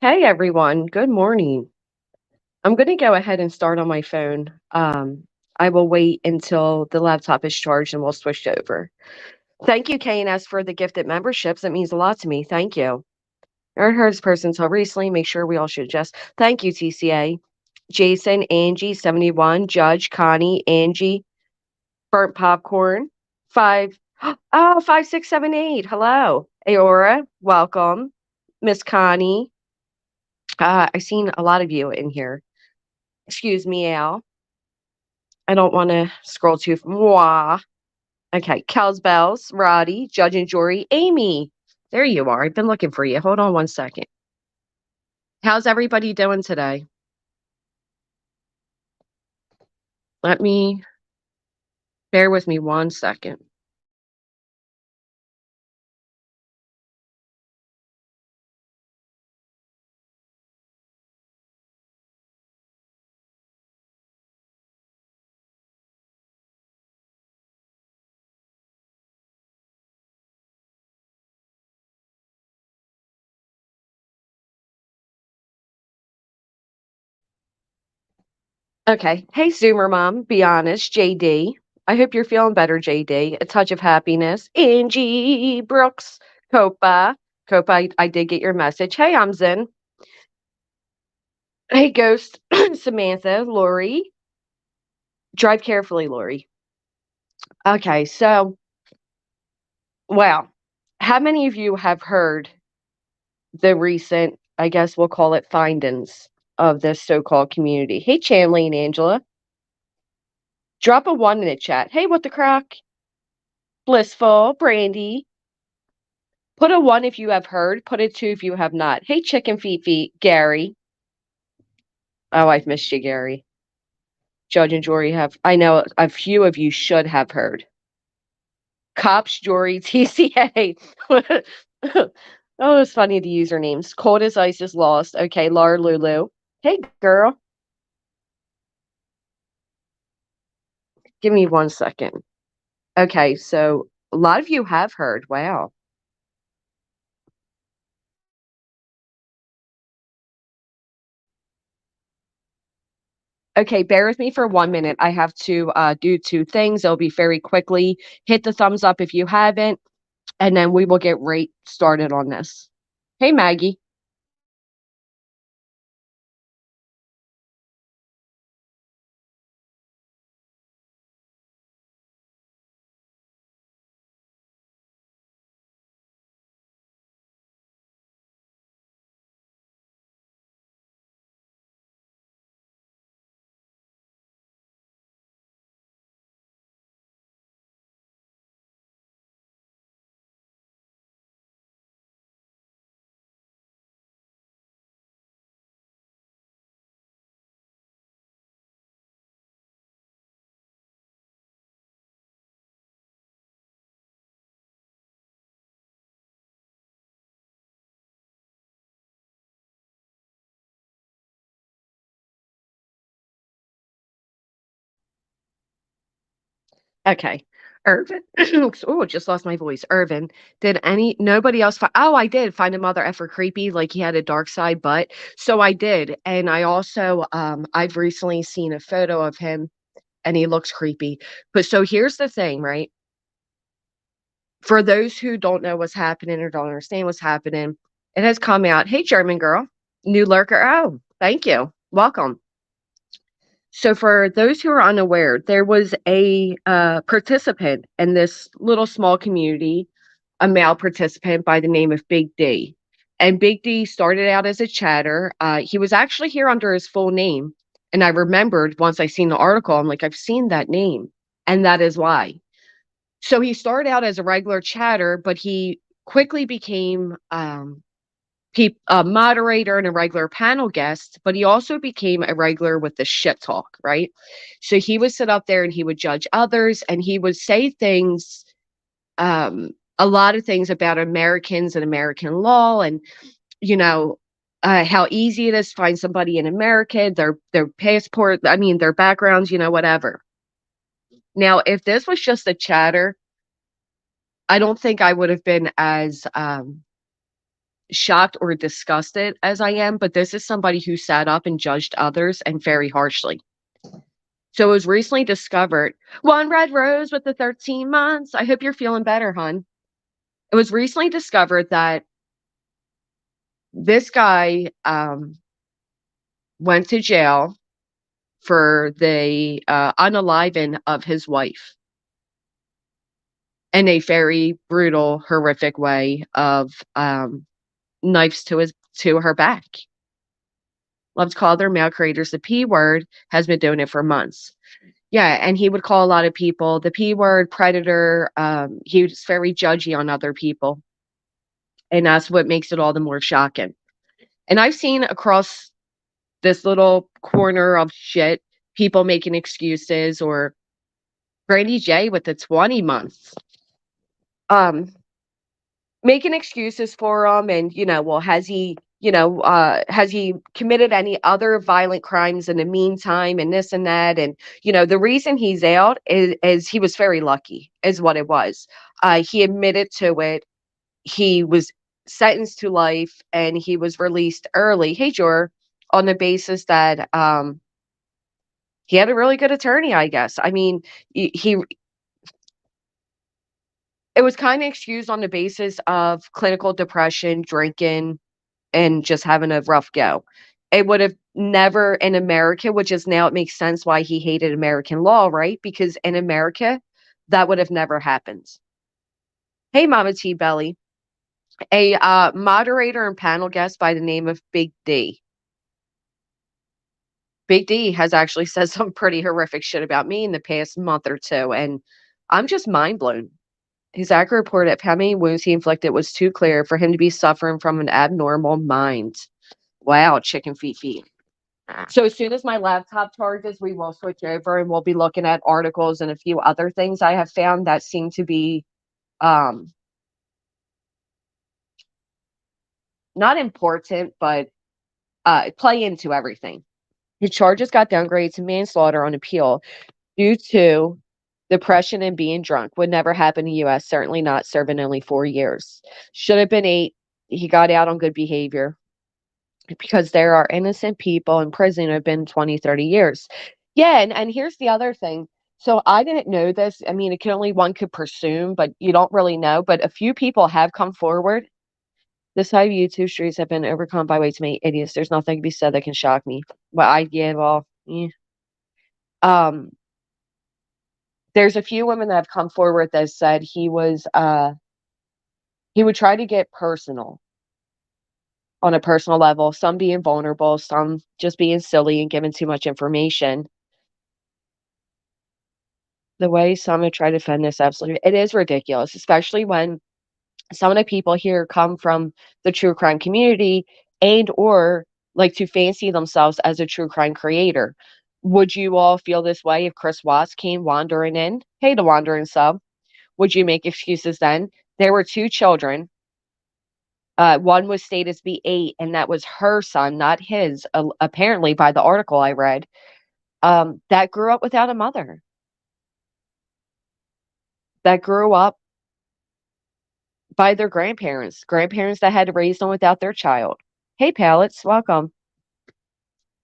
Hey everyone, good morning. I'm going to go ahead and start on my phone. I will wait until the laptop is charged and we'll switch over. Thank you, KNS, for the gifted memberships. It means a lot to me. Thank you. I haven't heard this person until recently. Make sure we all should adjust. Thank you, TCA. Jason, Angie, 71, Judge, Connie, Angie, Burnt Popcorn, 5. Oh, 5678. Hello. Aora, welcome. Miss Connie. I've seen a lot of you in here. Excuse me, Al. I don't want to scroll too mwah. Okay, Kel's Bells, Roddy, Judge and Jory, Amy. There you are. I've been looking for you. Hold on one second. How's everybody doing today? Let me bear with me one second. Okay. Hey, Zoomer Mom, be honest, JD. I hope you're feeling better, JD. A touch of happiness. Angie Brooks, Copa. Copa, I did get your message. Hey, I'm Zen. Hey, Ghost, Samantha, Lori. Drive carefully, Lori. Okay, so, well, how many of you have heard the recent, I guess we'll call it findings of this so-called community? Hey, Chanley and Angela, drop a 1 in the chat. Hey, what the crack? Blissful, Brandy, put a 1 if you have heard, put a 2 if you have not. Hey, Chicken Feet Feet, Gary. Oh, I've missed you, Gary. Judge and Jory have, I know a few of you should have heard. Cops, Jory, TCA. Oh, it's funny the usernames. Cold as ice is lost. Okay, Laura Lulu. Hey, girl. Give me one second. Okay, so a lot of you have heard. Wow. Okay, bear with me for 1 minute. I have to do two things. It'll be very quickly. Hit the thumbs up if you haven't, and then we will get right started on this. Hey, Maggie. Okay. Irvin. Oh, just lost my voice. Irvin. Nobody else oh, I did find a mother effer creepy, like he had a dark side butt. So I did. And I also, I've recently seen a photo of him and he looks creepy. But so here's the thing, right? For those who don't know what's happening or don't understand what's happening, it has come out. Hey, German girl, new lurker. Oh, thank you. Welcome. So, for those who are unaware, there was a participant in this little small community, a male participant by the name of Big D. And Big D started out as a chatter. He was actually here under his full name. And I remembered once I seen the article, I'm like, I've seen that name. And that is why. So he started out as a regular chatter, but he quickly became a moderator and a regular panel guest, but he also became a regular with the shit talk, right? So he would sit up there and he would judge others and he would say things, a lot of things about Americans and American law and, you know, how easy it is to find somebody in America, their passport, I mean, their backgrounds, whatever. Now, if this was just a chatter, I don't think I would have been as shocked or disgusted as I am, but this is somebody who sat up and judged others and very harshly. So it was recently discovered, one red rose with the 13 months. I hope you're feeling better, hon. It was recently discovered that this guy went to jail for the unaliving of his wife in a very brutal, horrific way of knives to her back. Loves to call their male creators the P word, has been doing it for months. Yeah, and he would call a lot of people the P word, predator. He was very judgy on other people, and that's what makes it all the more shocking. And I've seen across this little corner of shit people making excuses, or Brandy J with the 20 months. Um, Making excuses for him, and, well, has he committed any other violent crimes in the meantime, and this and that, and, the reason he's out is he was very lucky, is what it was. He admitted to it. He was sentenced to life, and he was released early, hey, Jor, on the basis that, he had a really good attorney, I guess. I mean, he it was kinda excused on the basis of clinical depression, drinking, and just having a rough go. It would have never in America, which is now it makes sense why he hated American law, right? Because in America, that would have never happened. Hey, Mama T Belly. A, moderator and panel guest by the name of Big D. Big D has actually said some pretty horrific shit about me in the past month or 2, and I'm just mind blown. His accurate report of how many wounds he inflicted was too clear for him to be suffering from an abnormal mind. Wow, chicken feet. So as soon as my laptop charges, we will switch over and we'll be looking at articles and a few other things I have found that seem to be um, not important, but play into everything. His charges got downgraded to manslaughter on appeal due to depression and being drunk. Would never happen in the US, certainly not serving only 4 years. Should have been 8. He got out on good behavior, because there are innocent people in prison who have been 20, 30 years. Yeah, and here's the other thing. So I didn't know this. I mean, it can only one could presume, but you don't really know. But a few people have come forward. This side of YouTube streets have been overcome by way too many idiots. There's nothing to be said that can shock me. Um, there's a few women that have come forward that said he would try to get personal on a personal level, some being vulnerable, some just being silly and giving too much information. The way some have tried to defend this, absolutely, it is ridiculous, especially when some of the people here come from the true crime community and or like to fancy themselves as a true crime creator. Would you all feel this way if Chris Watts came wandering in? Hey, the wandering sub. Would you make excuses then? There were 2 children. One was stated to be 8, and that was her son, not his, apparently by the article I read, that grew up without a mother, that grew up by their grandparents that had to raise them without their child. Hey, pallets, welcome.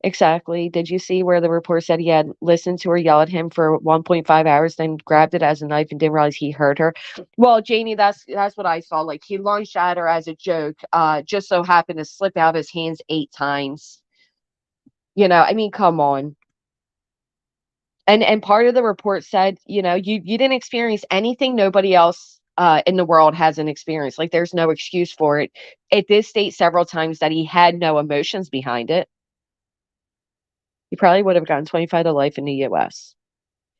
Exactly. Did you see where the report said he had listened to her yell at him for 1.5 hours, then grabbed it as a knife and didn't realize he hurt her? Well, Janie, that's what I saw. Like he lunged at her as a joke, just so happened to slip out of his hands 8 times. I mean, come on. And part of the report said, you didn't experience anything nobody else in the world hasn't experienced. Like there's no excuse for it. It did state several times that he had no emotions behind it. He probably would have gotten 25 to life in the US.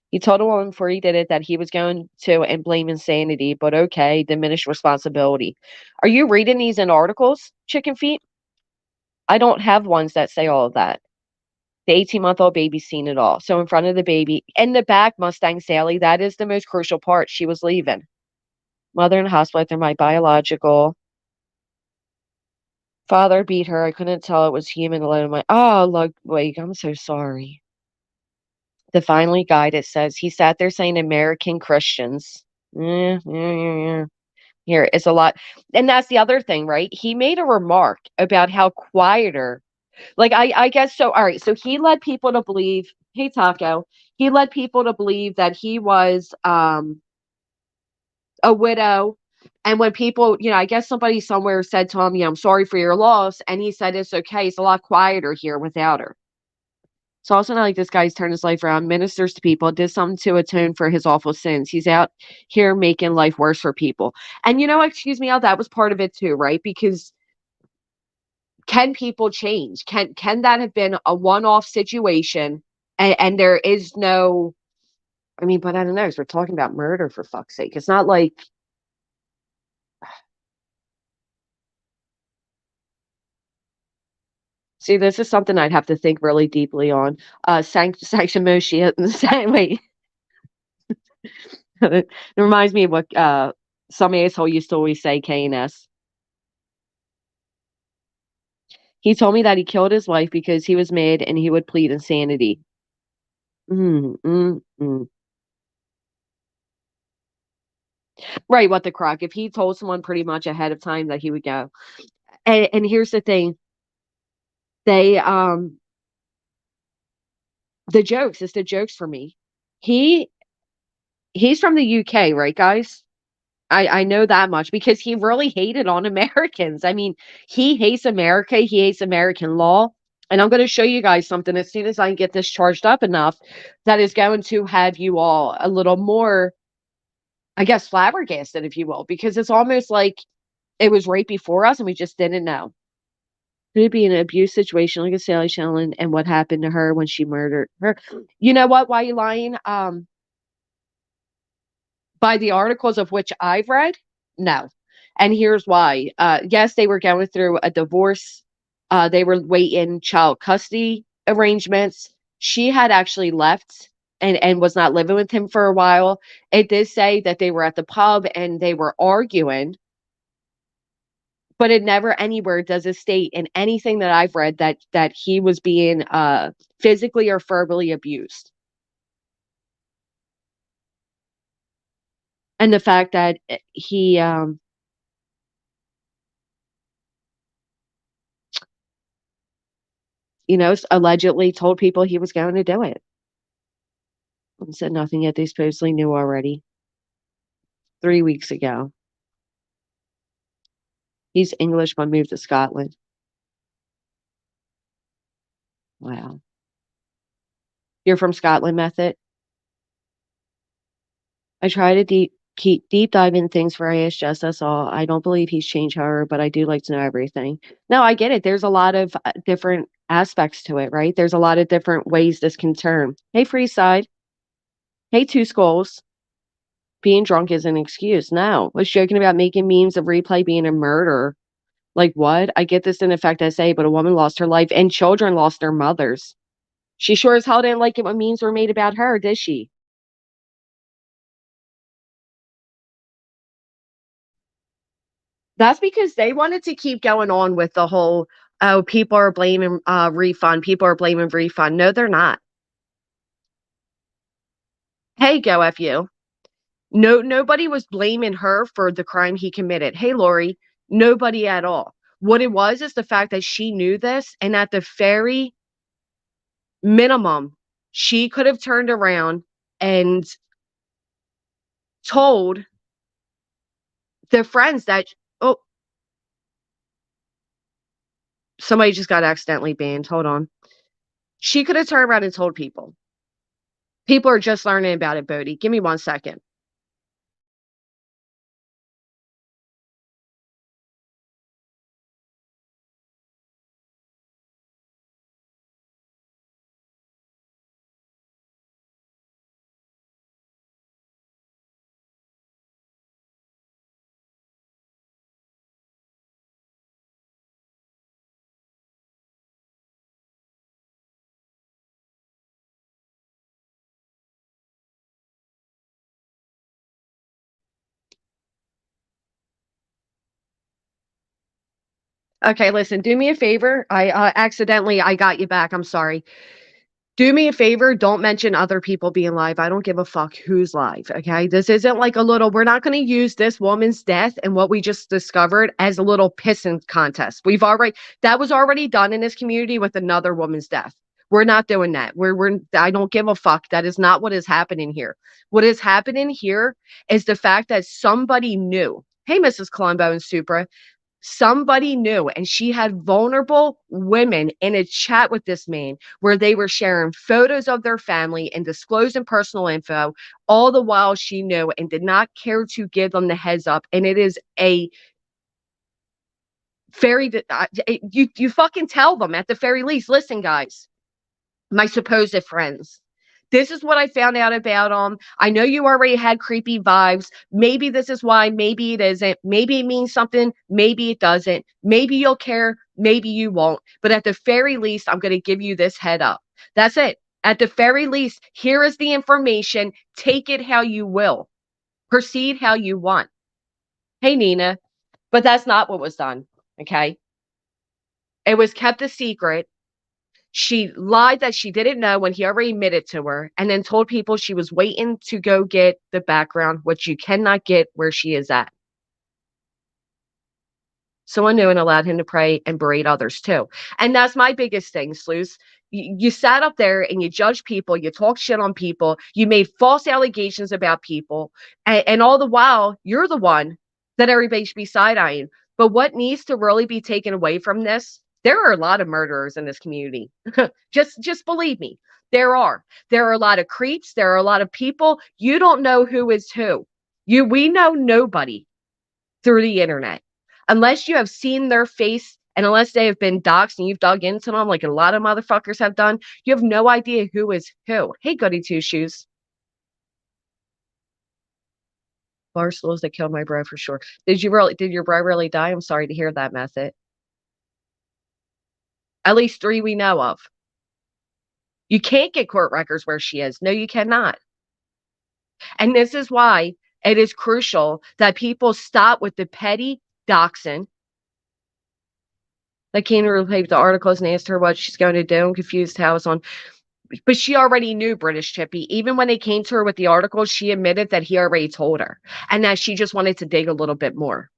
He told a woman before he did it that he was going to and blame insanity, but okay, diminished responsibility. Are you reading these in articles, chicken feet? I don't have ones that say all of that. The 18-month-old baby's seen it all. So in front of the baby, in the back, Mustang Sally, that is the most crucial part. She was leaving. Mother in the hospital after my biological father beat her. I couldn't tell it was human alone. Oh, look, wait, I'm so sorry. The finally guide, it says, he sat there saying American Christians. Yeah. Here is a lot. And that's the other thing, right? He made a remark about how quieter, like I guess so. All right. So he led people to believe, hey Taco, he led people to believe that he was a widow. And when people, I guess somebody somewhere said to him, I'm sorry for your loss. And he said, it's okay. It's a lot quieter here without her. It's also not like this guy's turned his life around, ministers to people, did something to atone for his awful sins. He's out here making life worse for people. And excuse me, Al, that was part of it too, right? Because can people change? Can that have been a one-off situation and there is no, I mean, but I don't know, 'cause we're talking about murder for fuck's sake. It's not like, see, this is something I'd have to think really deeply on. Sanction Moshe, wait, it reminds me of what some asshole used to always say, KNS. He told me that he killed his wife because he was mad and he would plead insanity. Mm, mm, mm. Right, what the crock. If he told someone pretty much ahead of time that he would go. And here's the thing. They the jokes, it's the jokes for me. He he's from the UK, right, guys? I know that much because he really hated on Americans. I mean, he hates America, he hates American law. And I'm going to show you guys something as soon as I get this charged up enough that is going to have you all a little more, I guess, flabbergasted, if you will, because it's almost like it was right before us and we just didn't know. Could it be an abuse situation like a Sally Shellen and what happened to her when she murdered her? You know what? Why are you lying? By the articles of which I've read, no. And here's why. Yes, they were going through a divorce. They were waiting child custody arrangements. She had actually left and was not living with him for a while. It did say that they were at the pub and they were arguing, but it never anywhere does it state in anything that I've read that he was being physically or verbally abused. And the fact that he allegedly told people he was going to do it and said nothing yet they supposedly knew already 3 weeks ago. He's English but moved to Scotland. Wow. You're from Scotland, Method? I try to keep deep dive in things for IS just that's all. I don't believe he's changed her, but I do like to know everything. No, I get it. There's a lot of different aspects to it, right? There's a lot of different ways this can turn. Hey, Freeside. Hey, Two Skulls. Being drunk is an excuse. No, was joking about making memes of replay being a murder. Like what? I get this in effect essay, but a woman lost her life and children lost their mothers. She sure as hell didn't like it when memes were made about her, did she? That's because they wanted to keep going on with the whole, oh, people are blaming refund. People are blaming refund. No, they're not. Hey, go F you. No, nobody was blaming her for the crime he committed. Hey, Lori, nobody at all. What it was is the fact that she knew this, and at the very minimum, she could have turned around and told the friends that, oh, somebody just got accidentally banned. Hold on. She could have turned around and told people. People are just learning about it, Bodie. Give me 1 second. Okay, listen, do me a favor. I got you back. I'm sorry. Do me a favor, don't mention other people being live. I don't give a fuck who's live, okay? This isn't like a little we're not gonna use this woman's death and what we just discovered as a little pissing contest. We've already that was already done in this community with another woman's death. We're not doing that. We're I don't give a fuck. That is not what is happening here. What is happening here is the fact that somebody knew. Hey, Mrs. Colombo and Supra, somebody knew, and she had vulnerable women in a chat with this man where they were sharing photos of their family and disclosing personal info, all the while she knew and did not care to give them the heads up. And it is a very you fucking tell them at the very least, listen guys, my supposed friends, this is what I found out about them. I know you already had creepy vibes. Maybe this is why, maybe it isn't. Maybe it means something, maybe it doesn't. Maybe you'll care, maybe you won't. But at the very least, I'm going to give you this head up. That's it. At the very least, here is the information. Take it how you will. Proceed how you want. Hey, Nina. But that's not what was done. Okay. It was kept a secret. She lied that she didn't know when he already admitted to her, and then told people she was waiting to go get the background, which you cannot get where she is at. Someone knew and allowed him to pray and berate others too. And that's my biggest thing, Sleuth. You sat up there and you judged people, you talked shit on people, you made false allegations about people, and all the while, you're the one that everybody should be side-eyeing. But what needs to really be taken away from this? There are a lot of murderers in this community. Just believe me. There are. There are a lot of creeps. There are a lot of people. You don't know who is who. We know nobody through the internet. Unless you have seen their face and unless they have been doxxed and you've dug into them like a lot of motherfuckers have done, you have no idea who is who. Hey, goody two shoes. Barstools that killed my bro for sure. Did your bro really die? I'm sorry to hear that, Method. At least 3 we know of. You can't get court records where she is. No, you cannot. And this is why it is crucial that people stop with the petty doxing. That came to replay the articles and asked her what she's going to do. I'm confused how it's on. But she already knew British Chippy. Even when they came to her with the articles, she admitted that he already told her and that she just wanted to dig a little bit more.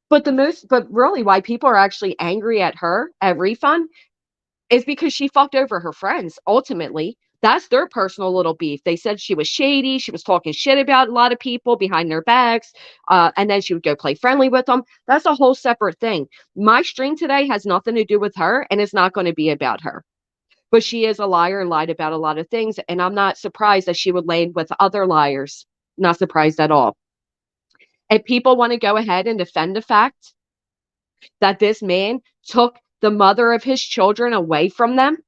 But really why people are actually angry at her, at Refund, is because she fucked over her friends, ultimately. That's their personal little beef. They said she was shady. She was talking shit about a lot of people behind their backs. And then she would go play friendly with them. That's a whole separate thing. My stream today has nothing to do with her, and it's not going to be about her. But she is a liar and lied about a lot of things. And I'm not surprised that she would land with other liars. Not surprised at all. If people want to go ahead and defend the fact that this man took the mother of his children away from them,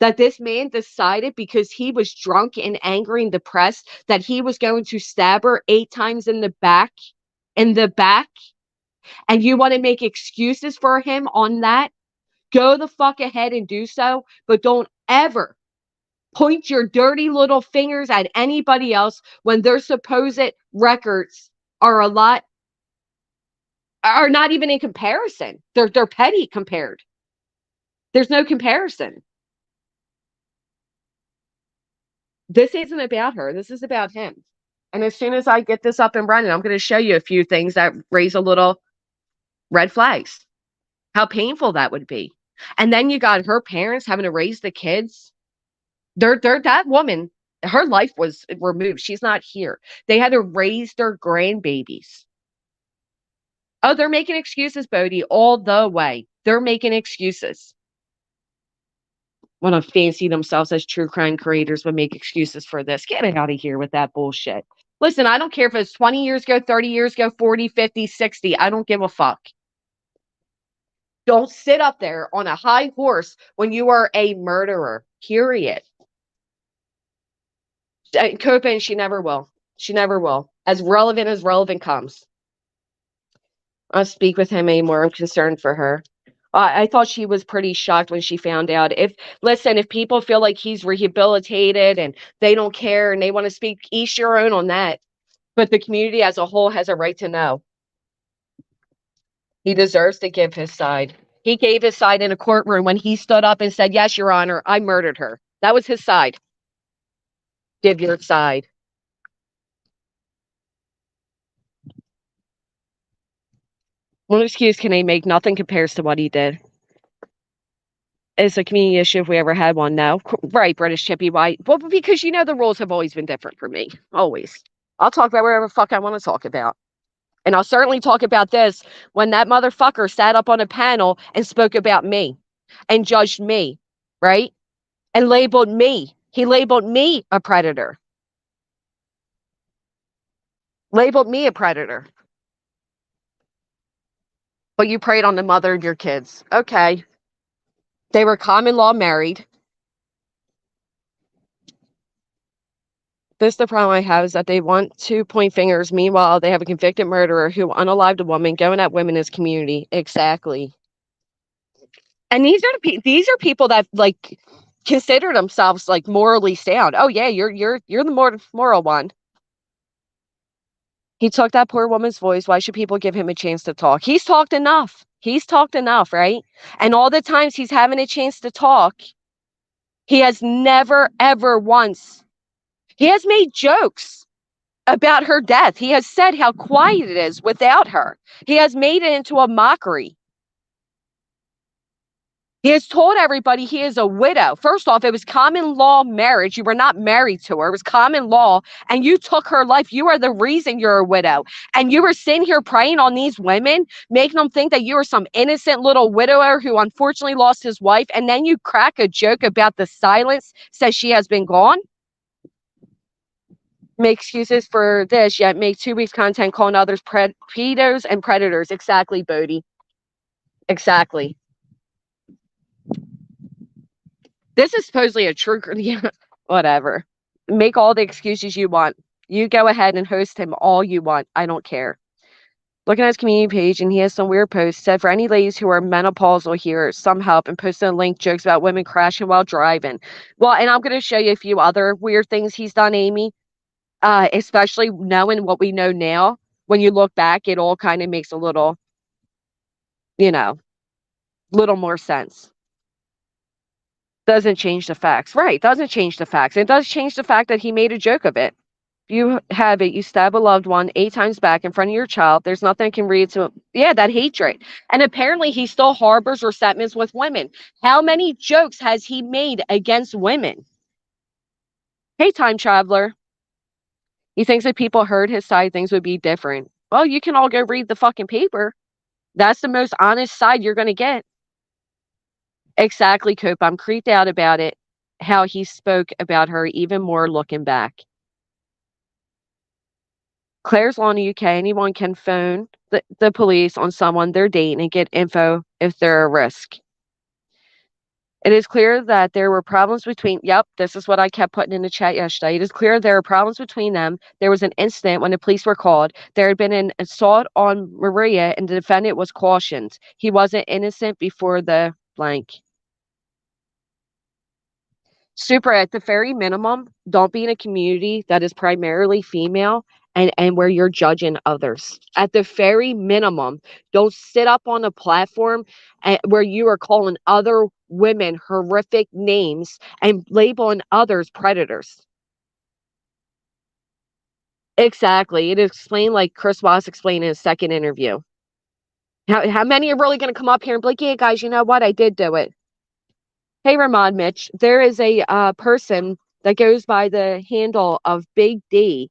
that this man decided because he was drunk and angry and depressed that he was going to stab her 8 times in the back, and you want to make excuses for him on that, go the fuck ahead and do so, but don't ever point your dirty little fingers at anybody else when their supposed records are not even in comparison. They're petty compared. There's no comparison. This isn't about her. This is about him. And as soon as I get this up and running, I'm going to show you a few things that raise a little red flags. How painful that would be. And then you got her parents having to raise the kids. They're that woman, her life was removed. She's not here. They had to raise their grandbabies. Oh, they're making excuses, Bodie, all the way. They're making excuses. Want to fancy themselves as true crime creators but make excuses for this. Get it out of here with that bullshit. Listen, I don't care if it's 20 years ago, 30 years ago, 40, 50, 60. I don't give a fuck. Don't sit up there on a high horse when you are a murderer, period. Copen, she never will. She never will. As relevant comes. I'll speak with him anymore. I'm concerned for her. I thought she was pretty shocked when she found out. If people feel like he's rehabilitated and they don't care and they want to speak, each your own on that. But the community as a whole has a right to know. He deserves to give his side. He gave his side in a courtroom when he stood up and said, "Yes, Your Honor, I murdered her." That was his side. Give your side. What excuse can they make? Nothing compares to what he did. It's a community issue if we ever had one. No. Right, British Chippy. Why? Well, because the rules have always been different for me. Always. I'll talk about whatever the fuck I want to talk about. And I'll certainly talk about this when that motherfucker sat up on a panel and spoke about me and judged me, right? And labeled me. He labeled me a predator. Labeled me a predator. But you preyed on the mother of your kids. Okay. They were common law married. This the problem I have is that they want to point fingers. Meanwhile, they have a convicted murderer who unalived a woman going at women in his community. Exactly. And these are people that like consider themselves like morally sound. Oh yeah, you're the more moral one. He took that poor woman's voice. Why should people give him a chance to talk? He's talked enough. He's talked enough, right? And all the times he's having a chance to talk, he has never ever once. He has made jokes about her death. He has said how quiet it is without her. He has made it into a mockery. He has told everybody he is a widow. First off, it was common law marriage. You were not married to her. It was common law, and you took her life. You are the reason you're a widow. And you were sitting here preying on these women, making them think that you were some innocent little widower who unfortunately lost his wife. And then you crack a joke about the silence, says she has been gone. Make excuses for this, yet make 2 weeks content calling others pedos and predators. Exactly, Bodie. Exactly. This is supposedly a true, yeah, whatever. Make all the excuses you want. You go ahead and host him all you want. I don't care. Looking at his community page, and he has some weird posts. Said for any ladies who are menopausal here, some help, and posted a link jokes about women crashing while driving. Well, and I'm going to show you a few other weird things he's done, Amy. Especially knowing what we know now. When you look back, it all kind of makes a little, little more sense. Doesn't change the facts. Right, doesn't change the facts. It does change the fact that he made a joke of it. You have it, you stab a loved one 8 times back in front of your child. There's nothing I can read to, yeah, that hatred. And apparently he still harbors resentments with women. How many jokes has he made against women? Hey, time traveler. He thinks if people heard his side, things would be different. Well, you can all go read the fucking paper. That's the most honest side you're going to get. Exactly, Cope. I'm creeped out about it. How he spoke about her even more looking back. Claire's law in the UK, anyone can phone the police on someone they're dating and get info if they're a risk. It is clear that there were problems between, yep, this is what I kept putting in the chat yesterday. It is clear there were problems between them. There was an incident when the police were called. There had been an assault on Maria and the defendant was cautioned. He wasn't innocent before the blank. Super, at the very minimum, don't be in a community that is primarily female and where you're judging others. At the very minimum, don't sit up on a platform where you are calling other women horrific names and labeling others predators. Exactly. It explained like Chris Voss explained in his second interview. How many are really going to come up here and be like, yeah, guys, you know what? I did do it. Hey, Ramon Mitch, there is a person that goes by the handle of Big D,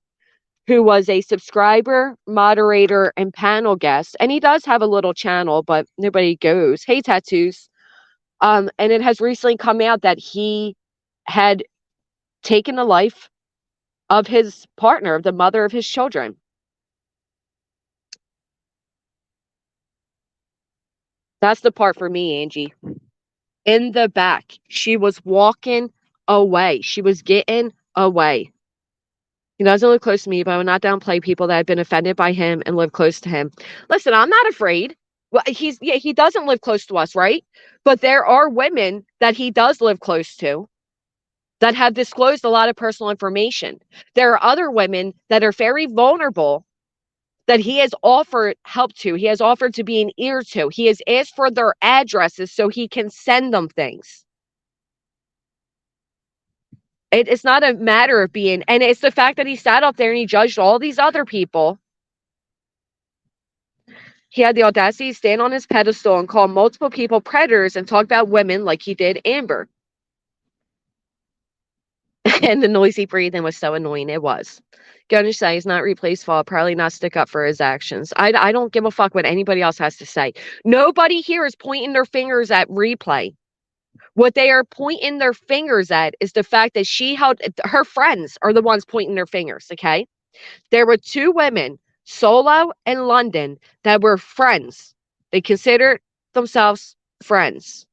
who was a subscriber, moderator, and panel guest. And he does have a little channel, but nobody goes. Hey, Tattoos. And it has recently come out that he had taken the life of his partner, the mother of his children. That's the part for me, Angie. In the back, she was walking away. She was getting away. He doesn't live close to me, but I will not downplay people that have been offended by him and live close to him. Listen, I'm not afraid. Well, he doesn't live close to us, right? But there are women that he does live close to that have disclosed a lot of personal information. There are other women that are very vulnerable that he has offered help to. He has offered to be an ear to. He has asked for their addresses so he can send them things. It's not a matter of being, and it's the fact that he sat up there and he judged all these other people. He had the audacity to stand on his pedestal and call multiple people predators and talk about women like he did Amber. And the noisy breathing was so annoying. It was. Gonna say he's not replaceable. Probably not stick up for his actions. I don't give a fuck what anybody else has to say. Nobody here is pointing their fingers at Replay. What they are pointing their fingers at is the fact that she held, her friends are the ones pointing their fingers, okay? There were two women, Solo and London, that were friends. They considered themselves friends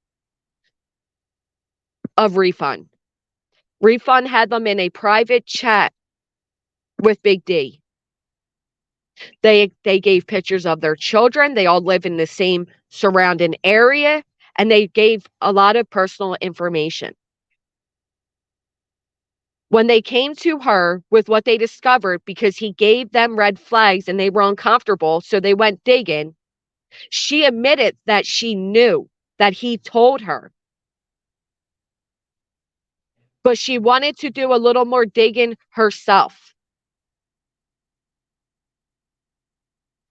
of Refund. Refund had them in a private chat with Big D. They gave pictures of their children. They all live in the same surrounding area, and they gave a lot of personal information. When they came to her with what they discovered, because he gave them red flags and they were uncomfortable, so they went digging, she admitted that she knew that he told her. But she wanted to do a little more digging herself.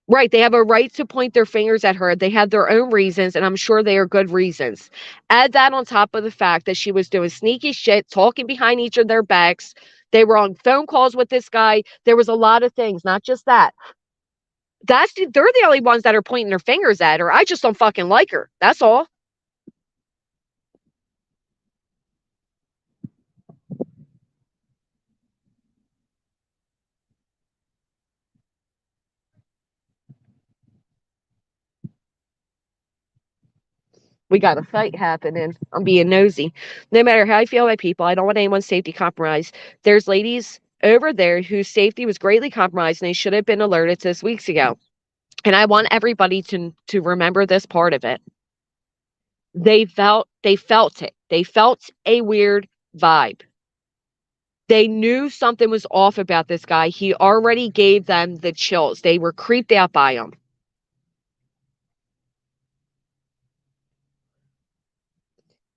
Right, they have a right to point their fingers at her. They have their own reasons, and I'm sure they are good reasons. Add that on top of the fact that she was doing sneaky shit, talking behind each of their backs. They were on phone calls with this guy. There was a lot of things, not just that. They're the only ones that are pointing their fingers at her. I just don't fucking like her. That's all. We got a fight happening. I'm being nosy. No matter how I feel about people, I don't want anyone's safety compromised. There's ladies over there whose safety was greatly compromised and they should have been alerted to this weeks ago. And I want everybody to remember this part of it. They felt it. They felt a weird vibe. They knew something was off about this guy. He already gave them the chills. They were creeped out by him.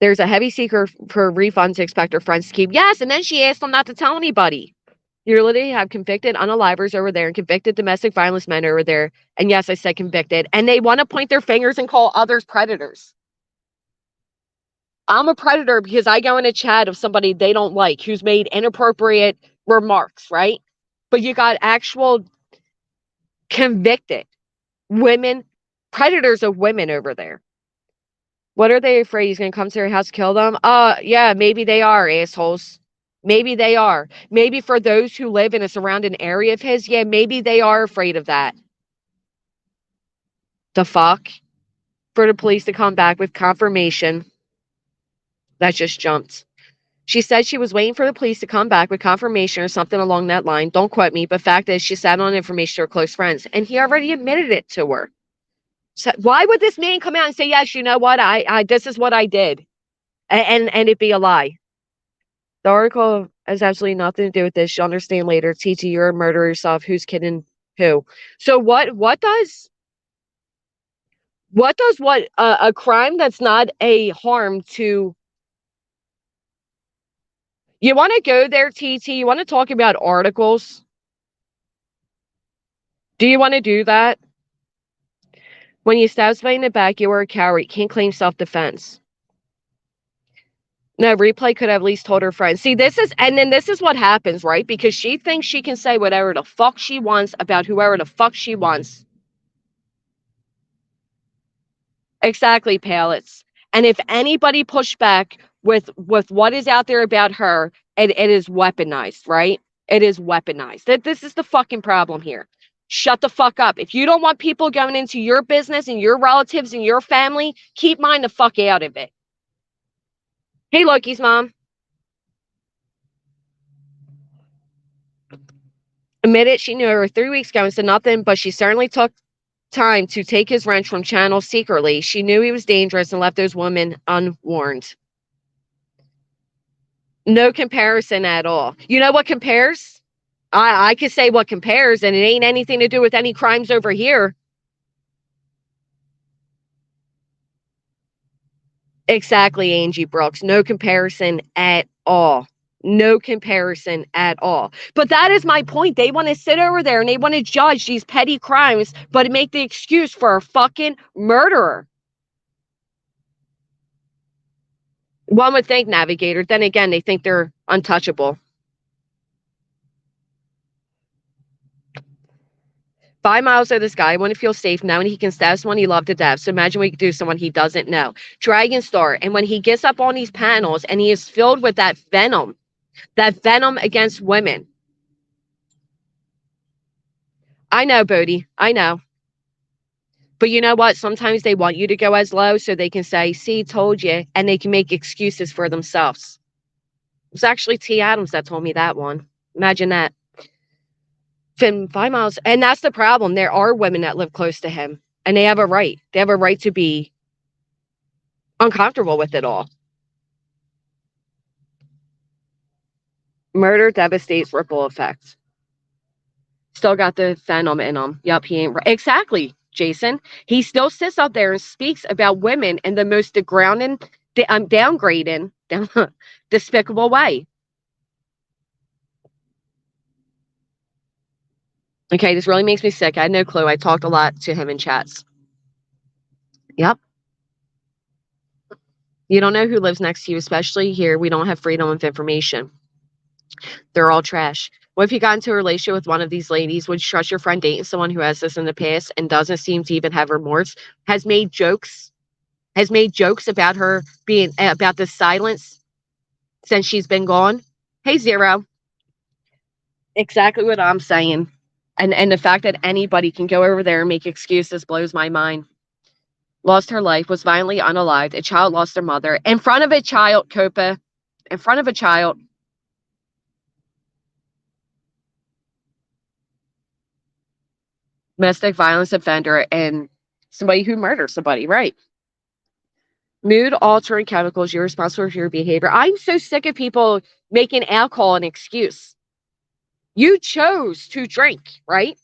There's a heavy seeker for refunds to expect her friends to keep. Yes, and then she asked them not to tell anybody. You literally have convicted unalivers over there and convicted domestic violence men over there. And yes, I said convicted. And they want to point their fingers and call others predators. I'm a predator because I go in a chat of somebody they don't like who's made inappropriate remarks, right? But you got actual convicted women, predators of women over there. What are they afraid he's going to come to their house, kill them? Yeah, maybe they are, assholes. Maybe they are. Maybe for those who live in a surrounding area of his, yeah, maybe they are afraid of that. The fuck? For the police to come back with confirmation. That just jumped. She said she was waiting for the police to come back with confirmation or something along that line. Don't quote me, but fact is she sat on information to her close friends, and he already admitted it to her. So why would this man come out and say, yes, you know what, I this is what I did, and it be a lie? The article has absolutely nothing to do with this. You'll understand later. TT, you're a murderer yourself. Who's kidding who? So what does a crime that's not a harm to. You want to go there, TT? You want to talk about articles? Do you want to do that? When you stab somebody in the back, you are a coward. You can't claim self-defense. No, Replay could have at least told her friends. See, this is what happens, right? Because she thinks she can say whatever the fuck she wants about whoever the fuck she wants. Exactly, pallets. And if anybody pushed back with what is out there about her, it is weaponized, right? It is weaponized. This is the fucking problem here. Shut the fuck up. If you don't want people going into your business and your relatives and your family, keep mine the fuck out of it. Hey, Loki's mom. Admitted she knew her 3 weeks ago and said nothing, but she certainly took time to take his wrench from Channel secretly. She knew he was dangerous and left those women unwarned. No comparison at all. You know what compares? I could say what compares, and it ain't anything to do with any crimes over here. Exactly, Angie Brooks. No comparison at all. No comparison at all. But that is my point. They want to sit over there and they want to judge these petty crimes, but make the excuse for a fucking murderer. One would think, Navigator. Then again, they think they're untouchable. 5 miles of this guy wouldn't feel safe knowing he can stab someone he loved to death. So imagine what he could do to someone he doesn't know. Dragon Star. And when he gets up on these panels and he is filled with that venom against women. I know, Bodie. I know. But you know what? Sometimes they want you to go as low so they can say, see, told you. And they can make excuses for themselves. It was actually T. Adams that told me that one. Imagine that. 5 miles. And that's the problem. There are women that live close to him. And they have a right. They have a right to be uncomfortable with it all. Murder devastates ripple effects. Still got the venom in him. Yep, he ain't right. Exactly, Jason. He still sits up there and speaks about women in the most degrading, downgrading, despicable way. Okay, this really makes me sick. I had no clue. I talked a lot to him in chats. Yep. You don't know who lives next to you, especially here. We don't have freedom of information. They're all trash. What if you got into a relationship with one of these ladies? Would you trust your friend dating someone who has this in the past and doesn't seem to even have remorse? Has made jokes about her being about the silence since she's been gone? Hey, Zero. Exactly what I'm saying. And the fact that anybody can go over there and make excuses blows my mind. Lost her life, was violently unalived. A child lost their mother. In front of a child, Copa. In front of a child. Domestic violence offender and somebody who murdered somebody, right? Mood altering chemicals, you're responsible for your behavior. I'm so sick of people making alcohol an excuse. You chose to drink, right?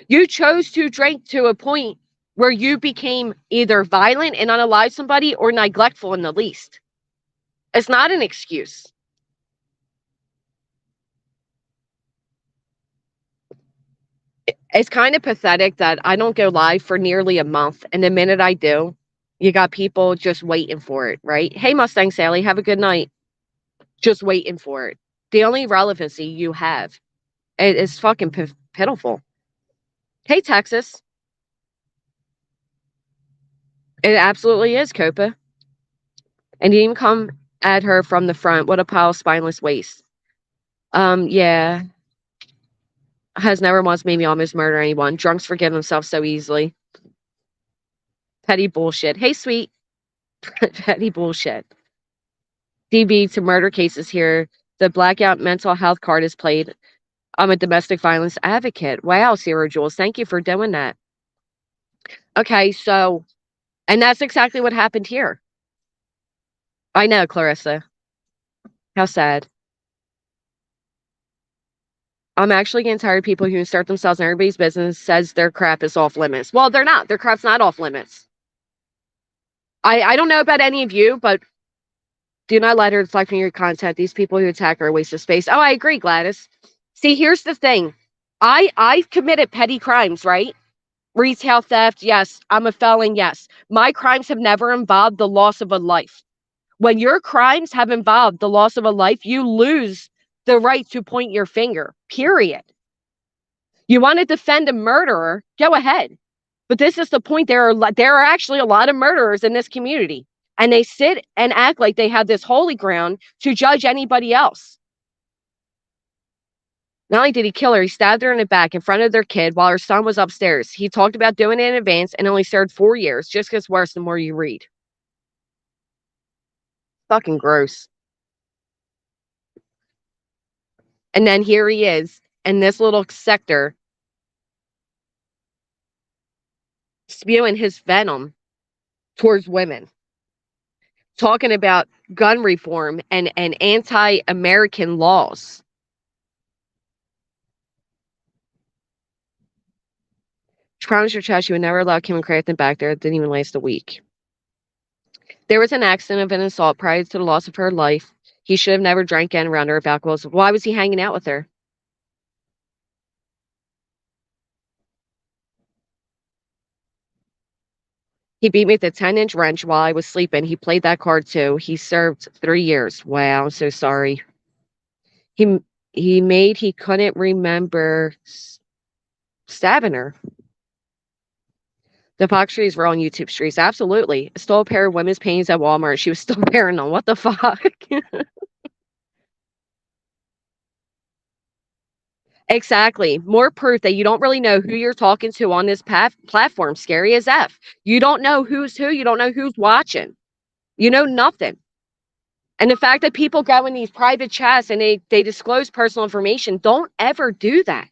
You chose to drink to a point where you became either violent and unalive somebody or neglectful in the least. It's not an excuse. It's kind of pathetic that I don't go live for nearly a month. And the minute I do, you got people just waiting for it, right? Hey, Mustang Sally, have a good night. Just waiting for it. The only relevancy you have. It is fucking pitiful. Hey, Texas. It absolutely is, Copa. And you even come at her from the front. What a pile of spineless waste. Yeah. Has never once made me almost murder anyone. Drunks forgive themselves so easily. Petty bullshit. Hey, sweet. Petty bullshit. DB to murder cases here. The blackout mental health card is played. I'm a domestic violence advocate. Wow, Sarah Jules. Thank you for doing that. Okay, so, and that's exactly what happened here. I know, Clarissa. How sad. I'm actually getting tired of people who insert themselves in everybody's business, says their crap is off limits. Well, they're not. Their crap's not off limits. I don't know about any of you, but do not let her deflect from your content. These people who attack are a waste of space. Oh, I agree, Gladys. See, here's the thing. I've committed petty crimes, right? Retail theft, yes. I'm a felon, yes. My crimes have never involved the loss of a life. When your crimes have involved the loss of a life, you lose the right to point your finger, period. You want to defend a murderer, go ahead. But this is the point. There are actually a lot of murderers in this community. And they sit and act like they have this holy ground to judge anybody else. Not only did he kill her, he stabbed her in the back in front of their kid while her son was upstairs. He talked about doing it in advance and only served 4 years. Just gets worse the more you read. Fucking gross. And then here he is in this little sector spewing his venom towards women. Talking about gun reform and anti-American laws. She promised her child she would never allow Kim and Crampton back there. It didn't even last a week. There was an accident of an assault prior to the loss of her life. He should have never drank in around her with alcohol. So why was he hanging out with her? He beat me with a 10-inch wrench while I was sleeping. He played that card too. He served 3 years. Wow, I'm so sorry. He he made he couldn't remember stabbing her. The Fox trees were on YouTube streets. Absolutely. Stole a pair of women's panties at Walmart. She was still wearing them. What the fuck? Exactly. More proof that you don't really know who you're talking to on this platform. Scary as F. You don't know who's who. You don't know who's watching. You know nothing. And the fact that people go in these private chats and they disclose personal information, don't ever do that.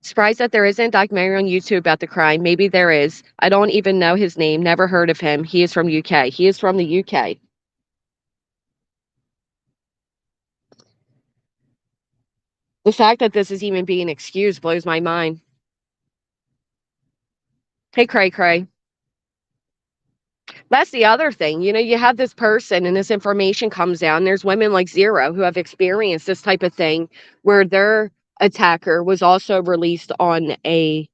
Surprised that there isn't a documentary on YouTube about the crime. Maybe there is. I don't even know his name. Never heard of him. He is from UK. He is from the UK. The fact that this is even being excused blows my mind. Hey, Cray Cray. That's the other thing. You know, you have this person and this information comes out, and there's women like Zero who have experienced this type of thing where their attacker was also released on a.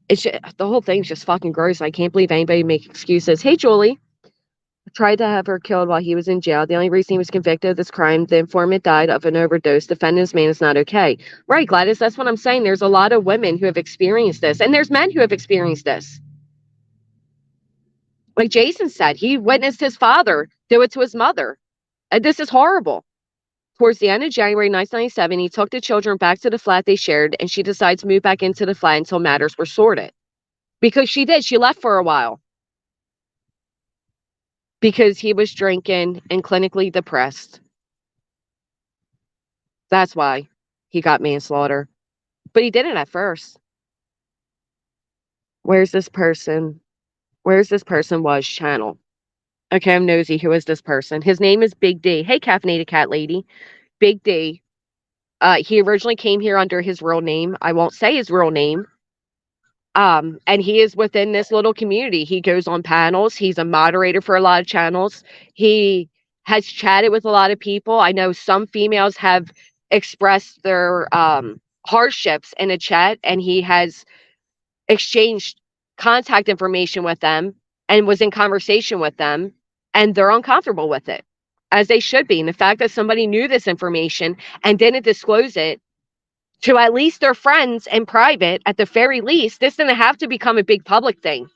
It's just, the whole thing's just fucking gross. I can't believe anybody make excuses. Hey, Julie. Tried to have her killed while he was in jail. The only reason he was convicted of this crime, the informant died of an overdose. Defendant's man is not okay. Right, Gladys, that's what I'm saying. There's a lot of women who have experienced this, and there's men who have experienced this. Like Jason said, he witnessed his father do it to his mother. And this is horrible. Towards the end of January 1997, he took the children back to the flat they shared, and she decided to move back into the flat until matters were sorted. Because she did. She left for a while. Because he was drinking and clinically depressed. That's why he got manslaughter. But he did it at first. Where's this person? Where's this person was channel? Okay, I'm nosy. Who is this person? His name is Big D. Hey, caffeinated cat lady. Big D. He originally came here under his real name. I won't say his real name. And he is within this little community. He goes on panels. He's a moderator for a lot of channels. He has chatted with a lot of people. I know some females have expressed their hardships in a chat, and he has exchanged contact information with them and was in conversation with them, and they're uncomfortable with it, as they should be. And the fact that somebody knew this information and didn't disclose it to at least their friends in private, at the very least, this didn't have to become a big public thing.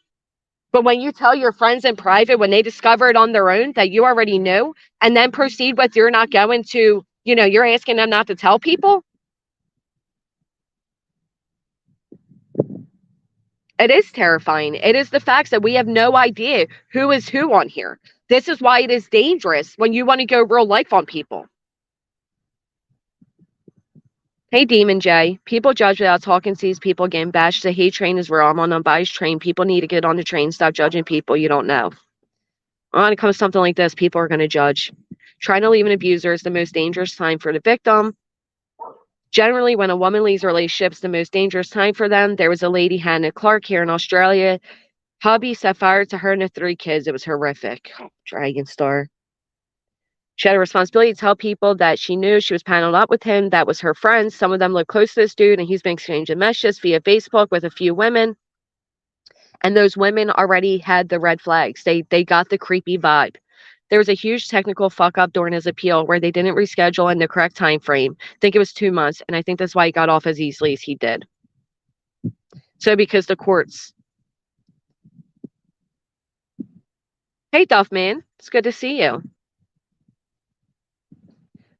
But when you tell your friends in private, when they discover it on their own that you already knew, and then proceed with you're not going to, you're asking them not to tell people, it is terrifying. It is the facts that we have no idea who is who on here. This is why it is dangerous when you want to go real life on people. Hey, Demon J. People judge without talking to these people getting bashed. The hate train is real. I'm on an unbiased train. People need to get on the train. Stop judging people you don't know. When it comes to something like this, people are going to judge. Trying to leave an abuser is the most dangerous time for the victim. Generally, when a woman leaves a relationship, it's the most dangerous time for them. There was a lady, Hannah Clark, here in Australia. Hubby set fire to her and her 3 kids. It was horrific. Dragon Star. She had a responsibility to tell people that she knew she was paneled up with him. That was her friends. Some of them live close to this dude, and he's been exchanging messages via Facebook with a few women. And those women already had the red flags. They got the creepy vibe. There was a huge technical fuck up during his appeal where they didn't reschedule in the correct time frame. I think it was 2 months, and I think that's why he got off as easily as he did. So because the courts. Hey, Duff Man, it's good to see you.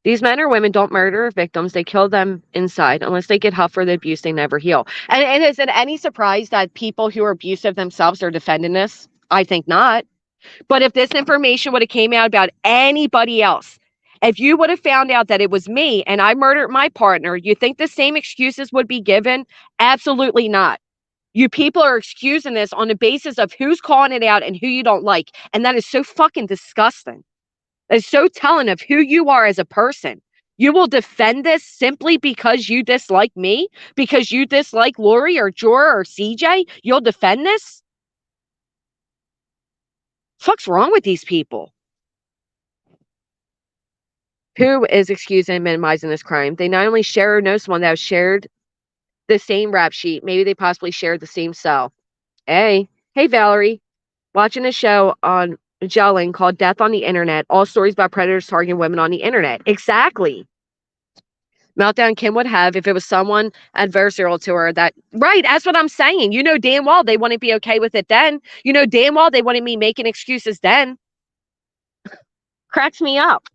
These men or women don't murder victims. They kill them inside. Unless they get help for the abuse, they never heal. And is it any surprise that people who are abusive themselves are defending this? I think not. But if this information would have came out about anybody else, if you would have found out that it was me and I murdered my partner, you think the same excuses would be given? Absolutely not. You people are excusing this on the basis of who's calling it out and who you don't like. And that is so fucking disgusting. It's so telling of who you are as a person. You will defend this simply because you dislike me, because you dislike Lori or Jorah or CJ. You'll defend this? Fuck's wrong with these people? Who is excusing and minimizing this crime? They not only share or know someone that has shared the same rap sheet, maybe they possibly shared the same cell. Hey, Valerie, watching a show on gelling called Death on the Internet, all stories about predators targeting women on the internet. Exactly. Meltdown Kim would have if it was someone adversarial to her that, right, that's what I'm saying. You know damn well they wouldn't be okay with it then. You know damn well they wouldn't be making excuses then. Cracks me up.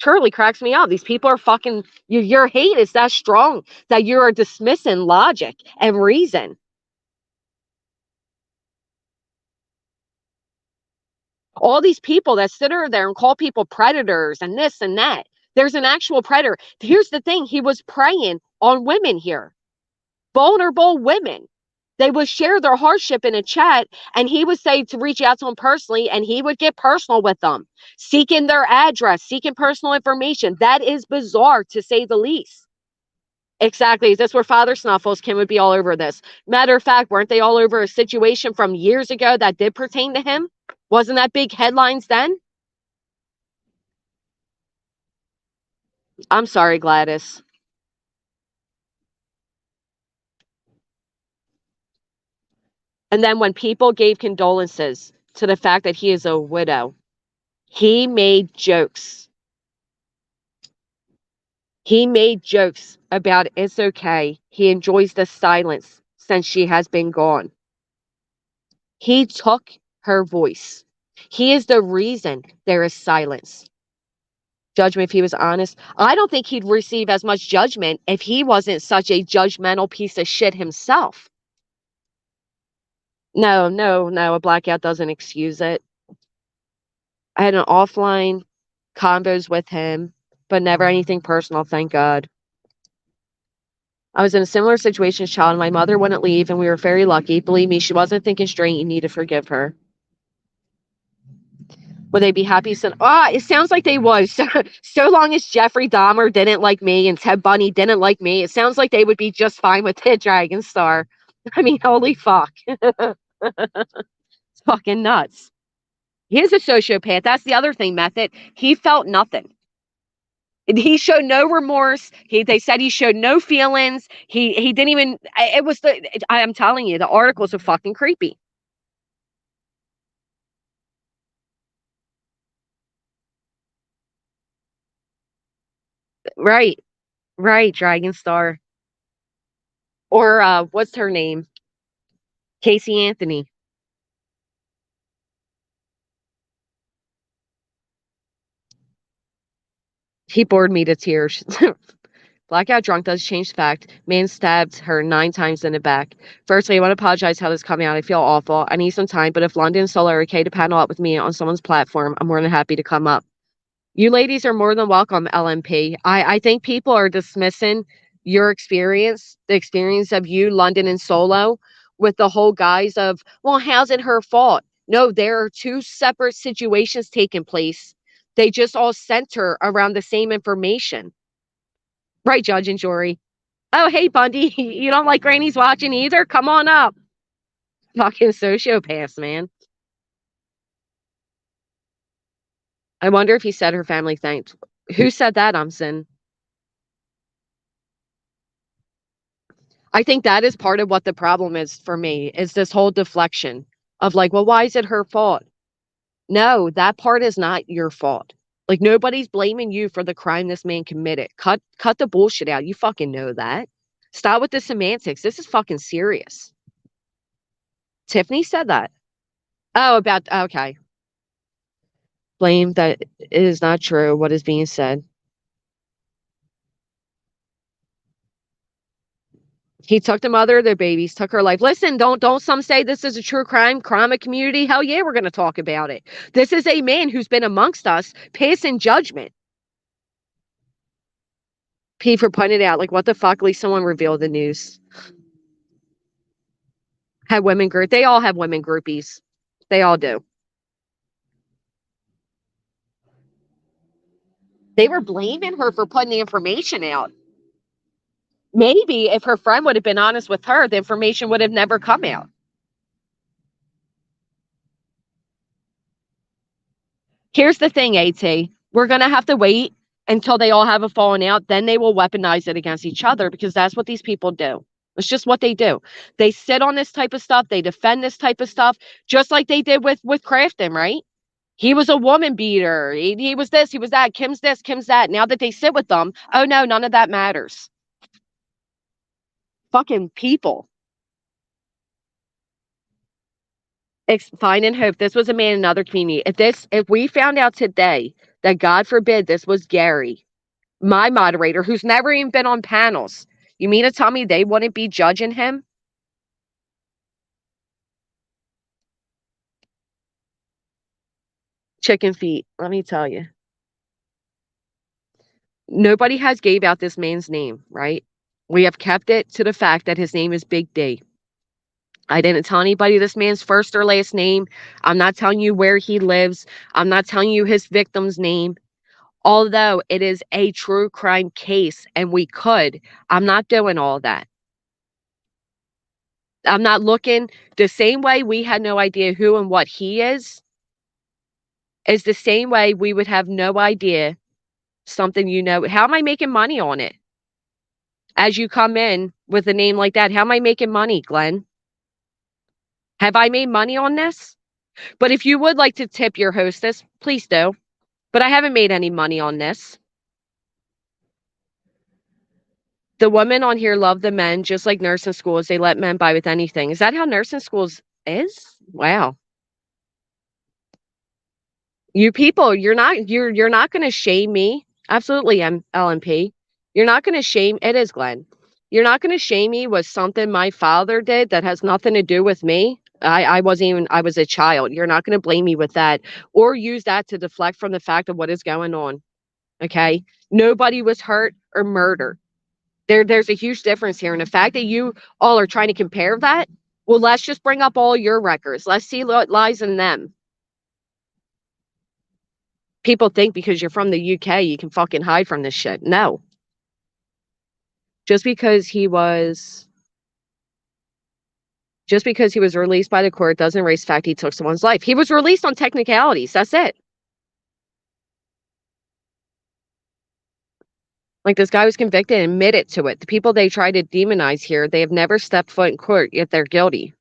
Truly cracks me up. These people are fucking, your hate is that strong that you are dismissing logic and reason. All these people that sit over there and call people predators and this and that. There's an actual predator. Here's the thing. He was preying on women here, vulnerable women. They would share their hardship in a chat, and he would say to reach out to them personally, and he would get personal with them, seeking their address, seeking personal information. That is bizarre, to say the least. Exactly. Is this where Father Snuffles? Kim would be all over this. Matter of fact, weren't they all over a situation from years ago that did pertain to him? Wasn't that big headlines then? I'm sorry, Gladys. And then when people gave condolences to the fact that he is a widow, he made jokes. He made jokes about it's okay. He enjoys the silence since she has been gone. He took her voice. He is the reason there is silence. Judgment, if he was honest. I don't think he'd receive as much judgment if he wasn't such a judgmental piece of shit himself. No, a blackout doesn't excuse it. I had an offline combos with him, but never anything personal, thank God. I was in a similar situation as a child, and my mother wouldn't leave, and we were very lucky. Believe me, she wasn't thinking straight. You need to forgive her. Would they be happy? It sounds like they would. So long as Jeffrey Dahmer didn't like me and Ted Bundy didn't like me, it sounds like they would be just fine with it, Dragon Star. I mean, holy fuck. It's fucking nuts. He is a sociopath. That's the other thing, Method. He felt nothing. He showed no remorse. They said he showed no feelings. He didn't even. It was I'm telling you, the articles are fucking creepy. Right, right. Dragon Star or what's her name? Casey Anthony. He bored me to tears. Blackout drunk does change the fact. Man stabbed her 9 times in the back. Firstly, I want to apologize how this is coming out. I feel awful. I need some time, but if London and Solo are okay to panel up with me on someone's platform, I'm more than happy to come up. You ladies are more than welcome, LMP. I think people are dismissing your experience, the experience of you, London and Solo, with the whole guise of, well, how's it her fault? No, there are two separate situations taking place. They just all center around the same information. Right, Judge and Jury. Oh, hey, Bundy, you don't like Granny's watching either? Come on up. Fucking sociopaths, man. I wonder if he said her family thanked. Who said that, Umson? I think that is part of what the problem is for me, is this whole deflection of like, well, why is it her fault? No, that part is not your fault. Like nobody's blaming you for the crime this man committed. Cut the bullshit out. You fucking know that. Stop with the semantics. This is fucking serious. Tiffany said that. Oh, about okay. Blame that it is not true what is being said. He took the mother of their babies, took her life. Listen, don't some say this is a true crime community? Hell yeah, we're gonna talk about it. This is a man who's been amongst us, passing judgment. P for pointed out, like, what the fuck? At least someone revealed the news. Have women group. They all have women groupies. They all do. They were blaming her for putting the information out. Maybe if her friend would have been honest with her, the information would have never come out. Here's the thing, AT. We're going to have to wait until they all have a falling out. Then they will weaponize it against each other because that's what these people do. It's just what they do. They sit on this type of stuff. They defend this type of stuff, just like they did with Crafton, right? He was a woman beater. He was this, he was that. Kim's this, Kim's that. Now that they sit with them, oh no, none of that matters. Fucking people. Find and hope. This was a man in another community. If we found out today that God forbid this was Gary, my moderator, who's never even been on panels, you mean to tell me they wouldn't be judging him? Chicken feet, let me tell you. Nobody has gave out this man's name, right? We have kept it to the fact that his name is Big D. I didn't tell anybody this man's first or last name. I'm not telling you where he lives. I'm not telling you his victim's name. Although it is a true crime case and we could, I'm not doing all that. I'm not looking the same way we had no idea who and what he is the same way we would have no idea something, how am I making money on it? As you come in with a name like that, how am I making money, Glenn? Have I made money on this? But if you would like to tip your hostess, please do. But I haven't made any money on this. The women on here love the men, just like nursing schools. They let men buy with anything. Is that how nursing schools is? Wow. You people, you're not going to shame me. Absolutely, LMP. You're not going to shame. It is Glenn. You're not going to shame me with something my father did that has nothing to do with me. I wasn't even. I was a child. You're not going to blame me with that or use that to deflect from the fact of what is going on. Okay, nobody was hurt or murdered. There's a huge difference here, and the fact that you all are trying to compare that. Well, let's just bring up all your records. Let's see what lies in them. People think because you're from the UK, you can fucking hide from this shit. No. Just because he was released by the court doesn't erase the fact he took someone's life. He was released on technicalities. That's it. Like this guy was convicted and admitted to it. The people they try to demonize here, they have never stepped foot in court, yet they're guilty.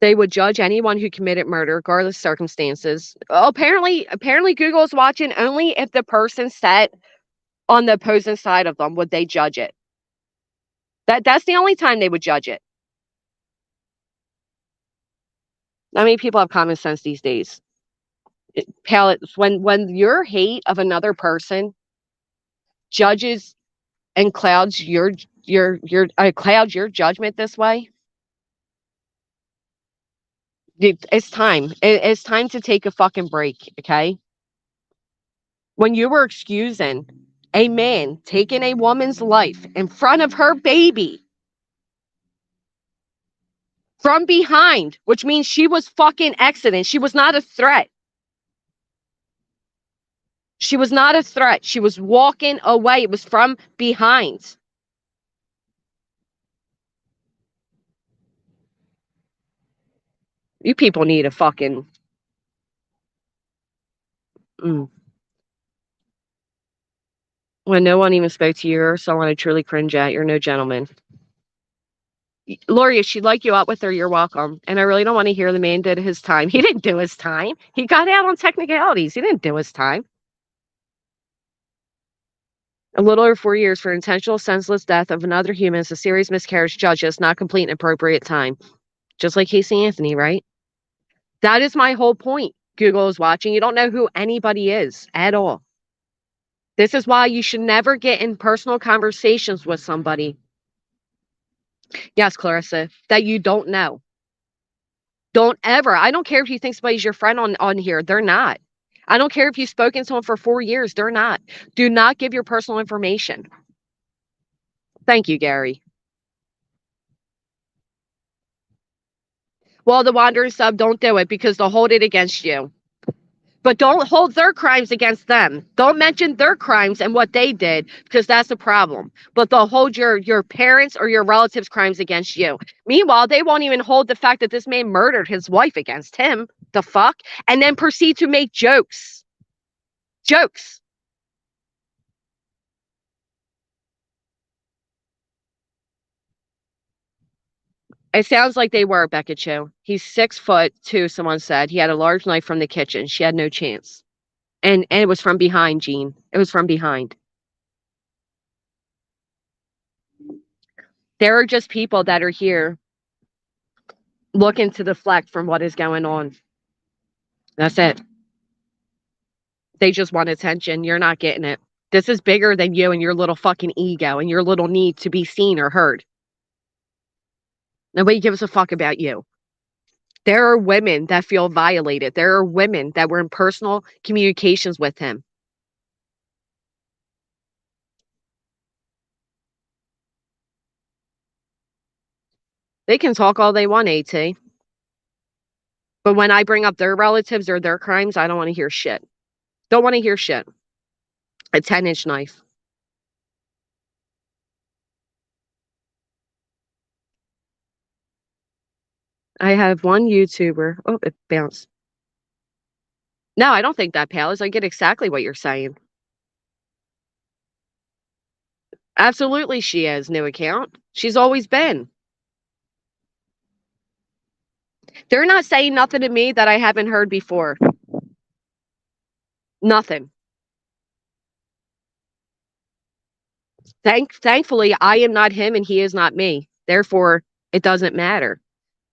They would judge anyone who committed murder, regardless of circumstances. Oh, apparently Google is watching only if the person sat on the opposing side of them would they judge it. That's the only time they would judge it. I mean, people have common sense these days. When your hate of another person judges and clouds your judgment this way, it's time. It's time to take a fucking break, okay? When you were excusing a man taking a woman's life in front of her baby from behind, which means she was fucking exiting. She was not a threat. She was not a threat. She was walking away. It was from behind. You people need a fucking... When no one even spoke to you or someone I truly cringe at, you're no gentleman. Lori, if she'd like you out with her, you're welcome. And I really don't want to hear the man did his time. He didn't do his time. He got out on technicalities. He didn't do his time. A little over 4 years for intentional, senseless death of another human is a serious miscarriage judges, not complete and appropriate time. Just like Casey Anthony, right? That is my whole point. Google is watching. You don't know who anybody is at all. This is why you should never get in personal conversations with somebody. Yes, Clarissa, that you don't know. Don't ever. I don't care if you think somebody's your friend on here. They're not. I don't care if you've spoken to someone for 4 years. They're not. Do not give your personal information. Thank you, Gary. Well, the Wandering Sub, don't do it because they'll hold it against you. But don't hold their crimes against them. Don't mention their crimes and what they did because that's the problem. But they'll hold your parents or your relatives' crimes against you. Meanwhile, they won't even hold the fact that this man murdered his wife against him. The fuck? And then proceed to make jokes. Jokes. It sounds like they were, Becca Cho. He's 6'2", someone said. He had a large knife from the kitchen. She had no chance. And it was from behind, Gene. It was from behind. There are just people that are here looking to deflect from what is going on. That's it. They just want attention. You're not getting it. This is bigger than you and your little fucking ego and your little need to be seen or heard. Nobody gives a fuck about you. There are women that feel violated. There are women that were in personal communications with him. They can talk all they want, AT. But when I bring up their relatives or their crimes, I don't want to hear shit. Don't want to hear shit. A 10-inch knife. I have one YouTuber. Oh, it bounced. No, I don't think that pales. I get exactly what you're saying. Absolutely, she is. New account. She's always been. They're not saying nothing to me that I haven't heard before. Nothing. Thankfully, I am not him and he is not me. Therefore, it doesn't matter.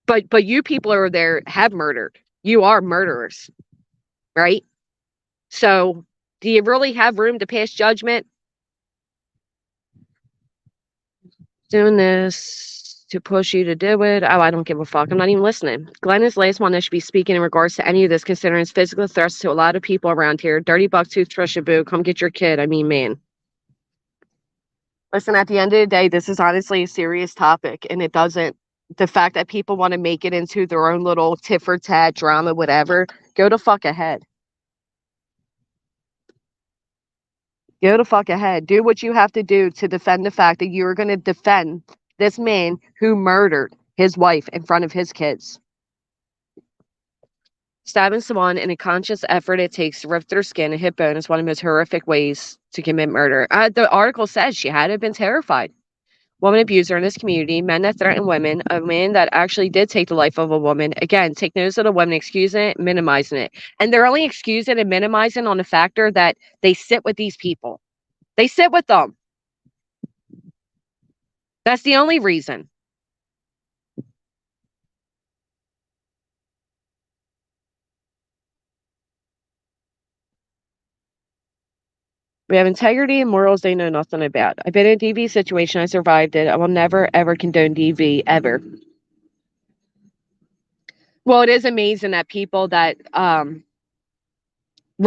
But you people over there have murdered. You are murderers, right? So, do you really have room to pass judgment? Doing this to push you to do it. Oh, I don't give a fuck. I'm not even listening. Glenn is the last one that should be speaking in regards to any of this, considering it's physical threats to a lot of people around here. Dirty buck toothbrush boo. Come get your kid. I mean, man. Listen, at the end of the day, this is honestly a serious topic, and it doesn't. The fact that people want to make it into their own little tit for tat drama, whatever, go to fuck ahead. Go to fuck ahead. Do what you have to do to defend the fact that you're going to defend this man who murdered his wife in front of his kids. Stabbing someone in a conscious effort it takes to rip their skin and hit bone is one of the most horrific ways to commit murder. The article says she had to have been terrified. Woman abuser in this community, men that threaten women, a man that actually did take the life of a woman. Again, take notice of the women excusing it, minimizing it. And they're only excusing and minimizing on the factor that they sit with these people. They sit with them. That's the only reason. We have integrity and morals they know nothing about. I've been in a DV situation. I survived it. I will never, ever condone DV, ever. Well, it is amazing that people that run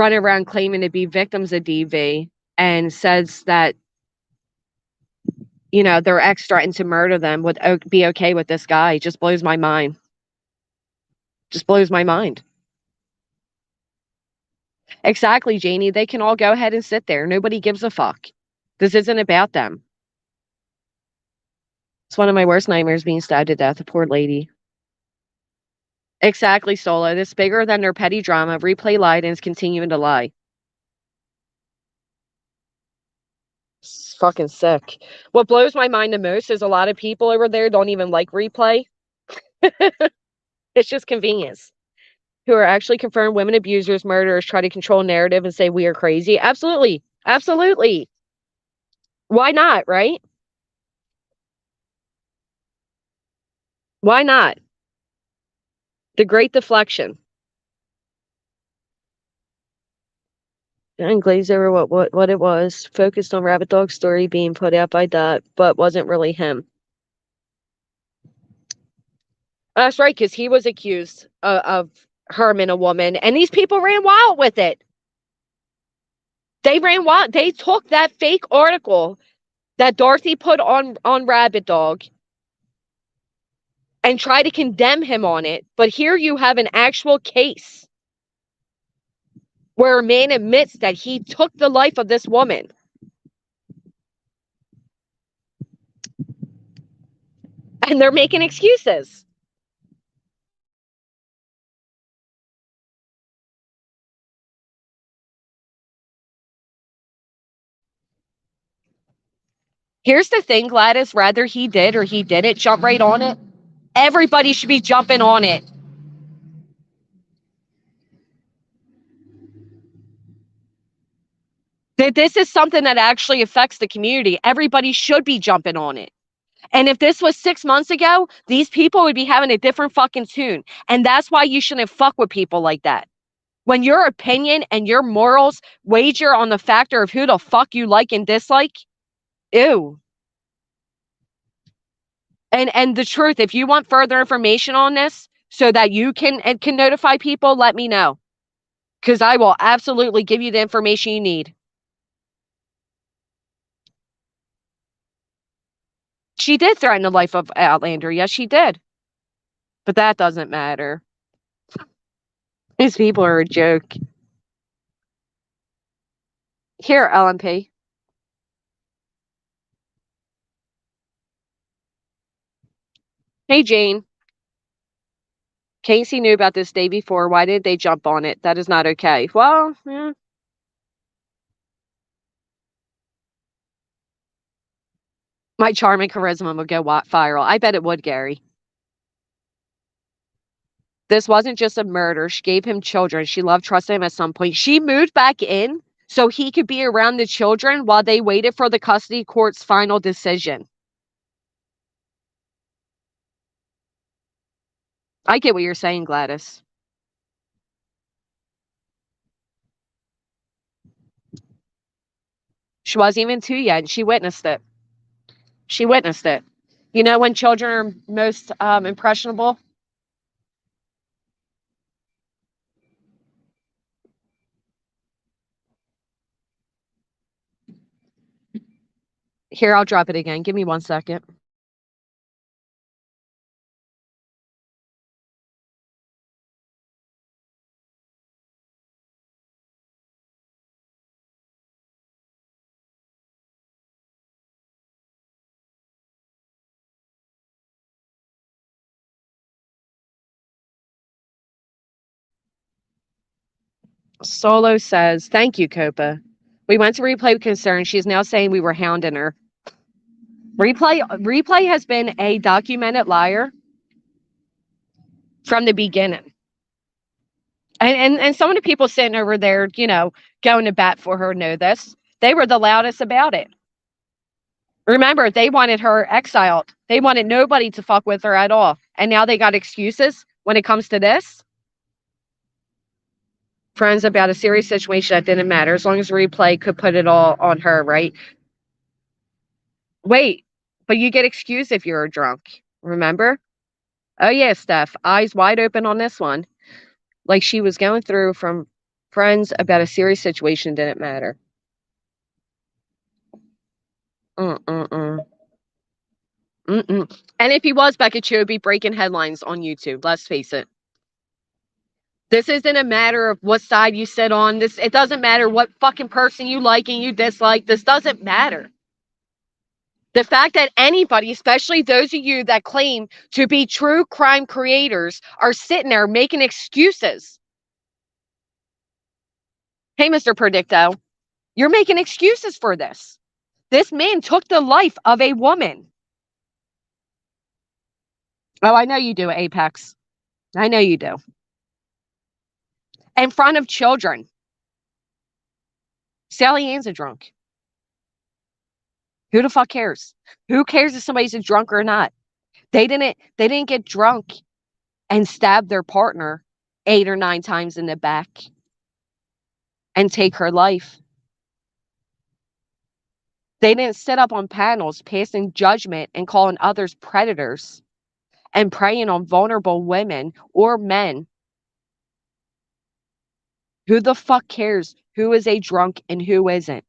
around claiming to be victims of DV and says that, you know, their ex threatened to murder them would be okay with this guy. It just blows my mind. Just blows my mind. Exactly, Janie. They can all go ahead and sit there. Nobody gives a fuck. This isn't about them. It's one of my worst nightmares being stabbed to death, a poor lady. Exactly, Solo. This is bigger than their petty drama. Replay lied and is continuing to lie. It's fucking sick. What blows my mind the most is a lot of people over there don't even like replay. It's just convenience. Who are actually confirmed women abusers, murderers, try to control narrative and say we are crazy. Absolutely. Absolutely. Why not, right? Why not? The great deflection. And glazed over what it was. Focused on Rabbit Dog's story being put out by Dot, but wasn't really him. That's right, because he was accused of harming a woman, and these people ran wild with it. They ran wild. They took that fake article that Dorothy put on Rabbit Dog and try to condemn him on it. But here you have an actual case where a man admits that he took the life of this woman. And they're making excuses. Here's the thing, Gladys, whether he did or he didn't jump right on it, everybody should be jumping on it. That this is something that actually affects the community. Everybody should be jumping on it. And if this was 6 months ago, these people would be having a different fucking tune. And that's why you shouldn't fuck with people like that. When your opinion and your morals wager on the factor of who the fuck you like and dislike, ew. And the truth, if you want further information on this so that you can notify people, let me know. Because I will absolutely give you the information you need. She did threaten the life of Outlander. Yes, she did. But that doesn't matter. These people are a joke. Here, LMP. Hey, Jane. Casey knew about this day before. Why did they jump on it? That is not okay. Well, yeah. My charm and charisma would go viral. I bet it would, Gary. This wasn't just a murder. She gave him children. She loved trusting him at some point. She moved back in so he could be around the children while they waited for the custody court's final decision. I get what you're saying, Gladys. She wasn't even 2 yet, and she witnessed it. She witnessed it. You know when children are most impressionable? Here, I'll drop it again. Give me 1 second. Solo says, thank you, Copa. We went to Replay with concern. She's now saying we were hounding her. Replay has been a documented liar from the beginning. And some of the people sitting over there, you know, going to bat for her know this. They were the loudest about it. Remember, they wanted her exiled. They wanted nobody to fuck with her at all. And now they got excuses when it comes to this. Friends about a serious situation that didn't matter as long as Replay could put it all on her, right? Wait, but you get excused if you're a drunk. Remember? Oh yeah, Steph, eyes wide open on this one. Like she was going through from friends about a serious situation didn't matter. Mm-mm-mm. Mm-mm. And if he was, Becca Cho would be breaking headlines on YouTube. Let's face it. This isn't a matter of what side you sit on. It doesn't matter what fucking person you like and you dislike. This doesn't matter. The fact that anybody, especially those of you that claim to be true crime creators, are sitting there making excuses. Hey, Mr. Predicto, you're making excuses for this. This man took the life of a woman. Oh, I know you do, Apex. I know you do. In front of children. Sally Ann's a drunk. Who the fuck cares? Who cares if somebody's a drunk or not? They didn't get drunk and stab their partner 8 or 9 times in the back and take her life. They didn't sit up on panels passing judgment and calling others predators and preying on vulnerable women or men. Who the fuck cares who is a drunk and who isn't?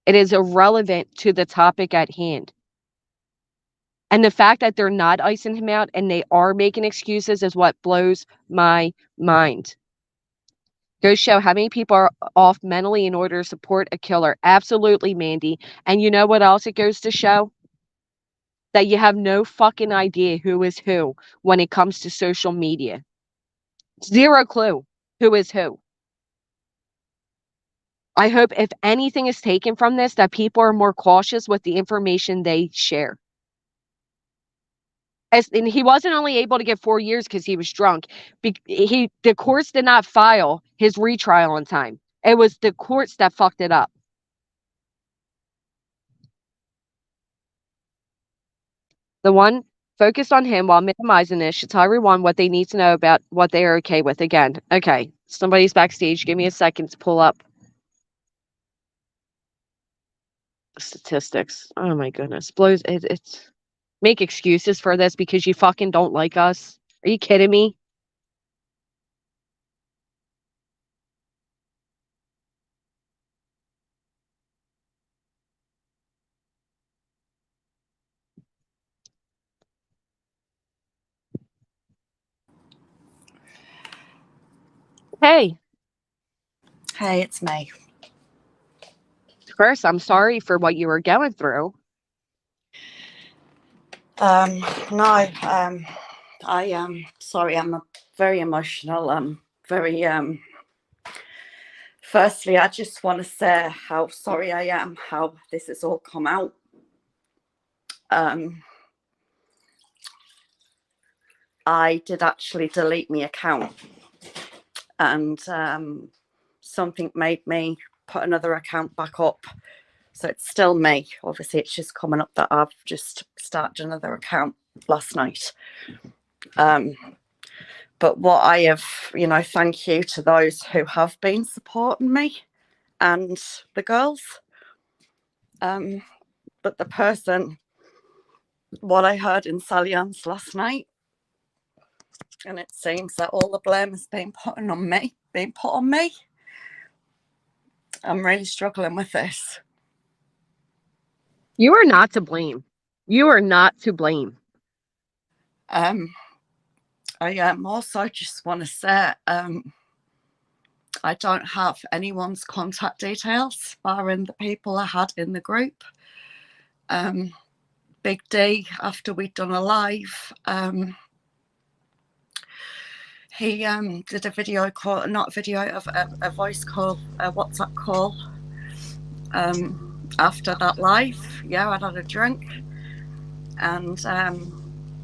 It is irrelevant to the topic at hand. And the fact that they're not icing him out and they are making excuses is what blows my mind. Goes show how many people are off mentally in order to support a killer. Absolutely, Mandy. And you know what else it goes to show? That you have no fucking idea who is who when it comes to social media. Zero clue who is who. I hope if anything is taken from this, that people are more cautious with the information they share. And he wasn't only able to get 4 years because he was drunk. The courts did not file his retrial on time. It was the courts that fucked it up. The one focused on him while minimizing this should tell everyone what they need to know about what they are okay with. Again, okay, somebody's backstage. Give me a second to pull up statistics. Oh my goodness. Blows it's make excuses for this because you fucking don't like us. Are you kidding me? Hey, Hey, it's me. first, I'm sorry for what you were going through. No, I am sorry. I'm very emotional. Very. Firstly, I just want to say how sorry I am how this has all come out. I did actually delete my account, and something made me put another account back up. So it's still me. Obviously, it's just coming up that I've just started another account last night. But what I have, thank you to those who have been supporting me and the girls. But the person, what I heard in Sally Ann's last night, and it seems that all the blame has been put on me. I'm really struggling with this. You are not to blame. You are not to blame. I also just want to say I don't have anyone's contact details, barring the people I had in the group. Big D, after we'd done a live, he did a video call, not a video, of a voice call, a WhatsApp call. After that live, I'd had a drink, and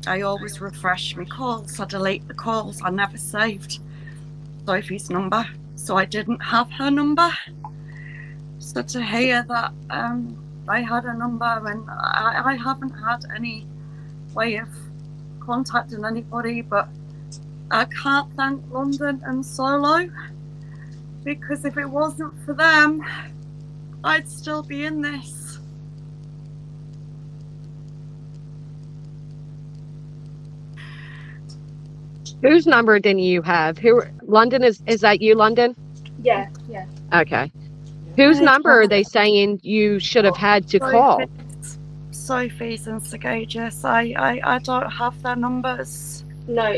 I always refresh my calls. I delete the calls. I never saved Sophie's number, so I didn't have her number. So to hear that I had a number and I haven't had any way of contacting anybody, but I can't thank London and Solo, because if it wasn't for them, I'd still be in this. Whose number didn't you have? London, is that you, London? Yeah. Okay. Whose number are they saying you should have had to call? Sophie's and Sagages. I don't have their numbers. No,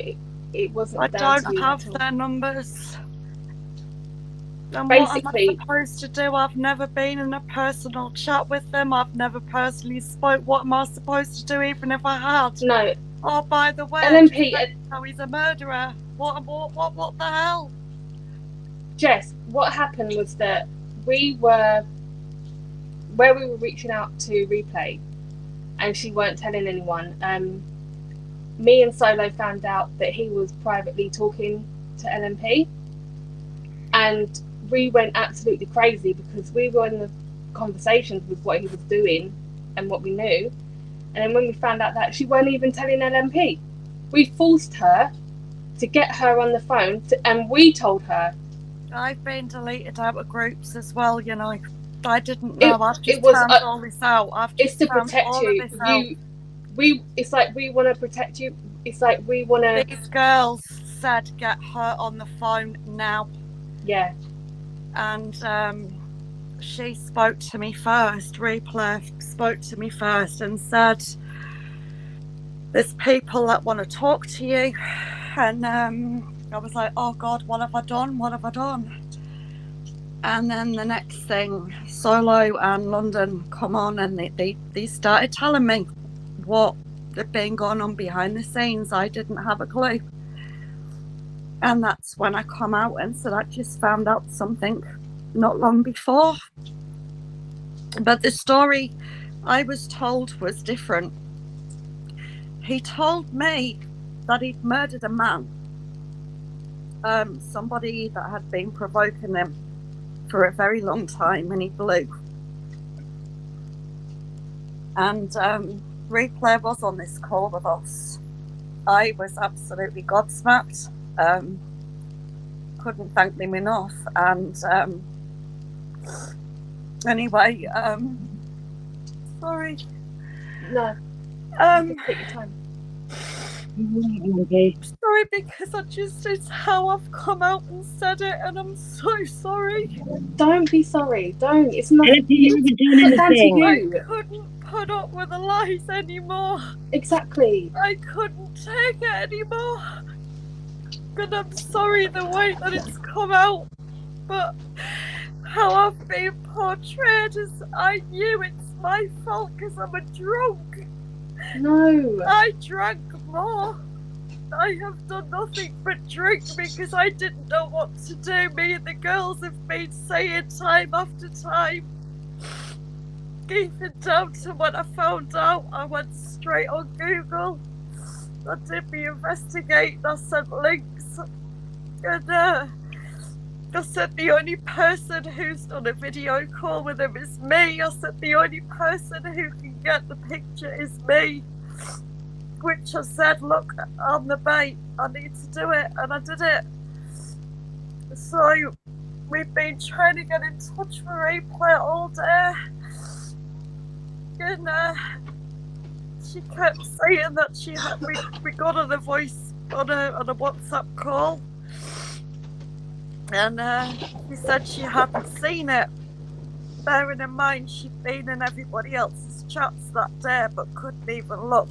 it wasn't. I don't have their numbers. And basically, what am I supposed to do? I've never been in a personal chat with them. I've never personally spoke. What am I supposed to do, even if I had? No. Oh, by the way, LMP. He's a murderer. What the hell? Jess, what happened was that where we were reaching out to Replay, and she weren't telling anyone. Me and Solo found out that he was privately talking to LMP, and we went absolutely crazy because we were in the conversations with what he was doing and what we knew. And then when we found out that she weren't even telling LMP, we forced her to get her on the phone, and we told her. I've been deleted out of groups as well, I didn't know. I've just found all this out. It's to protect you. It's like we want to protect you. It's like we want to. These girls said get her on the phone now. Yeah. And she spoke to me first. Replay spoke to me first and said there's people that want to talk to you. And I was like, oh God, what have I done? What have I done? And then the next thing, Solo and London come on, and they started telling me what had been going on behind the scenes. I didn't have a clue. And that's when I come out and said I just found out something not long before. But the story I was told was different. He told me that he'd murdered a man, somebody that had been provoking him for a very long time, and he blew. And Replay was on this call with us. I was absolutely gobsmacked. Couldn't thank them enough. And anyway, sorry. No. Take your time. Sorry, because it's how I've come out and said it, and I'm so sorry. Don't be sorry. Don't. It's not. You haven't done anything. I couldn't put up with the lies anymore. Exactly. I couldn't take it anymore. And I'm sorry the way that it's come out, but how I've been portrayed as I knew it's my fault because I'm a drunk. No. I drank more. I have done nothing but drink because I didn't know what to do. Me and the girls have been saying time after time. Even down to when I found out, I went straight on Google. I did the investigate. I sent links. And I said the only person who's done a video call with him is me. I said the only person who can get the picture is me. Which I said, look, I'm the bait. I need to do it. And I did it. So we've been trying to get in touch with Replay all day. And she kept saying that she had we got on a voice on a WhatsApp call. And she said she hadn't seen it. Bearing in mind she'd been in everybody else's chats that day, but couldn't even look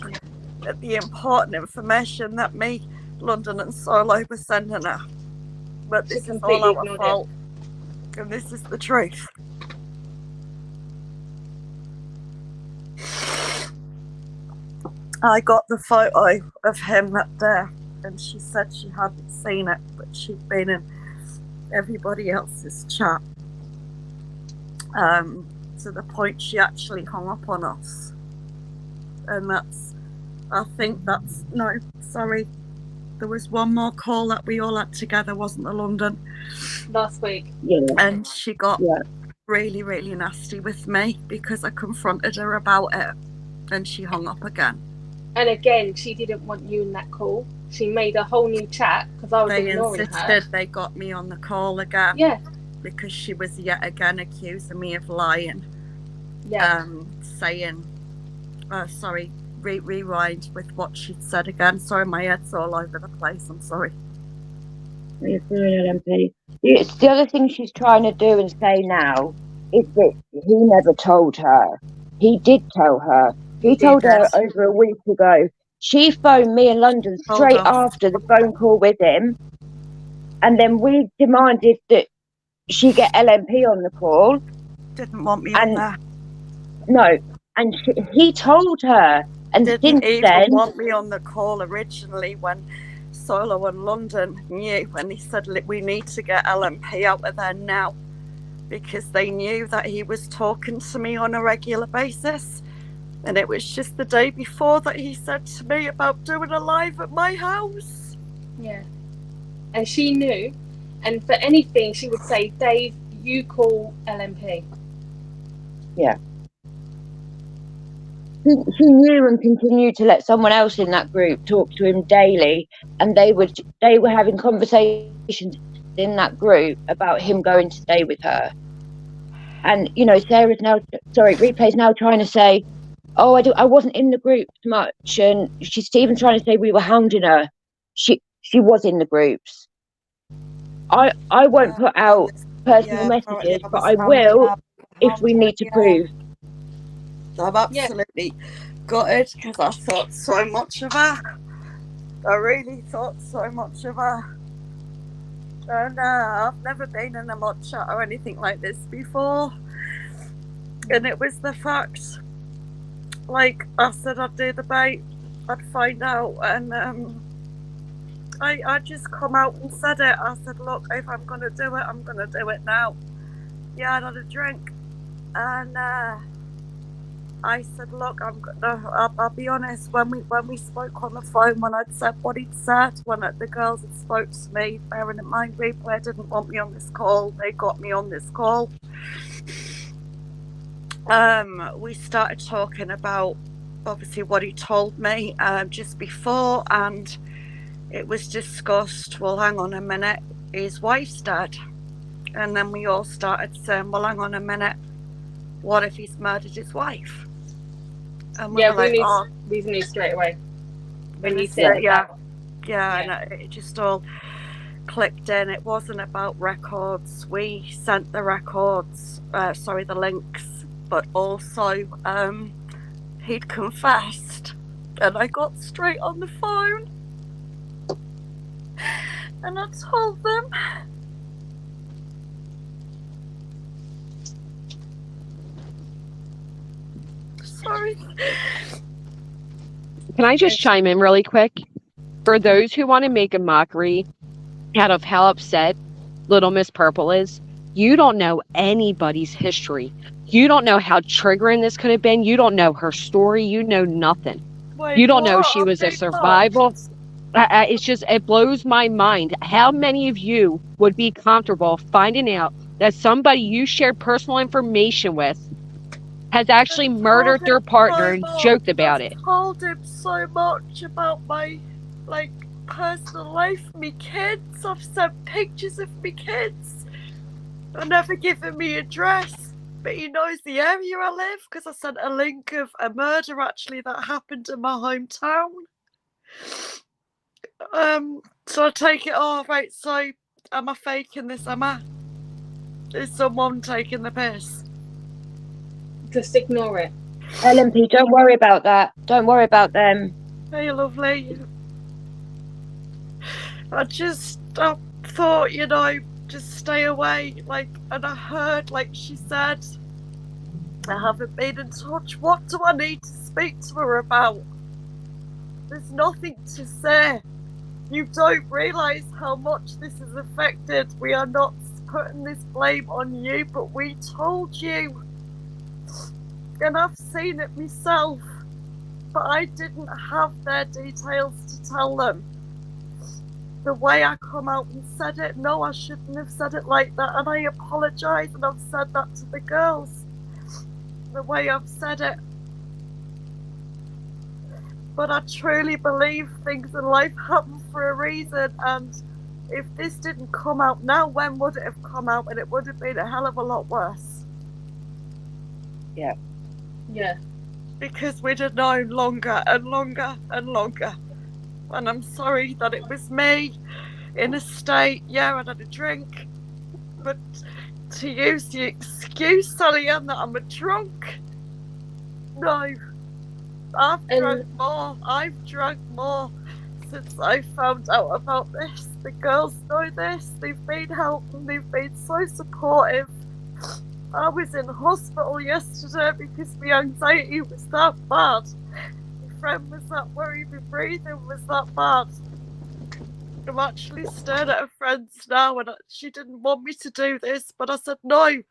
at the important information that me, London and Solo were sending her. But this is all our fault. And this is the truth. I got the photo of him that day, and she said she hadn't seen it, but she'd been in everybody else's chat. To the point she actually hung up on us. And there was one more call that we all had together, wasn't there, London? Last week. Yeah. And she got really, really nasty with me because I confronted her about it, and she hung up again. And again, she didn't want you in that call. She made a whole new chat because I was ignoring her. They insisted they got me on the call again. Yeah. Because she was yet again accusing me of lying. Yeah. Saying, sorry, rewind with what she'd said again. Sorry, my head's all over the place. I'm sorry. The other thing she's trying to do and say now is that he never told her. He did tell her. He told her over a week ago. She phoned me in London straight after the phone call with him. And then we demanded that she get LMP on the call. Didn't want me on there. No. And he told her. And didn't even want me on the call originally when Solo and London knew, when he said, we need to get LMP out of there now, because they knew that he was talking to me on a regular basis. And it was just the day before that he said to me about doing a live at my house. Yeah. And she knew. And for anything, she would say, Dave, you call LMP. Yeah. She knew and continued to let someone else in that group talk to him daily. And they were having conversations in that group about him going to stay with her. And, Replay's now trying to say, oh, I wasn't in the groups much, and she's even trying to say we were hounding her. She was in the groups. I won't put out personal messages, but I will if we need to prove. I'm absolutely gutted because I thought so much of her. I really thought so much of her. And I've never been in a mud chat or anything like this before. And it was the fact, like I said, I'd do the bait, I'd find out, and I just come out and said it. I said, look, if I'm going to do it, I'm going to do it now. Yeah, I'd had a drink. And I said, look, I'll be honest, when we spoke on the phone, when I'd said what he'd said, when the girls had spoke to me, bearing in mind replay didn't want me on this call, they got me on this call. We started talking about obviously what he told me just before, and it was discussed, well, hang on a minute, his wife's dead. And then we all started saying, well, hang on a minute, what if he's murdered his wife? And we were like, we knew straight away when you said said yeah. And it just all clicked in. It wasn't about records. We sent the records, the links, but also he'd confessed, and I got straight on the phone and I told them. Sorry. Can I just chime in really quick? For those who want to make a mockery out of how upset Little Miss Purple is, you don't know anybody's history. You don't know how triggering this could have been. You don't know her story. You know nothing. Wait, you don't know she was a survival. It blows my mind. How many of you would be comfortable finding out that somebody you shared personal information with has actually murdered their partner and joked about it? I told him so much about my personal life, me kids. I've sent pictures of me kids. I've never given me address, but he knows the area I live because I sent a link of a murder actually that happened in my hometown. So I take it, right, so am I faking this, am I? Is someone taking the piss? Just ignore it. LMP, don't worry about that. Don't worry about them. Hey, lovely. I thought, just stay away. And I heard, she said, I haven't been in touch. What do I need to speak to her about? There's nothing to say. You don't realise how much this has affected. We are not putting this blame on you, but we told you. And I've seen it myself, but I didn't have their details to tell them. The way I come out and said it, no, I shouldn't have said it like that, and I apologise, and I've said that to the girls. The way I've said it. But I truly believe things in life happen for a reason, and if this didn't come out now, when would it have come out? And it would have been a hell of a lot worse. Yeah. Yeah. Because we'd have known longer and longer and longer. And I'm sorry that it was me in a state. Yeah, I'd had a drink. But to use the excuse, Sally Ann, that I'm a drunk. No. I've drunk more since I found out about this. The girls know this. They've been helping. They've been so supportive. I was in hospital yesterday because my anxiety was that bad. My friend was that worried, my breathing was that bad. I'm actually staring at her friends now, and she didn't want me to do this, but I said no.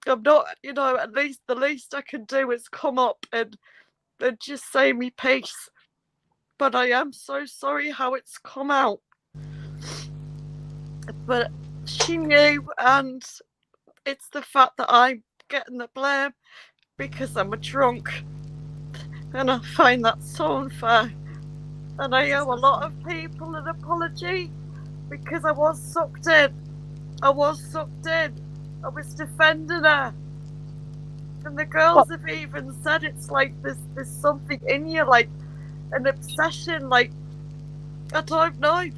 I'm not, at least the least I can do is come up and just say me piece. But I am so sorry how it's come out. But she knew, and it's the fact that I'm getting the blame because I'm a drunk. And I find that so unfair. And I owe a lot of people an apology because I was sucked in. I was defending her. And the girls have even said it's like there's something in you, like an obsession, I don't know.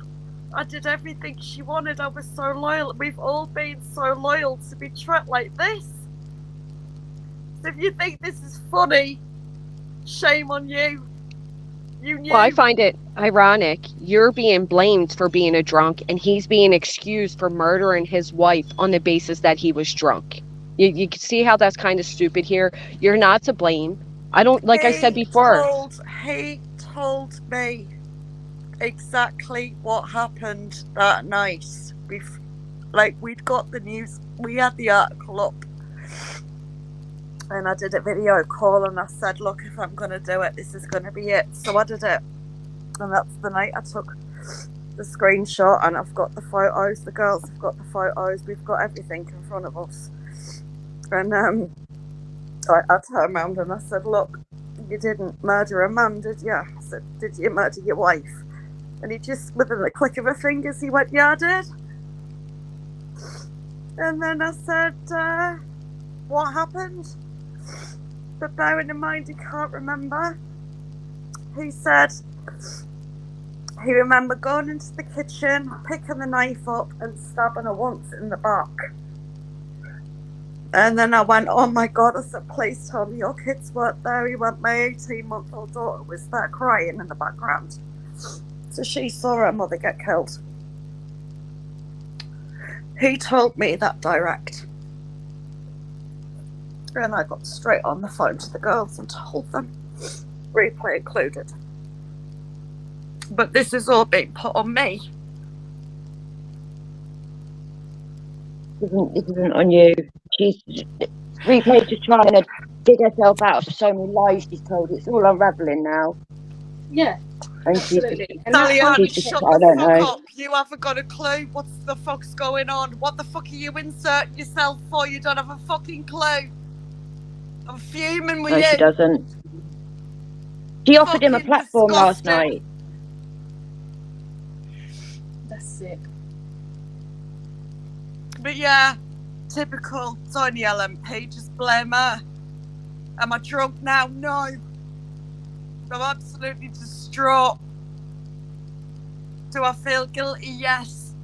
I did everything she wanted. I was so loyal. We've all been so loyal to be treated like this. So if you think this is funny, Shame on you. You knew. Well, I find it ironic. You're being blamed for being a drunk, and he's being excused for murdering his wife on the basis that he was drunk. You can see how that's kind of stupid here. You're not to blame. I don't, like I said before. He told me exactly what happened that night. Like, we'd got the news, we had the article up, and I did a video call, and I said, look, if I'm going to do it, this is going to be it. So I did it, and that's the night I took the screenshot, and I've got the photos, the girls have got the photos, we've got everything in front of us. And I turned around and I said, look, you didn't murder a man, did you? I said, did you murder your wife? And he just, within the click of her fingers, he went, yeah, I did. And then I said, what happened? But bearing in mind he can't remember, he said he remembered going into the kitchen, picking the knife up and stabbing her once in the back. And then I went, oh my God, I said, please tell me your kids weren't there. He went, my 18-month-old daughter was there crying in the background. So she saw her mother get killed. He told me that direct. And I got straight on the phone to the girls and told them, replay included. But this is all being put on me. This isn't on you. She's replayed just trying to dig herself out of so many lies she's told. It's all unravelling now. Yeah, and she's absolutely. And Sally-Ann, she's shut I the don't fuck know. up. You haven't got a clue what the fuck's going on. What the fuck are you inserting yourself for? You don't have a fucking clue. I'm fuming with No, you. she doesn't. She offered him a Fucking platform last disgusting. night. that's sick. But yeah, typical Tony LMP, just blame her. Am I drunk now? No. I'm absolutely distraught. Do I feel guilty? Yes.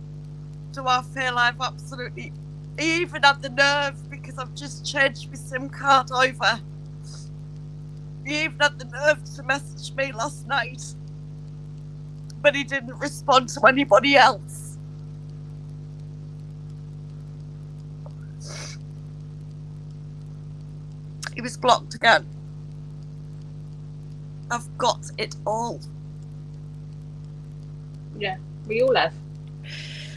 Do I feel I've absolutely... He even had the nerve, because I've just changed my SIM card over. He even had the nerve to message me last night. But he didn't respond to anybody else. He was blocked again. I've got it all. Yeah, we all have.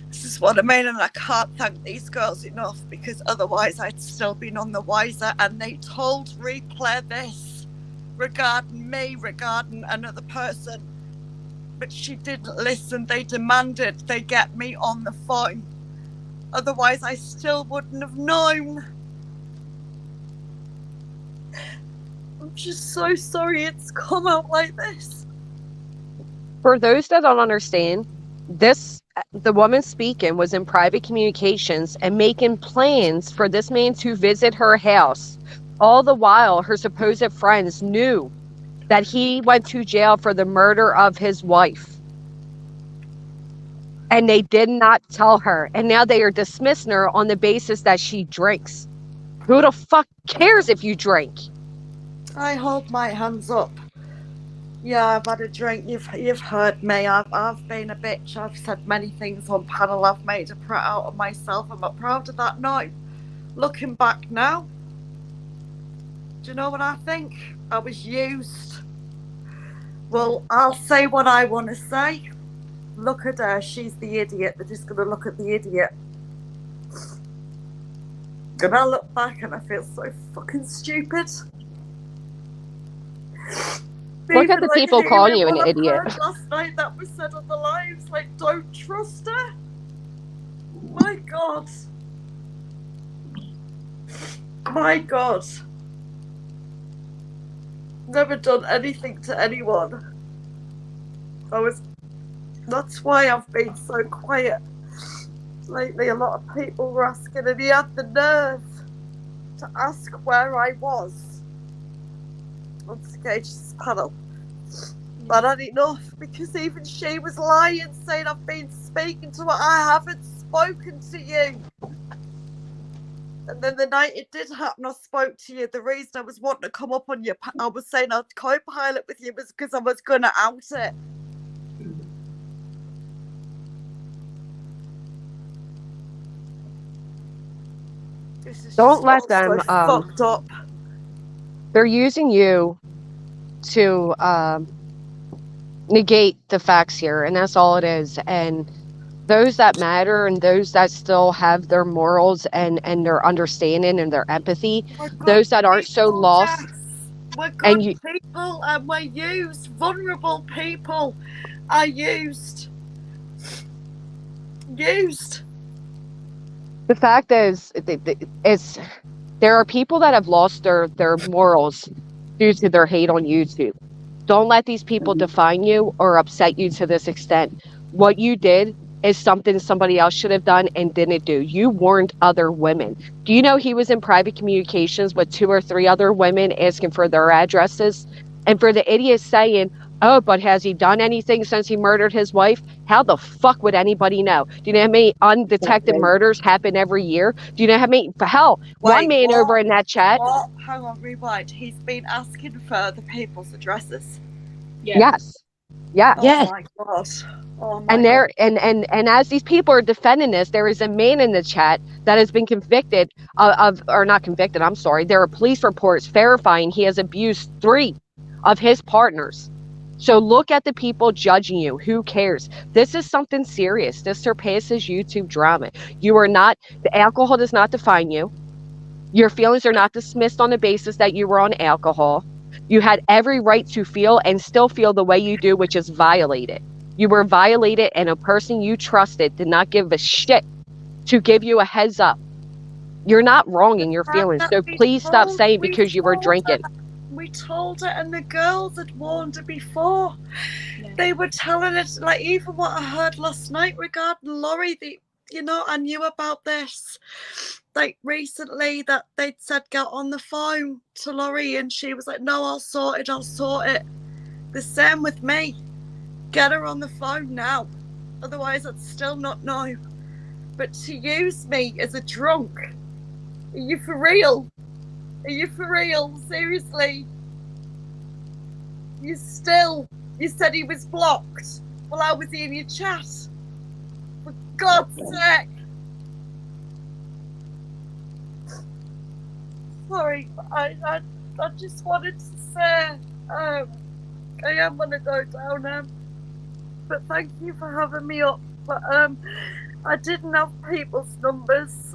This is what I mean, and I can't thank these girls enough, because otherwise I'd still be none the wiser. And they told Replay this regarding me, regarding another person, but she didn't listen. They demanded they get me on the phone. Otherwise I still wouldn't have known. I'm just so sorry it's come out like this. For those that don't understand, the woman speaking was in private communications and making plans for this man to visit her house. All the while, her supposed friends knew that he went to jail for the murder of his wife. And they did not tell her. And now they are dismissing her on the basis that she drinks. Who the fuck cares if you drink? I hold my hands up. Yeah, I've had a drink. You've heard me. I've been a bitch. I've said many things on panel. I've made a prat out of myself. I'm not proud of that now. Looking back now, do you know what I think? I was used. Well, I'll say what I want to say. Look at her. She's the idiot. They're just going to look at the idiot. And I look back and I feel so fucking stupid. Look at the people calling you an what I've idiot. heard last night that was said on the lives, like, don't trust her. My God. My God. Never done anything to anyone. That's why I've been so quiet. Lately, a lot of people were asking, and he had the nerve to ask where I was on Skage's panel. But I had enough, because even she was lying, saying I've been speaking to her. I haven't spoken to you. And then the night it did happen, I spoke to you. The reason I was wanting to come up on you, I was saying I'd co-pilot with you was because I was going to out it. This is Don't just let all them, so fucked up. they're using you to negate the facts here, and that's all it is. And those that matter and those that still have their morals and their understanding and their empathy, We're good those that aren't so people, lost, Jess. We're and good you, people, and we're used. Vulnerable people are used. the fact is, it's there are people that have lost their morals due to their hate on YouTube. Don't let these people define you or upset you to this extent. What you did is something somebody else should have done and didn't do. You warned other women. Do you know he was in private communications with 2 or 3 other women asking for their addresses? And for the idiots saying, oh, but has he done anything since he murdered his wife? How the fuck would anybody know? Do you know how many undetected murders happen every year? Do you know how many? Hell, one Wait, man what? over in that chat. What? Hang on, rewind. He's been asking for other people's addresses. Yeah. Yes. Yeah. Oh Yes. my god. Oh my And god. there and as these people are defending this, there is a man in the chat that has been convicted of or not convicted, I'm sorry. There are police reports verifying he has abused 3 of his partners. So look at the people judging you. Who cares? This is something serious. This surpasses YouTube drama. You are not, the alcohol does not define you. Your feelings are not dismissed on the basis that you were on alcohol. You had every right to feel and still feel the way you do, which is violated. You were violated, and a person you trusted did not give a shit to give you a heads up. You're not wrong in your feelings, so please stop saying because you were drinking. We told her, and the girls had warned her before. Yeah. They were telling us, like, even what I heard last night regarding Laurie, I knew about this. Like, recently, that they'd said, get on the phone to Laurie, and she was like, no, I'll sort it. The same with me. Get her on the phone now. Otherwise, I'd still not know. But to use me as a drunk, are you for real? Seriously? You said he was blocked. Well, how was he in your chat? For God's sake. Sorry, I just wanted to say, I am going to go down, but thank you for having me up. But I didn't have people's numbers.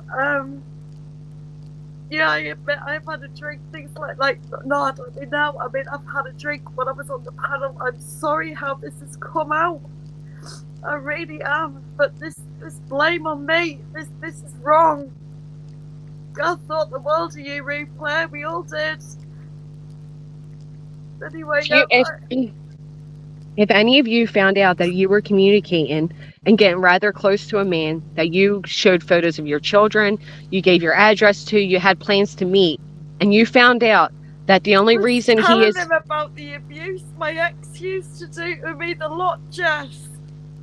Yeah, I admit I've had a drink, things like no, I don't mean now. I mean, I've had a drink when I was on the panel. I'm sorry how this has come out. I really am. But this blame on me, this is wrong. I thought the world of you, Replay. We all did. Anyway, If any of you found out that you were communicating and getting rather close to a man that you showed photos of your children, you gave your address to, you had plans to meet, and you found out that the only reason he is telling him about the abuse my ex used to do to me, the lot, Jess.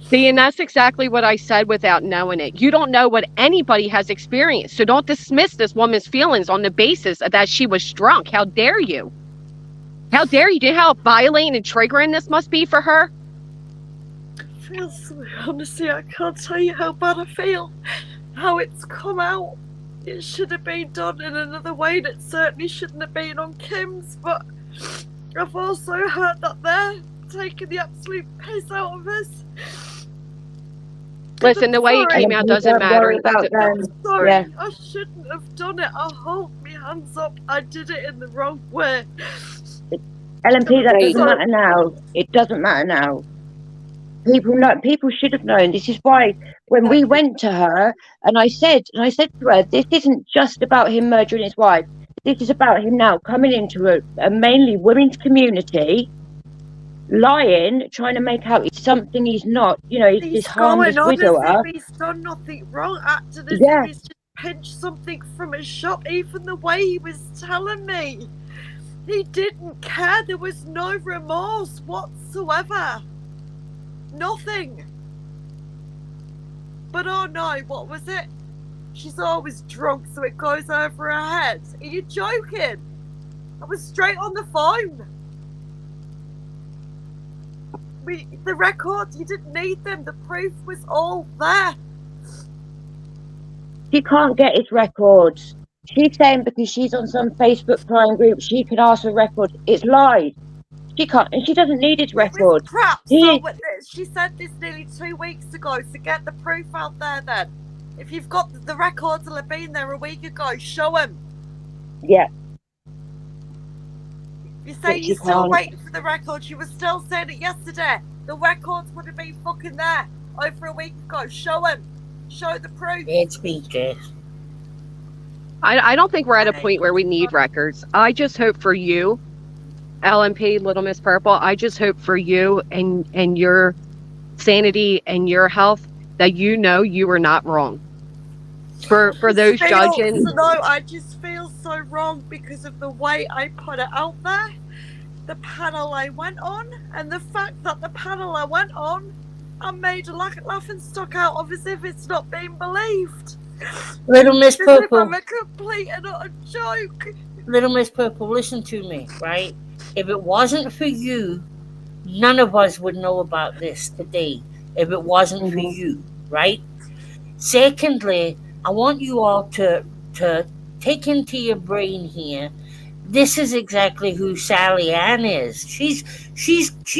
See, and that's exactly what I said without knowing it. You don't know what anybody has experienced, so don't dismiss this woman's feelings on the basis that she was drunk. How dare you? How dare you? Do you know how violating and triggering this must be for her? I feel so, honestly, I can't tell you how bad I feel. How it's come out. It should have been done in another way that certainly shouldn't have been on Kim's, but I've also heard that they're taking the absolute piss out of us. Listen, the way it came out doesn't matter. I'm sorry, Yeah. I shouldn't have done it. I hold my hands up. I did it in the wrong way. LMP, that doesn't Sorry. matter now. It doesn't matter now. People should have known. This is why when we went to her and I said to her, this isn't just about him murdering his wife. This is about him now coming into a mainly women's community, lying, trying to make out he's something he's not. You know, he's this harmless going on widower. as if he's done nothing wrong, acting as Yeah. if he's just pinched something from a shop. Even the way he was telling me, he didn't care. There was no remorse whatsoever. Nothing. But oh no, what was it? She's always drunk, so it goes over her head. Are you joking? I was straight on the phone. The records, you didn't need them. The proof was all there. She can't get his records. She's saying because she's on some Facebook crime group, she can ask for records. It's lies. She can't, and she doesn't need his records. Crap. He So she said this nearly 2 weeks ago. So get the proof out there then. If you've got the records that have been there a week ago, show them. Yeah. You say But you're she still can't. waiting for the records. You were still saying it yesterday. The records would have been fucking there over a week ago. Show them. Show the proof. It's me, Jess. I don't think we're at a point where we need records. I just hope for you, LMP, Little Miss Purple, I just hope for you and your sanity and your health that you know you were not wrong. For those judging. No, I just feel so wrong because of the way I put it out there, the panel I went on, and the fact that the panel I went on, I made a laughing stock out of as if it's not being believed. Little Miss As if Purple. I'm a complete and utter joke. Little Miss Purple, listen to me, right? If it wasn't for you, none of us would know about this today. If it wasn't for you, right? Secondly, I want you all to take into your brain here. This is exactly who Sally Ann is. She's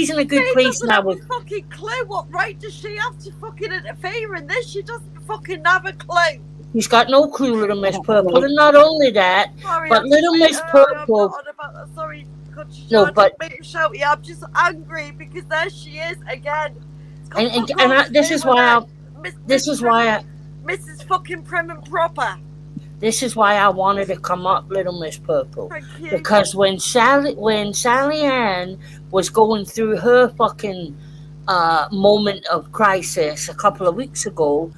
in a good place doesn't now have with a fucking clue. What right does she have to fucking interfere in this? She doesn't fucking have a clue. She's got no clue, Little Miss Purple, and not only that, Sorry, but I'm Little just- Miss I'm Purple. not on about that. Sorry, God, No, but- shouty. I'm just angry because there she is again. This is why Mrs. fucking Prim and Proper. this is why I wanted to come up, Little Miss Purple. Thank you. Because when Sally Ann was going through her fucking moment of crisis a couple of weeks ago,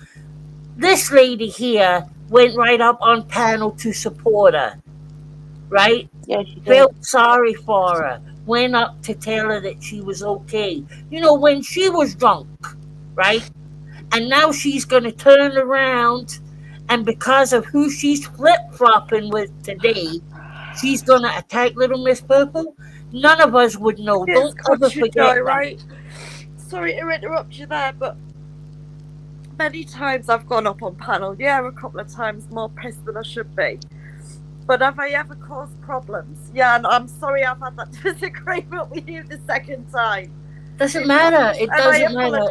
this lady here went right up on panel to support her, right? Yeah, she did. Felt sorry for her, went up to tell her that she was okay. You know, when she was drunk, right? And now she's going to turn around, and because of who she's flip-flopping with today, she's going to attack Little Miss Purple. None of us would know. Don't ever forget that. Right? Sorry to interrupt you there, but many times I've gone up on panel. Yeah, a couple of times more pissed than I should be. But have I ever caused problems? Yeah, and I'm sorry I've had that disagreement with you the second time. Doesn't matter. It doesn't matter.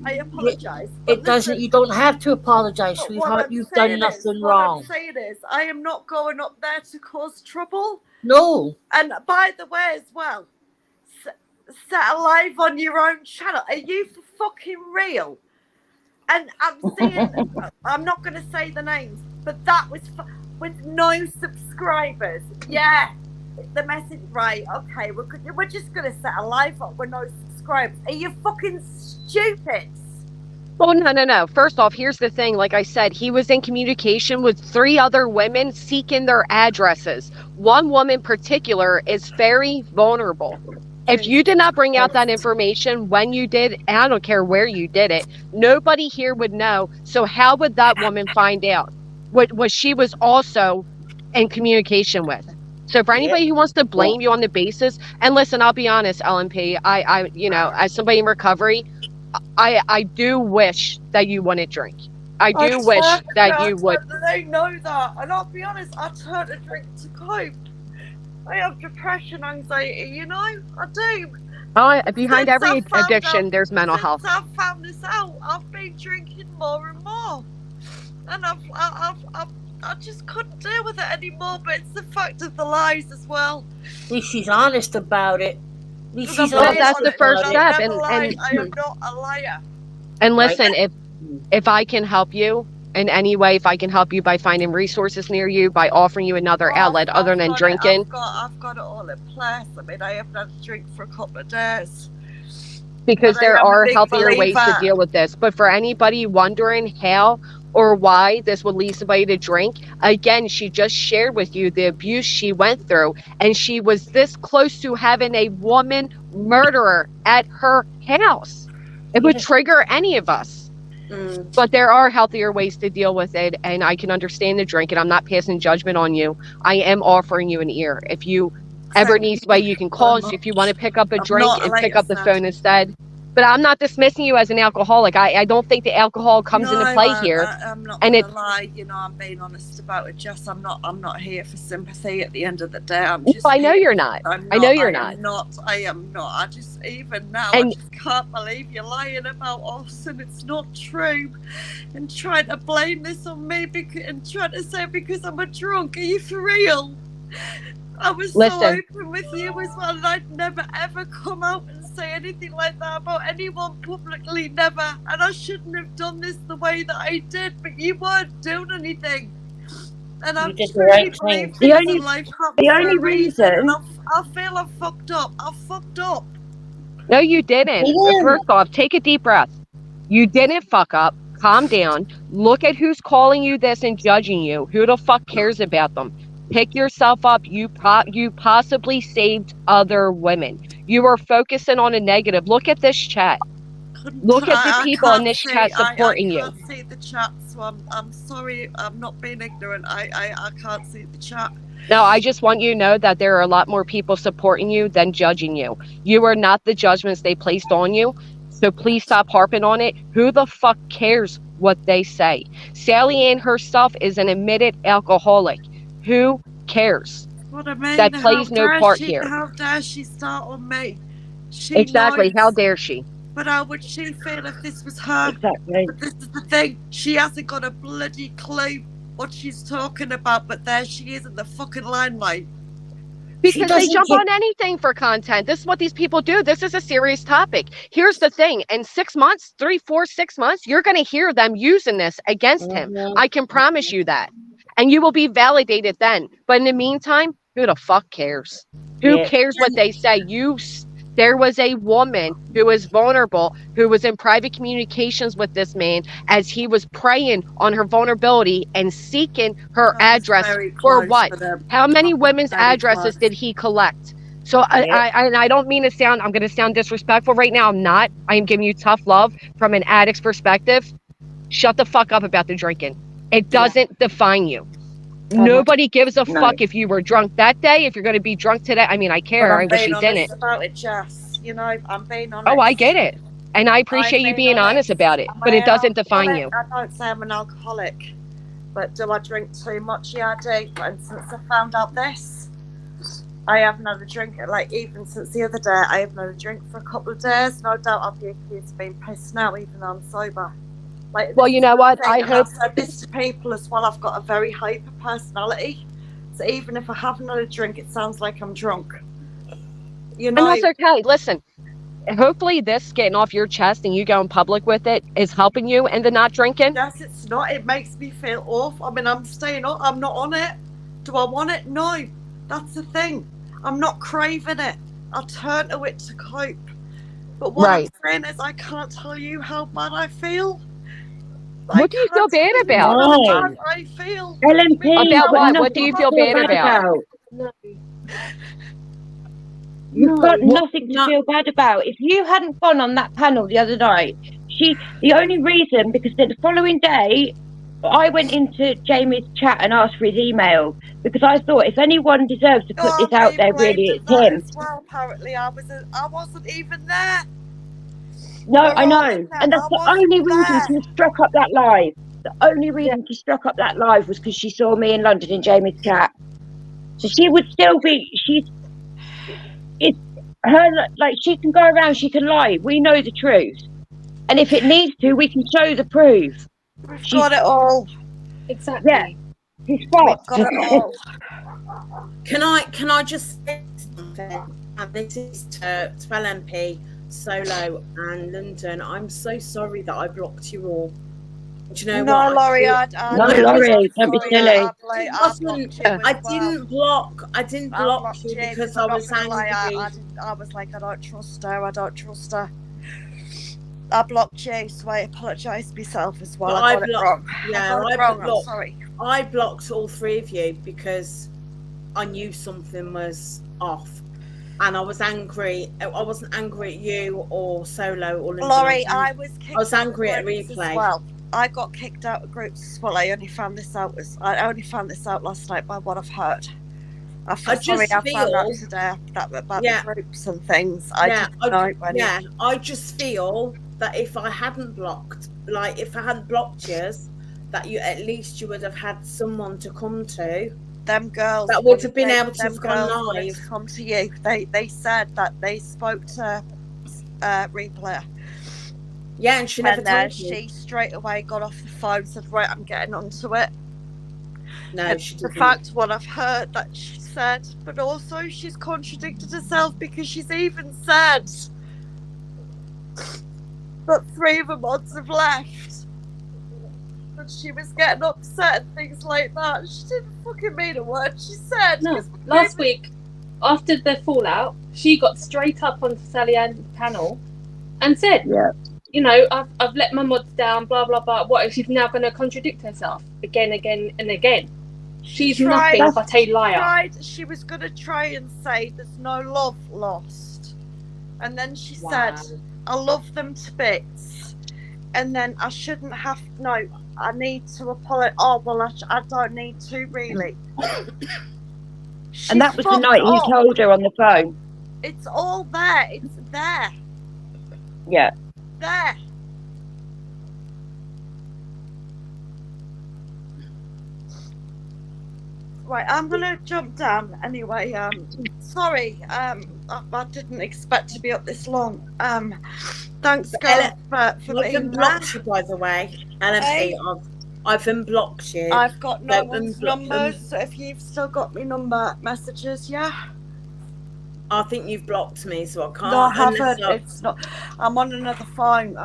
I apologise. It doesn't. You don't have to apologize, But sweetheart. You've done nothing what wrong. I'm saying is, I am not going up there to cause trouble. No. And by the way, as well, set a live on your own channel. Are you for fucking real? And I'm seeing, I'm not going to say the names, but that was with no subscribers. Yeah, the message, right? Okay, we're just going to set a live up with no subscribers. Are you fucking stupid? Well, no. First off, here's the thing. Like I said, he was in communication with 3 other women seeking their addresses. One woman in particular is very vulnerable. If you did not bring out that information when you did, and I don't care where you did it, nobody here would know. So how would that woman find out what she was also in communication with? So for anybody who wants to blame you on the basis, and listen, I'll be honest, LMP, I you know, as somebody in recovery, I do wish that you wouldn't drink. I do wish that you would. They know that, and I'll be honest, I turn to drink to cope. I have depression, anxiety, you know, I do. Behind Since every I found addiction, out- there's mental since health. I've found this out, I've been drinking more and more, and I just couldn't deal with it anymore. But it's the fact of the lies as well. At least she's honest about it. At least she's Well, honest that's the about first it. step, I and am not a liar. And listen, if I can help you in any way, if I can help you by finding resources near you, by offering you another outlet other than drinking. I've got it all in place. I mean, I haven't had a drink for a couple of days. Because But I there am a are big healthier ways to believer. deal with this. But for anybody wondering how or why this would lead somebody to drink, again, she just shared with you the abuse she went through, and she was this close to having a woman murderer at her house. It would trigger any of us. But there are healthier ways to deal with it, and I can understand the drink, and I'm not passing judgment on you. I am offering you an ear. If you ever Thank need you somebody, you can so call us. much. If you want to pick up a I'm drink not, and like pick I up the said, phone instead. But I'm not dismissing you as an alcoholic. I don't think the alcohol comes no, into play here. I'm not And gonna it, lie. You know, I'm being honest about it, Jess. I'm not here for sympathy. At the end of the day, I'm well, just. I know here. you're not. I'm I not. know you're I not. am not. I am not. I just even now, I And just can't believe you're lying about us, and it's not true, and trying to blame this on me and trying to say because I'm a drunk. Are you for real? I was so listen, open with you as well, and I'd never ever come out and say anything like that about anyone publicly, never. And I shouldn't have done this the way that I did, but you weren't doing anything. And I You did the truly right believe thing. The things in only life the happen for only a reason, and reason I feel I've fucked up. I've fucked up. no, you didn't. First off, take a deep breath. You didn't fuck up. Calm down. Look at who's calling you this and judging you. Who the fuck cares about them? Pick yourself up. You possibly saved other women. You are focusing on a negative. Look at this chat. Look at the I people in can't this see. chat I supporting you. can't see the chat, so I'm sorry. I'm not being ignorant. I can't see the chat. No, I just want you to know that there are a lot more people supporting you than judging you. You are not the judgments they placed on you. So please stop harping on it. Who the fuck cares what they say? Sally Ann herself is an admitted alcoholic. Who cares? What I mean, That plays no part here. How dare she start on me? She Exactly. How knows. dare she? But how would she feel if this was her? exactly. But this is the thing. She hasn't got a bloody clue what she's talking about. But there she is in the fucking limelight. Because they doesn't jump get- on anything for content. This is what these people do. This is a serious topic. Here's the thing. In 6 months, 3, 4, 6 months, you're going to hear them using this against him. I can promise you that. And you will be validated then. But in the meantime, who the fuck cares? Who Yeah. cares what they say? There was a woman who was vulnerable, who was in private communications with this man as he was preying on her vulnerability and seeking her address for what? How many women's addresses did he collect? So I don't mean to sound, I'm going to sound disrespectful right now. I'm not. I am giving you tough love from an addict's perspective. Shut the fuck up about the drinking. It doesn't define you. Nobody gives a fuck if you were drunk that day, if you're going to be drunk today. I mean, I care. I wish he didn't. About it, Jess. You know, I'm being honest. Oh, I get it. And I appreciate you being honest about it. But it doesn't define you. I don't say I'm an alcoholic. But do I drink too much? Yeah, I do. And since I found out this, I haven't had a drink. Like, even since the other day, I haven't had a drink for a couple of days. No doubt I'll be accused of being pissed now, even though I'm sober. Like, well, you know what? I hope. I've said this to people as well. I've got a very hyper personality. So even if I haven't had a drink, it sounds like I'm drunk. You know? And that's okay. Listen, hopefully this getting off your chest and you go in public with it is helping you in the not drinking. Yes, it's not. It makes me feel awful. I mean, I'm staying up. I'm not on it. Do I want it? No. That's the thing. I'm not craving it. I'll turn to it to cope. But what I'm saying is I can't tell you how bad I feel. What do you feel bad about? How bad I feel. LMP, about what? What do you feel bad about? No. You've got nothing to feel bad about. If you hadn't gone on that panel the other night, the only reason, because the following day, I went into Jamie's chat and asked for his email because I thought if anyone deserves to put this out there, really, it's him. Well, apparently I wasn't even there. No, I know. And that's the only reason she struck up that live. The only reason she struck up that live was because she saw me in London in Jamie's chat. So she would still be, it's her, like, she can go around, she can lie. We know the truth. And if it needs to, we can show the proof. She's got it all. Exactly. Yeah. She's got it all. Can I just say something? And this is to LMP, Solo, and London. I'm so sorry that I blocked you all. Do you know No, what? Laurie, no, Laurie, don't be silly. I didn't block you because I was angry. I was like, I don't trust her. I don't trust her. I blocked you, so I apologise myself as well. I got it wrong. Yeah, I'm sorry. I blocked all three of you because I knew something was off. and I was angry. I wasn't angry at you or Solo or Lyndon. Laurie, I was kicked I was out of angry at groups as replay. well. I got kicked out of groups as well. I only found this out last night by what I've heard. I found out today about the groups and things. I just feel that if I hadn't blocked you, that at least you would have had someone to come to. Them girls that would have been able to have gone live. Come to you. They said that they spoke to Replay. Yeah, and she never told she straight away got off the phone, said, right, I'm getting onto it. No, and she didn't. didn't. The fact what I've heard that she said, but also she's contradicted herself because she's even said that 3 of the mods have left. But she was getting upset and things like that. She didn't fucking mean a word she said. No, last week, after the fallout, she got straight up onto Sally Ann's panel and said, you know, I've let my mods down, blah, blah, blah. What if she's now going to contradict herself again, and again? She's nothing but a liar. She was going to try and say there's no love lost. And then she said, I love them to bits. And then I shouldn't have, no, I need to apologize. Oh, well, I don't need to, really. And that was the night he told her on the phone. It's all there. It's there. Yeah. There. Right, I'm gonna jump down anyway. Sorry, I didn't expect to be up this long. Thanks, guys, for being unblocked you, by the way. LFC, I've unblocked you. I've got no one's numbers. So if you've still got me number messages, yeah. I think you've blocked me, so I can't. No, I haven't. It's not. I'm on another phone.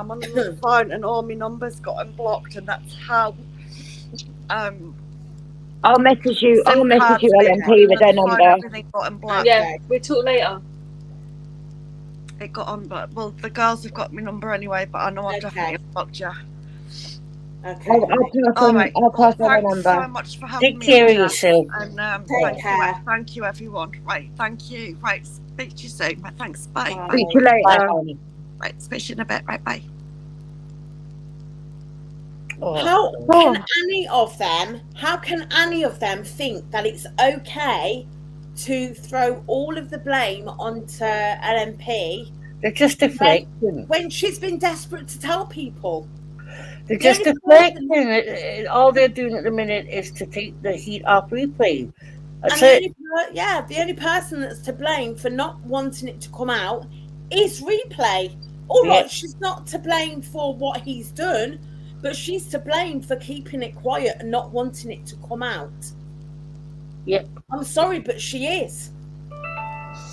Phone, and all my numbers got unblocked, and that's how. I'll message you. LMP with their number. Everything got unblocked. Yeah, we'll talk later. It got unblocked. Well, the girls have got my number anyway, but I know I've definitely unblocked you. Okay. I'll pass on my number. Thanks so much for having me. Take care of yourself. And thank you, everyone. Right, thank you. Right, speak to you soon. Right, thanks. Bye. Speak to you later. Right, speak to you in a bit. Right, bye. How can any of them think that it's okay to throw all of the blame onto LMP? They're just deflecting. When she's been desperate to tell people. They're just deflecting. All they're doing at the minute is to take the heat off Replay. The only person that's to blame for not wanting it to come out is Replay. All right, she's not to blame for what he's done, but she's to blame for keeping it quiet and not wanting it to come out. Yep. I'm sorry, but she is.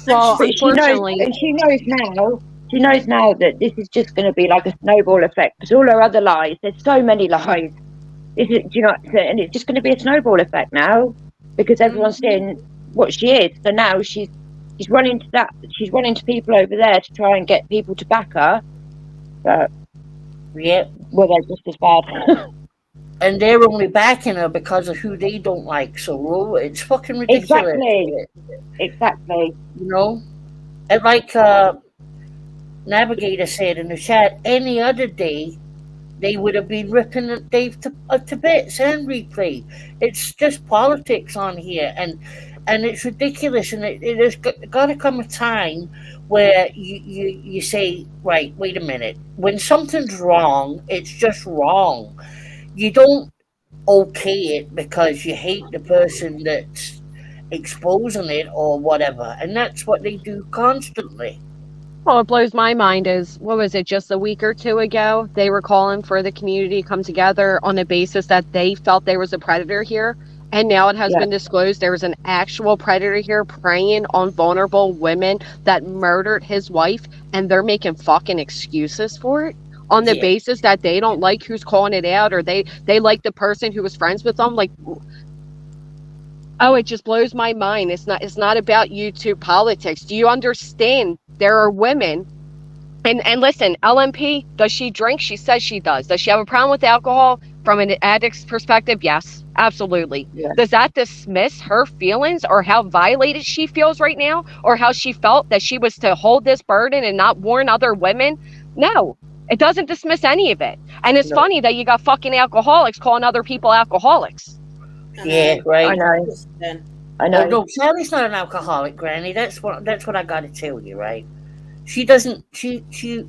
Well, She knows now that this is just going to be like a snowball effect, because all her other lies, there's so many lies. And it's just going to be a snowball effect now, because everyone's seeing what she is. So now she's running to that. She's running to people over there to try and get people to back her. But they're just as bad. And they're only backing her because of who they don't like. So it's fucking ridiculous. Exactly. You know, and like Navigator said in the chat, any other day they would have been ripping Dave to bits and Replay. It's just politics on here, and it's ridiculous. And it has got to come a time where you say, right, wait a minute. When something's wrong, it's just wrong. You don't okay it because you hate the person that's exposing it or whatever. And that's what they do constantly. Well, it blows my mind is, what was it, just a week or two ago, they were calling for the community to come together on the basis that they felt there was a predator here. And now it has been disclosed there was an actual predator here preying on vulnerable women that murdered his wife, and they're making fucking excuses for it on the basis that they don't like who's calling it out, or they like the person who was friends with them. Like, oh, it just blows my mind. It's not about YouTube politics. Do you understand? There are women, and listen, LMP, does she drink? She says she does. Does she have a problem with alcohol? from an addict's perspective, yes, absolutely. Yeah. Does that dismiss her feelings or how violated she feels right now or how she felt that she was to hold this burden and not warn other women? No, it doesn't dismiss any of it. And it's No. funny that you got fucking alcoholics calling other people alcoholics. Yeah, right. I know. I know. No, Sally's not an alcoholic, Granny. That's what I got to tell you, right? She doesn't.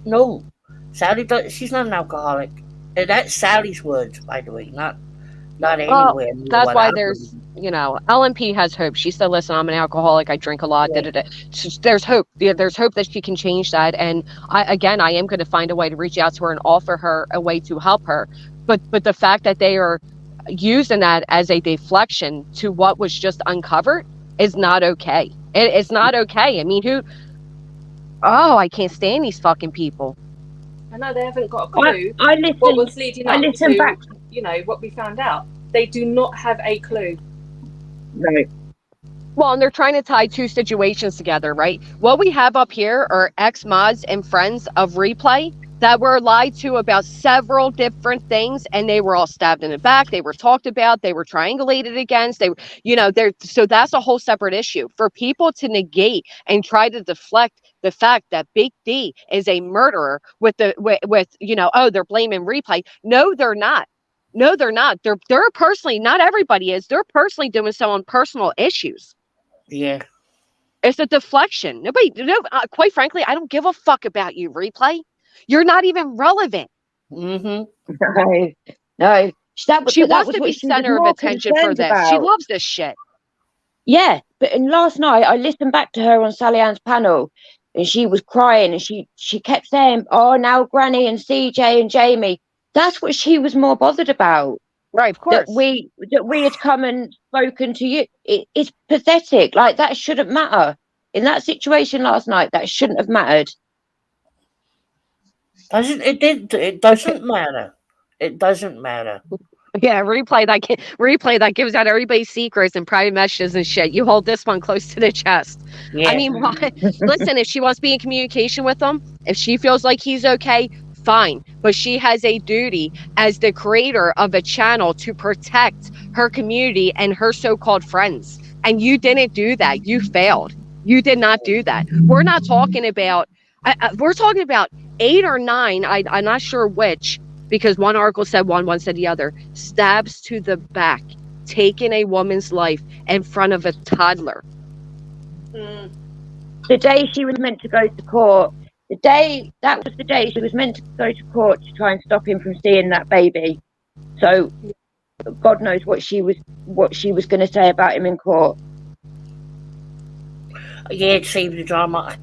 No, Sally does. She's not an alcoholic. And that's Sally's words, by the way, not Well, anywhere near that's what why I there's, believe. LMP has hope. She said, listen, I'm an alcoholic. I drink a lot. Yeah. Da, da, da. There's hope. There's hope that she can change that. And I am going to find a way to reach out to her and offer her a way to help her. But the fact that they are using that as a deflection to what was just uncovered is not okay. It's not okay. I mean, I can't stand these fucking people. I know they haven't got a clue I listened. what was leading I up listened to, back. what we found out. They do not have a clue. No. Well, and they're trying to tie two situations together, right? What we have up here are ex-mods and friends of Replay that were lied to about several different things, and they were all stabbed in the back. They were talked about. They were triangulated against. So that's a whole separate issue. For people to negate and try to deflect the fact that Big D is a murderer with they're blaming Replay. No, they're not. No, they're not. They're personally, not everybody is. They're personally doing so on personal issues. Yeah. It's a deflection. Quite frankly, I don't give a fuck about you, Replay. You're not even relevant. Mm-hmm. No. She wants was to what be she was center of more attention for concerned this. about. She loves this shit. Yeah, but last night I listened back to her on Sally Ann's panel, and she was crying, and she kept saying, "Oh, now Granny and CJ and Jamie." That's what she was more bothered about. Right, of course. That we had come and spoken to you. It's pathetic. Like, that shouldn't matter. In that situation last night, that shouldn't have mattered. It doesn't matter. It doesn't matter. Yeah, replay that gives out everybody's secrets and private messages and shit. You hold this one close to the chest. Yeah. I mean, listen, if she wants to be in communication with him, if she feels like he's okay, fine. But she has a duty as the creator of a channel to protect her community and her so-called friends. And you didn't do that. You failed. You did not do that. We're not talking about, we're talking about 8 or 9, I'm not sure which, because one article said one said the other, stabs to the back, taking a woman's life in front of a toddler. The day she was meant to go to court, that was the day she was meant to go to court to try and stop him from seeing that baby. So God knows what she was going to say about him in court. Yeah, it saved the drama.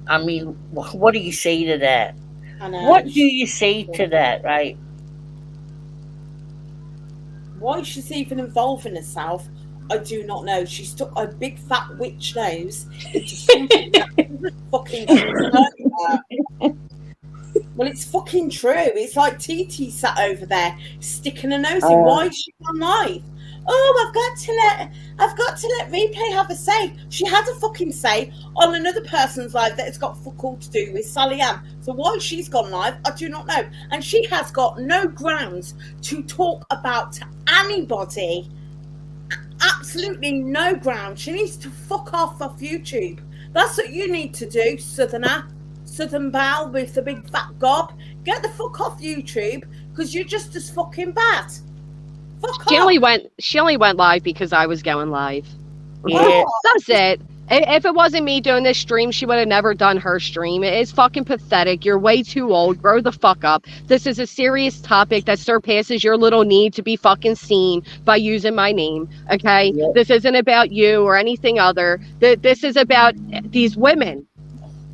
I mean, what do you say to that? I know. What do you say to that, right? Why she's even involving herself, I do not know. She stuck her big fat witch nose into something that doesn't fucking concern her. Well, it's fucking true. It's like TT sat over there sticking her nose in. Why is she on live? Oh, I've got to let Replay have a say. She had a fucking say on another person's live that it's got fuck all to do with Sally Ann. So why she's gone live, I do not know. And she has got no grounds to talk about to anybody. Absolutely no ground. She needs to fuck off YouTube. That's what you need to do, Southern Belle with the big fat gob. Get the fuck off YouTube, because you're just as fucking bad. Fuck She off. only went live because I was going live. Yeah. That's it. If it wasn't me doing this stream, she would have never done her stream. It's fucking pathetic. You're way too old. Grow the fuck up. This is a serious topic that surpasses your little need to be fucking seen by using my name. Okay? Yep. This isn't about you or anything other. This is about these women.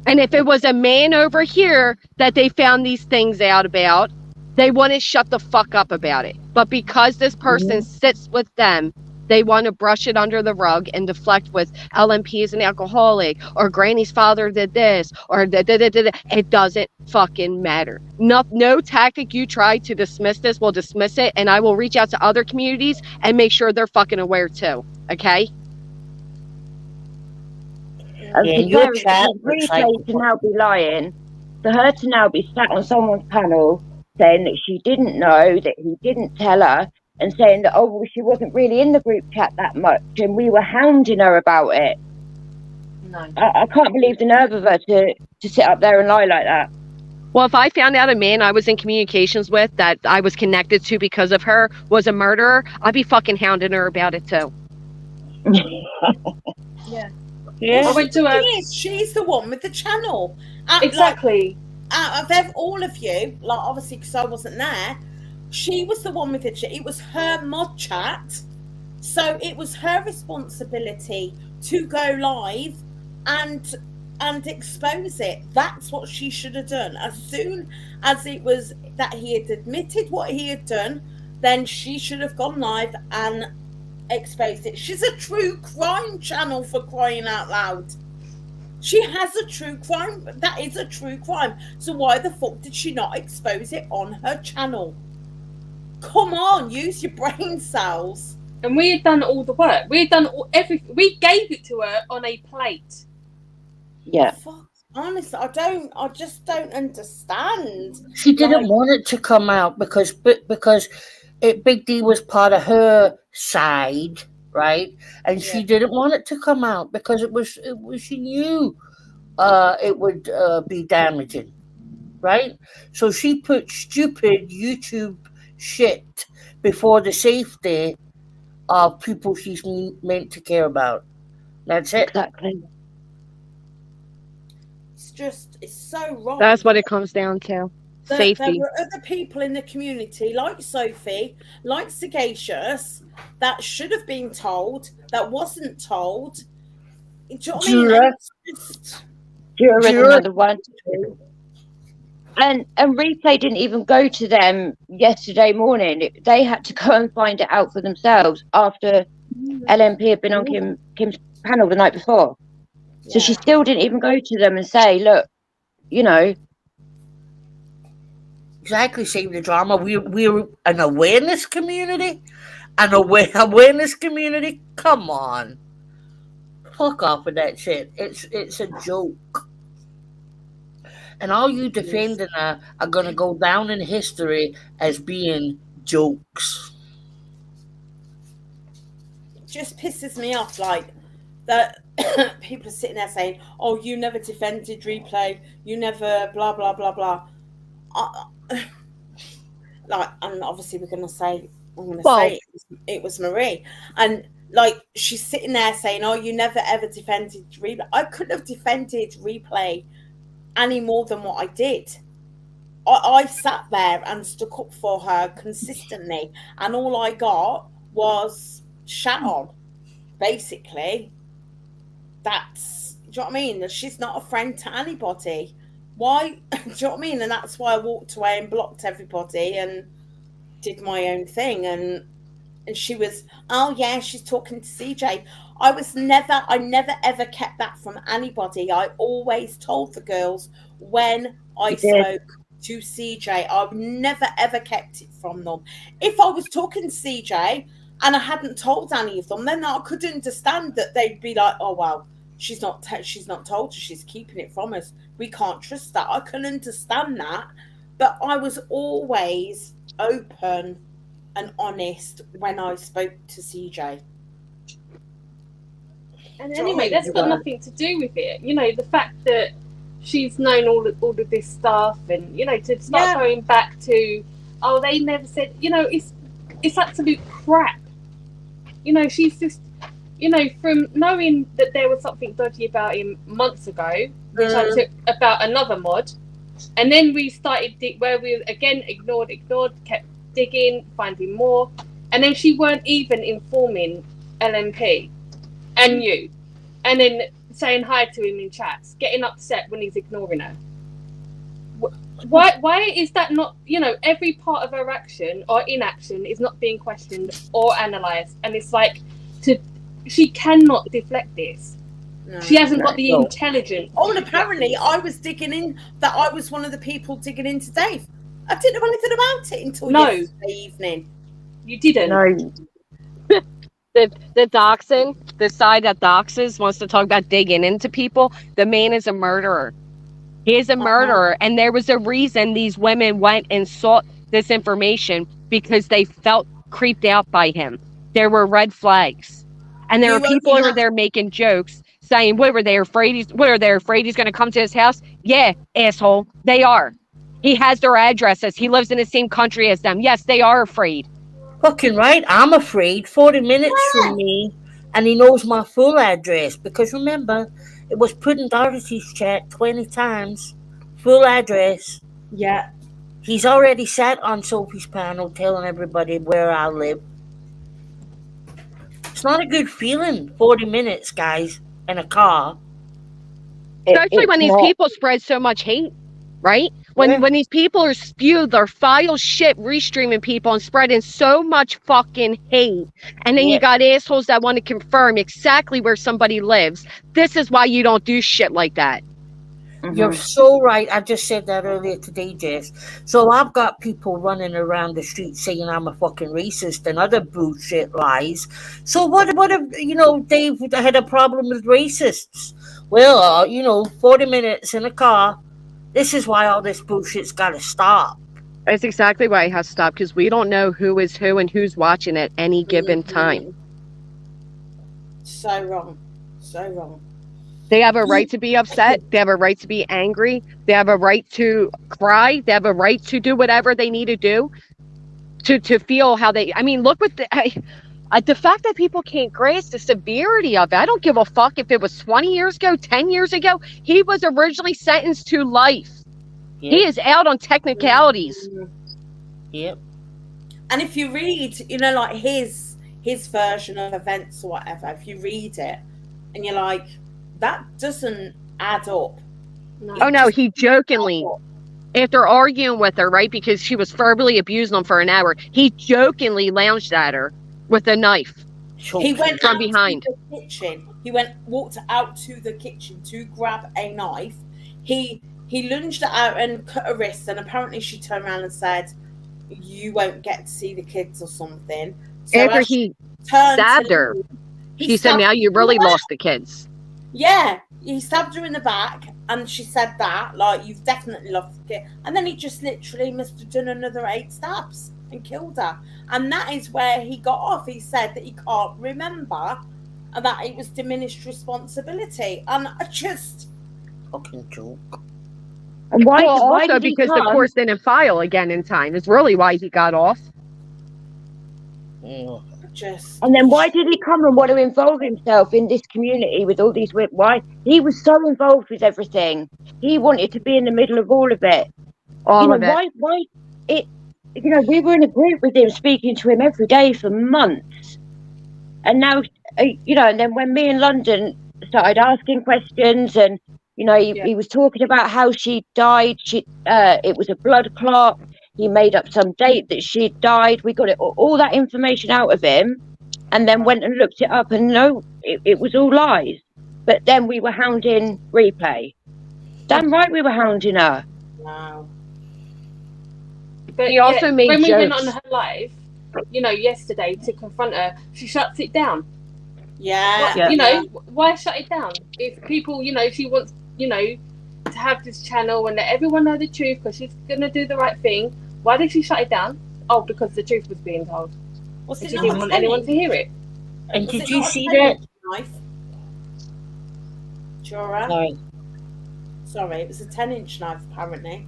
And if it was a man over here that they found these things out about, they wouldn't shut the fuck up about it. But because this person sits with them, they want to brush it under the rug and deflect with LMP is an alcoholic, or Granny's father did this, or it doesn't fucking matter. No tactic you try to dismiss this will dismiss it, and I will reach out to other communities and make sure they're fucking aware too. Okay? And Yeah, for your Terry, chat for looks Replay like- to now be lying, for her to now be sat on someone's panel saying that she didn't know, that he didn't tell her, and saying that, oh, well, she wasn't really in the group chat that much, and we were hounding her about it. No. I can't believe the nerve of her to sit up there and lie like that. Well, if I found out a man I was in communications with that I was connected to because of her was a murderer, I'd be fucking hounding her about it too. Yeah. Yeah. I went to a. She's the one with the channel. Exactly. Out of all of you, like obviously because I wasn't there, she was the one with the chat. It was her mod chat, so it was her responsibility to go live and expose it. That's what she should have done. As soon as it was that he had admitted what he had done, then she should have gone live and exposed it. She's a true crime channel, for crying out loud. She has a true crime. That is a true crime. So why the fuck did she not expose it on her channel? Come on, use your brain cells. And we had done all the work. We had done everything. We gave it to her on a plate. Yeah. Fuck, honestly, I just don't understand. She didn't want it to come out because Big D was part of her side, right? And she didn't want it to come out because it was she knew it would be damaging, right? So she put stupid YouTube shit before the safety of people she's meant to care about. That's it. Exactly. It's so wrong. That's what it comes down to. Safety. There were other people in the community, like Sophie, like Sagacious, that should have been told, that wasn't told. Do you know what I mean? Jura another one. And Replay didn't even go to them yesterday morning. They had to go and find it out for themselves after LMP had been on Kim's panel the night before. So she still didn't even go to them and say, look, you know. Exactly, save the drama. We're an awareness community. An awareness community? Come on. Fuck off with that shit. It's a joke. And all you defending her are going to go down in history as being jokes. It just pisses me off, like, that people are sitting there saying, oh, you never defended Replay, you never blah, blah, blah, blah. Like, and obviously we're going to say, it was Marie. And, like, she's sitting there saying, oh, you never ever defended Replay. I couldn't have defended Replay any more than what I did. I sat there and stuck up for her consistently, and all I got was shat on, basically. That's, do you know what I mean? She's not a friend to anybody. Why? Do you know what I mean? And that's why I walked away and blocked everybody and did my own thing. And she was, oh yeah, she's talking to CJ. I never ever kept that from anybody. I always told the girls when I spoke to CJ. I've never ever kept it from them. If I was talking to CJ and I hadn't told any of them, then I could understand that they'd be like, oh well, she's not told us, she's keeping it from us. We can't trust that. I can understand that. But I was always open and honest when I spoke to CJ. And anyway, that's got nothing to do with it. You know, the fact that she's known all of this stuff, and, you know, to start going back to, oh, they never said, you know, it's absolute crap. You know, she's just, you know, from knowing that there was something dodgy about him months ago, which I took about another mod, and then we started where we again ignored, kept digging, finding more, and then she weren't even informing LMP and you, and then saying hi to him in chats, getting upset when he's ignoring her. Why is that not, you know, every part of her action or inaction is not being questioned or analysed, and it's like, she cannot deflect this. No, she hasn't got the intelligence. Oh, and apparently I was digging in, that I was one of the people digging into Dave. I didn't know anything about it until yesterday evening. You didn't? No. The doxing, the side that doxes, wants to talk about digging into people. The man is a murderer. He is a murderer. And there was a reason these women went and sought this information, because they felt creeped out by him. There were red flags. And there You were people only over have there making jokes saying, what were they afraid he's going to come to his house? Yeah, asshole. They are. He has their addresses. He lives in the same country as them. Yes, they are afraid. Fucking right, I'm afraid. 40 minutes from me, and he knows my full address. Because remember, it was put in Dorothy's chat 20 times. Full address. yeah. He's already sat on Sophie's panel telling everybody where I live. It's not a good feeling, 40 minutes, guys, in a car. Especially It's when these not. people spread so much hate, right? When these people are spewed their vile shit, restreaming people and spreading so much fucking hate, and then you Yep. got assholes that want to confirm exactly where somebody lives. This is why you don't do shit like that. You're so right. I just said that earlier today, Jess. So I've got people running around the street saying I'm a fucking racist and other bullshit lies. So what if, Dave had a problem with racists? Well, 40 minutes in a car. This is why all this bullshit's got to stop. That's exactly why it has to stop, because we don't know who is who and who's watching at any given time. So wrong. So wrong. They have a right to be upset. They have a right to be angry. They have a right to cry. They have a right to do whatever they need to do to feel how they. I mean, look what the fact that people can't grasp the severity of it. I don't give a fuck if it was 20 years ago, 10 years ago. He was originally sentenced to life. Yep. He is out on technicalities. Yep. And if you read, like his version of events or whatever, if you read it and you're like, that doesn't add up. No. Oh no, he jokingly, after arguing with her, right, because she was verbally abusing him for an hour, he jokingly lounged at her with a knife. He went from out behind. to the kitchen. Walked out to the kitchen to grab a knife. He lunged it out and cut her wrist, and apparently she turned around and said, "You won't get to see the kids" or something. So After as he turned stabbed to her, leave, he she said, stabbed now you her really in the lost the kids. back. Yeah, he stabbed her in the back, and she said that, like, you've definitely lost the kid. And then he just literally must have done another 8 stabs and killed her. And that is where he got off. He said that he can't remember and that it was diminished responsibility. And I just... Fucking joke. And why? Well, why also did he because the come? court didn't file again in time is really why he got off. just... And then why did he come and want to involve himself in this community with all these women? Why? He was so involved with everything. He wanted to be in the middle of all of it. All of it. Why it? We were in a group with him, speaking to him every day for months. And now, and then when me in London started asking questions, and he was talking about how she died. It was a blood clot. He made up some date that she died. We got all that information out of him, and then went and looked it up, and no, it was all lies. But then we were hounding Replay. Damn right, we were hounding her. Wow. But He also made when we went jokes. on her live, yesterday to confront her, she shuts it down. Yeah. Why shut it down? If people, she wants, to have this channel and let everyone know the truth because she's gonna do the right thing. Why did she shut it down? Oh, because the truth was being told. Was And it she not didn't a want 10 anyone to hear it. And Was did it you not a see 10 that? inch knife? Jura? Sorry. Sorry, it was a 10-inch knife, apparently.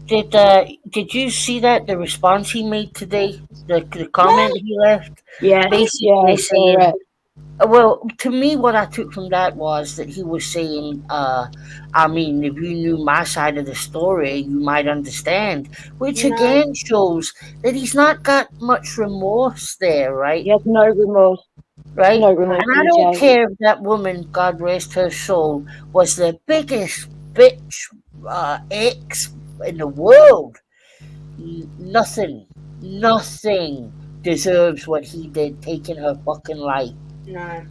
Did you see that, the response he made today? The comment he left? Yeah, Basically I saw saying, it. well, to me, what I took from that was that he was saying, if you knew my side of the story, you might understand. Which No. again shows that he's not got much remorse there, right? He has no remorse. Right? No remorse, And I don't DJ. care if that woman, God rest her soul, was the biggest bitch ex in the world. Nothing deserves what he did, taking her fucking life. No.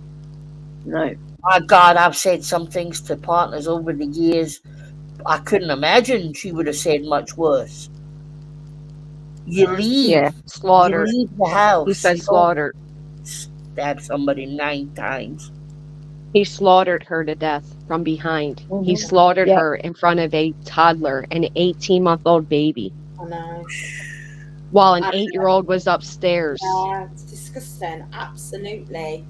My God, I've said some things to partners over the years. I couldn't imagine she would have said much worse. You leave. Yeah, slaughtered. You leave the house. He said You don't slaughtered. stab somebody 9 times. He slaughtered her to death from behind. He slaughtered Yeah. her in front of a toddler, an 18-month-old baby, I know. while an I know. 8-year-old was upstairs. Yeah, it's disgusting. Absolutely.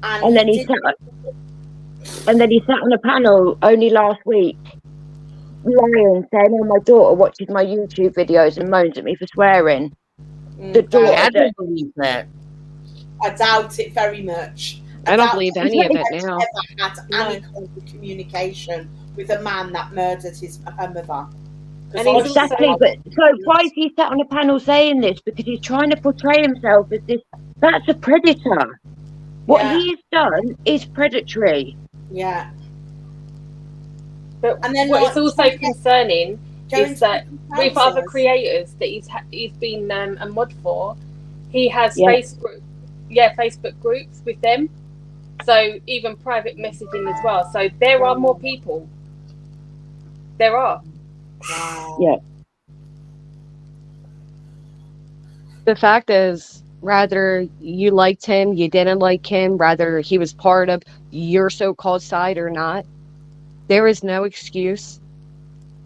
And And then he he did. sat on a panel only last week, lying, saying, "Oh, my daughter watches my YouTube videos and moans at me for swearing." The daughter I that don't believe that. I doubt it very much. I don't doubt believe it any of it she's now. ever had any kind of communication with a man that murdered her mother. And he's exactly, also- but so why is he sat on a panel saying this? Because he's trying to portray himself as this. That's a predator. What Yeah. he's done is predatory. Yeah. But And then, what like, is also concerning going is that to with other houses. creators that he's been a mod for, he has Yeah. Facebook groups with them. So even private messaging as well. So there are more people. There are. Wow. Yeah. The fact is, rather you liked him, you didn't like him, rather he was part of your so-called side or not, there is no excuse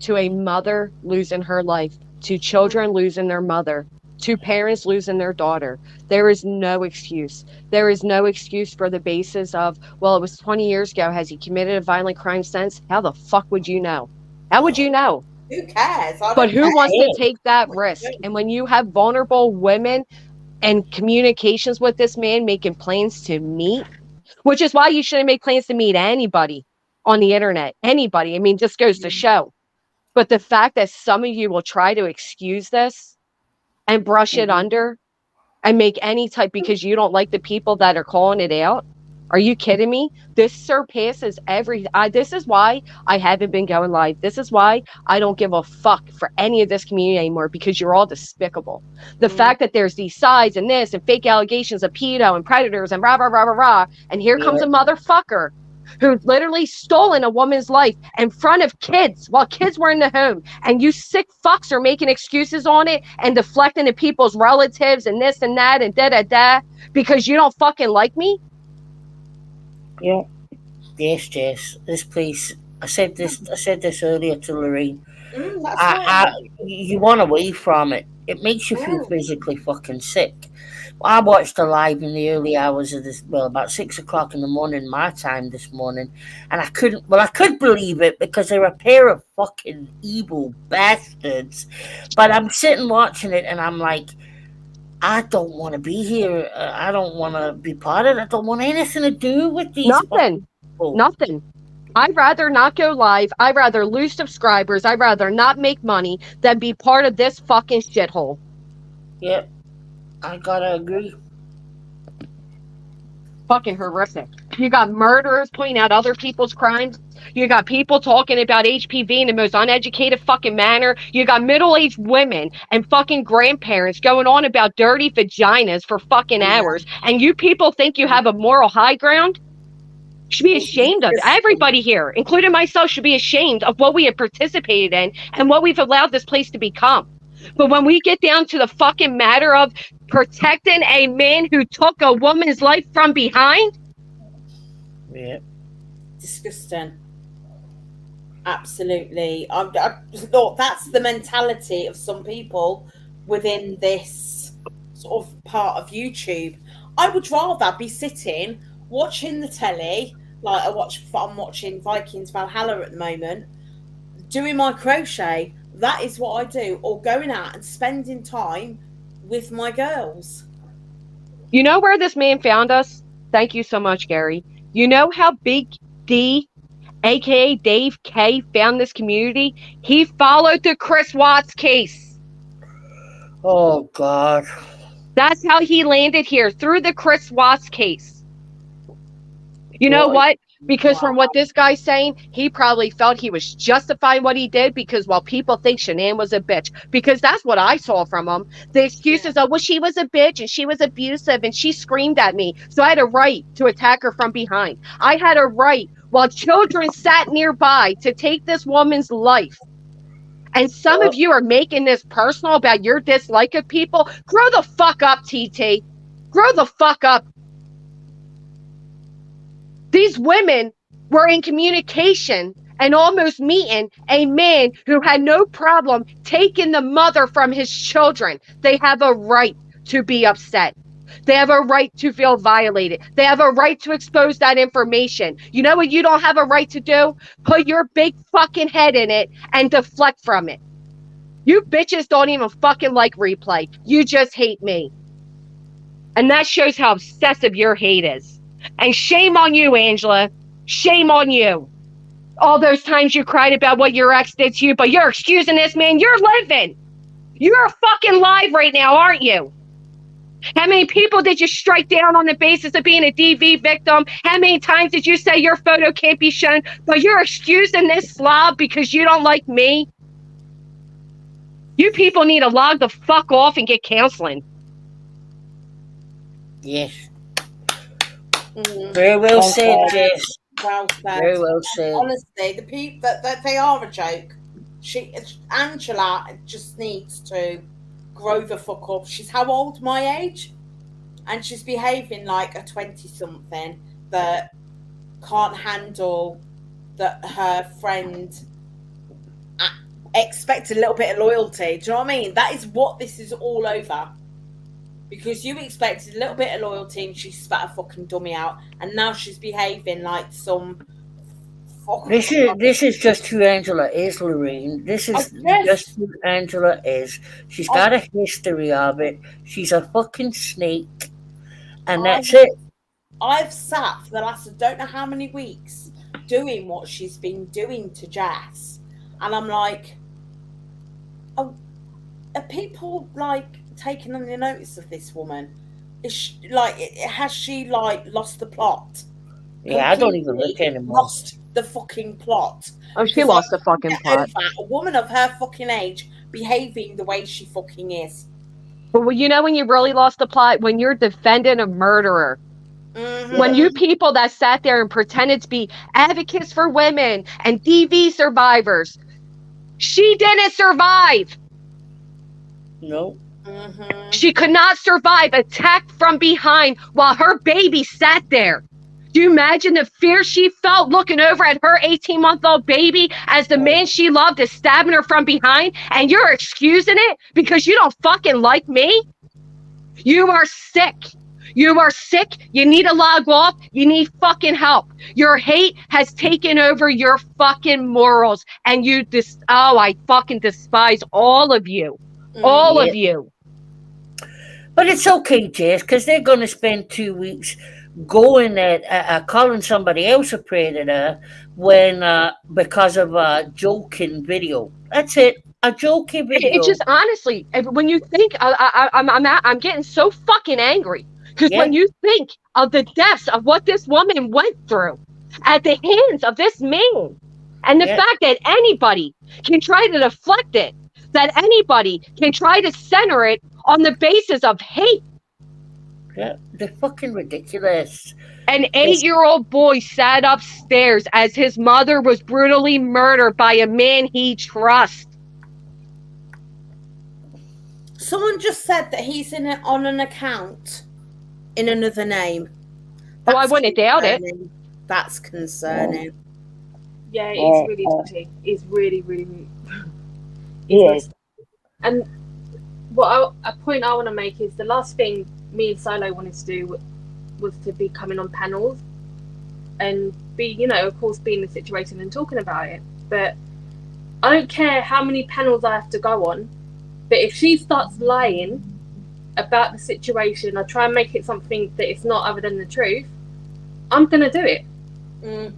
to a mother losing her life, to children losing their mother, to parents losing their daughter. There is no excuse. There is no excuse for the basis of, well, it was 20 years ago. Has he committed a violent crime since? How the fuck would you know? How would you know? Who cares? I But don't who care. wants to take that risk? And when you have vulnerable women and communications with this man making plans to meet, which is why you shouldn't make plans to meet anybody on the internet. Anybody. I mean, just goes to show. But the fact that some of you will try to excuse this and brush it under and make any type because you don't like the people that are calling it out. Are you kidding me? This surpasses this is why I haven't been going live. This is why I don't give a fuck for any of this community anymore, because you're all despicable. The fact that there's these sides and this and fake allegations of pedo and predators and rah, rah, rah, rah, rah. And here comes a motherfucker who literally stolen a woman's life in front of kids while kids were in the home. And you sick fucks are making excuses on it and deflecting to people's relatives and this and that and da-da-da because you don't fucking like me? Yeah. Yes, Jess. This place. I said this earlier to Lorraine. That's You want away from it. It makes you feel physically fucking sick. I watched a live in the early hours of this, about 6 o'clock in the morning, my time this morning, and I could believe it because they're a pair of fucking evil bastards. But I'm sitting watching it and I'm like, I don't want to be here. I don't want to be part of it. I don't want anything to do with these Nothing. people. Nothing. I'd rather not go live. I'd rather lose subscribers. I'd rather not make money than be part of this fucking shithole. Yep. I gotta agree. Fucking horrific. You got murderers pointing out other people's crimes. You got people talking about HPV in the most uneducated fucking manner. You got middle-aged women and fucking grandparents going on about dirty vaginas for fucking hours. And you people think you have a moral high ground? You should be ashamed of it. Everybody here, including myself, should be ashamed of what we have participated in and what we've allowed this place to become. But when we get down to the fucking matter of protecting a man who took a woman's life from behind. Yeah. Disgusting. Absolutely. I thought that's the mentality of some people within this sort of part of YouTube. I would rather be sitting watching the telly, like I'm watching Vikings Valhalla at the moment, doing my crochet. That is what I do, or going out and spending time with my girls. You know where this man found us? Thank you so much, Gary. You know how Big D, aka Dave K, found this community? He followed the Chris Watts case. Oh, God. That's how he landed here, through the Chris Watts case. You know what? Because from what this guy's saying, he probably felt he was justifying what he did because, well, people think Shanann was a bitch. Because that's what I saw from him. The excuses of, well, she was a bitch and she was abusive and she screamed at me. So I had a right to attack her from behind. I had a right while children sat nearby to take this woman's life. And some of you are making this personal about your dislike of people. Grow the fuck up, TT. Grow the fuck up. These these women were in communication and almost meeting a man who had no problem taking the mother from his children. They have a right to be upset. They have a right to feel violated. They have a right to expose that information. You know what you don't have a right to do? Put your big fucking head in it and deflect from it. You bitches don't even fucking like replay. You just hate me. And that shows how obsessive your hate is. And shame on you, Angela. Shame on you. All those times you cried about what your ex did to you, but you're excusing this, man. You're living. You're fucking live right now, aren't you? How many people did you strike down on the basis of being a DV victim? How many times did you say your photo can't be shown, but you're excusing this slob because you don't like me? You people need to log the fuck off and get counseling. Yes. Very well said, Jess. Well said. Very well said. Honestly, the people that they are a joke. Angela just needs to grow the fuck up. She's how old? My age, and she's behaving like a 20-something that can't handle that her friend expect a little bit of loyalty. Do you know what I mean? That is what this is all over. Because you expected a little bit of loyalty and she spat a fucking dummy out, and now she's behaving like some This is just who Angela is, Lorraine. This is just who Angela is. She's got a history of it. She's a fucking snake. And that's it. I've sat for the last I don't know how many weeks doing what she's been doing to Jess. And I'm like, oh, are people like taking any notice of this woman? Is she, like, has she like lost the plot? Yeah, I don't even look anymore. Lost the fucking plot. Oh, she lost the fucking plot. A woman of her fucking age behaving the way she fucking is. But well, you know when you really lost the plot? When you're defending a murderer. Mm-hmm. When you people that sat there and pretended to be advocates for women and DV survivors. She didn't survive. No. Mm-hmm. She could not survive attacked from behind while her baby sat there. Do you imagine the fear she felt looking over at her 18-month-old baby as the man she loved is stabbing her from behind, and you're excusing it because you don't fucking like me? You are sick. You are sick. You need to log off. You need fucking help. Your hate has taken over your fucking morals, and I fucking despise all of you. All of you. But it's okay, Jess, because they're going to spend 2 weeks going at calling somebody else a predator when because of a joking video. That's it, a joking video. It just honestly, when you think, I'm getting so fucking angry because when you think of the depths of what this woman went through at the hands of this man, and the fact that anybody can try to deflect it, that anybody can try to center it on the basis of hate. Yeah, they're fucking ridiculous. An 8-year-old boy sat upstairs as his mother was brutally murdered by a man he trusts. Someone just said that he's on an account in another name. Oh, I wouldn't doubt it. That's concerning. Yeah, it's really dirty. It's really, really. Yes. And a point I want to make is the last thing me and Silo wanted to do was to be coming on panels and be, of course, be in the situation and talking about it. But I don't care how many panels I have to go on. But if she starts lying about the situation or try and make it something that it's not other than the truth, I'm going to do it.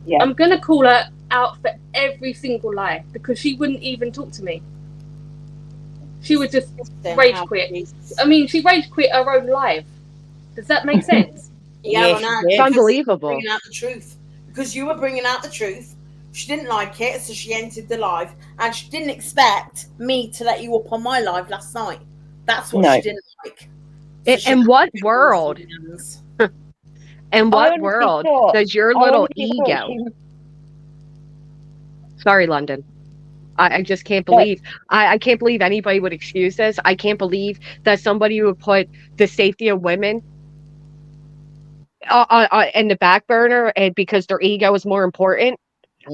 Yeah. I'm going to call her out for every single lie because she wouldn't even talk to me. She would just rage quit. I mean, she rage quit her own life. Does that make sense? Yeah, I know. It's unbelievable. Bringing out the truth. Because you were bringing out the truth. She didn't like it, so she entered the live. And she didn't expect me to let you up on my live last night. That's what she didn't like. So In what world? In what world does your little ego... Sorry, London. I just can't believe. I can't believe anybody would excuse this. I can't believe that somebody would put the safety of women in the back burner, and because their ego is more important.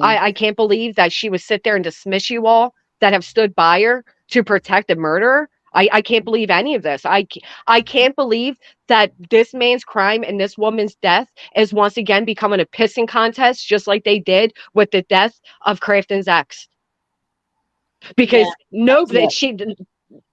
I can't believe that she would sit there and dismiss you all that have stood by her to protect a murderer. I can't believe any of this. I can't believe that this man's crime and this woman's death is once again becoming a pissing contest, just like they did with the death of Crafton's ex. Yeah. Because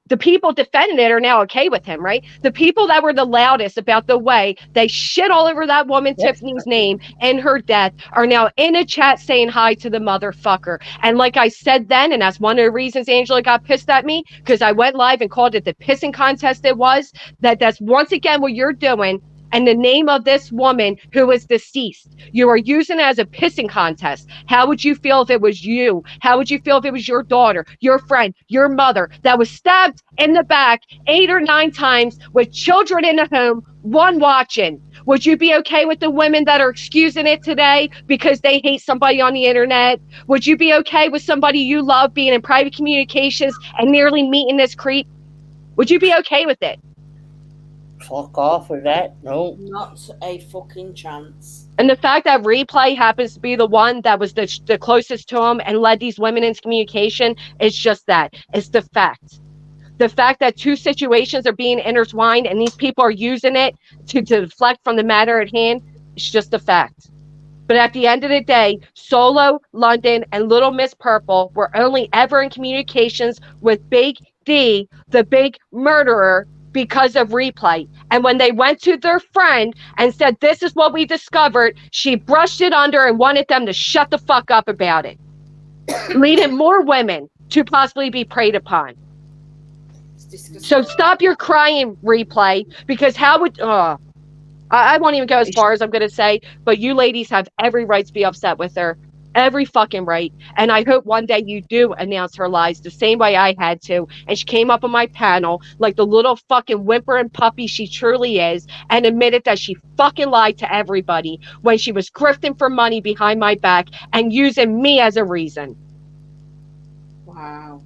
the people defending it are now okay with him, right? The people that were the loudest about the way they shit all over that woman, Tiffany's name, and her death are now in a chat saying hi to the motherfucker. And like I said then, and that's one of the reasons Angela got pissed at me, because I went live and called it the pissing contest it was, that's once again what you're doing. And the name of this woman who is deceased, you are using it as a pissing contest. How would you feel if it was you? How would you feel if it was your daughter, your friend, your mother that was stabbed in the back 8 or 9 times with children in the home, one watching? Would you be okay with the women that are excusing it today because they hate somebody on the internet? Would you be okay with somebody you love being in private communications and nearly meeting this creep? Would you be okay with it? Fuck off with that. No. Not a fucking chance. And the fact that Replay happens to be the one that was the closest to him and led these women into communication is just that. It's the fact. The fact that 2 situations are being intertwined and these people are using it to deflect from the matter at hand, it's just a fact. But at the end of the day, Solo, London, and Little Miss Purple were only ever in communications with Big D, the big murderer, because of Replay. And when they went to their friend and said, this is what we discovered, she brushed it under and wanted them to shut the fuck up about it, leading more women to possibly be preyed upon. So stop your crying, Replay, because how would... I won't even go as far as I'm going to say, but you ladies have every right to be upset with her. Every fucking right. And I hope one day you do announce her lies the same way I had to. And she came up on my panel like the little fucking whimpering puppy she truly is and admitted that she fucking lied to everybody when she was grifting for money behind my back and using me as a reason. Wow.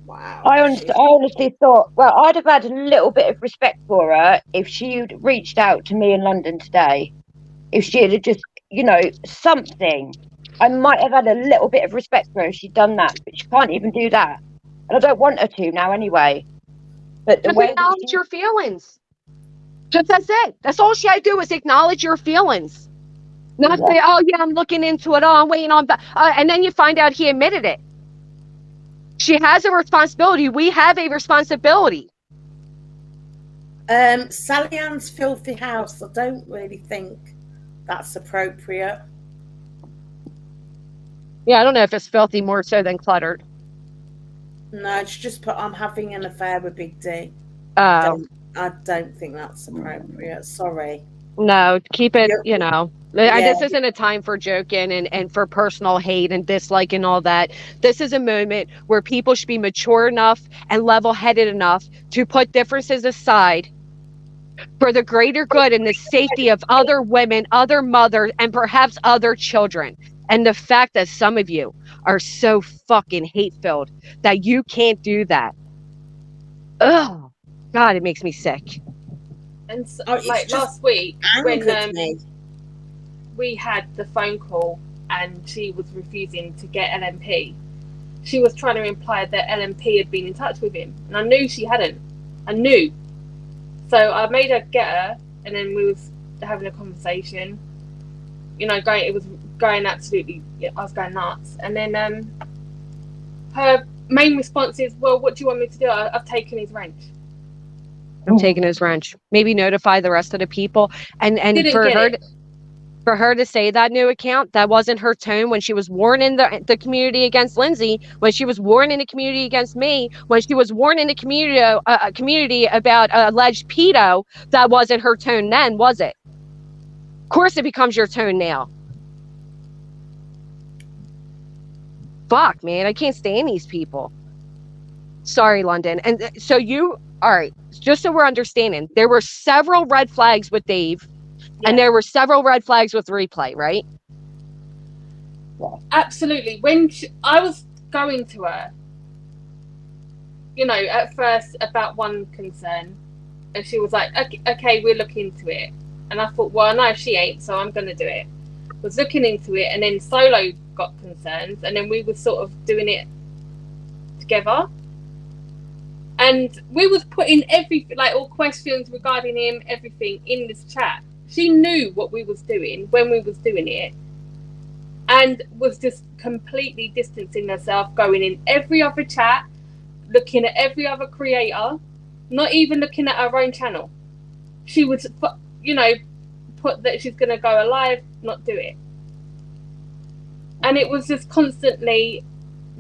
Wow. I honestly thought, well, I'd have had a little bit of respect for her if she'd reached out to me in London today. If she had just, something. I might have had a little bit of respect for her if she'd done that, but she can't even do that. And I don't want her to now anyway. But the Just way acknowledge your feelings. Just that's it. That's all she had to do was acknowledge your feelings. Not say, oh, yeah, I'm looking into it. Oh, I'm waiting on... and then you find out he admitted it. She has a responsibility. We have a responsibility. Sally Ann's filthy house, I don't really think that's appropriate. Yeah, I don't know if it's filthy more so than cluttered. No, it's just put, I'm having an affair with Big D. I don't think that's appropriate. Sorry. No, keep it, Yeah. This isn't a time for joking and for personal hate and dislike and all that. This is a moment where people should be mature enough and level-headed enough to put differences aside for the greater good and the safety of other women, other mothers, and perhaps other children. And the fact that some of you are so fucking hate-filled that you can't do that. Oh, God, it makes me sick. And so, last week, when we had the phone call and she was refusing to get LMP, she was trying to imply that LMP had been in touch with him. And I knew she hadn't. I knew. So I made her get her, and then we was having a conversation. It was going absolutely, I was going nuts. And then her main response is, well, what do you want me to do? I've taken his wrench. I'm taking his wrench. Maybe notify the rest of the people. And for her to say that new account, that wasn't her tone when she was warning the community against Lindsay, when she was warning the community against me, when she was warning the community about alleged pedo. That wasn't her tone then, was it? Of course it becomes your tone now. Fuck, man, I can't stand these people. Sorry, London. And so all right, just so we're understanding, there were several red flags with Dave. Yeah. And there were several red flags with Replay, right? Absolutely. When I was going to her, at first about one concern, And she was like, okay, we'll look into it. And I thought, well, no, she ain't, so I'm going to do it. Was looking into it, and then Solo got concerned, and then we were sort of doing it together. And we was putting everything, like all questions regarding him, everything in this chat. She knew what we was doing when we was doing it, and was just completely distancing herself, going in every other chat, looking at every other creator, not even looking at her own channel. She would, put that she's going to go live, not do it. And it was just constantly,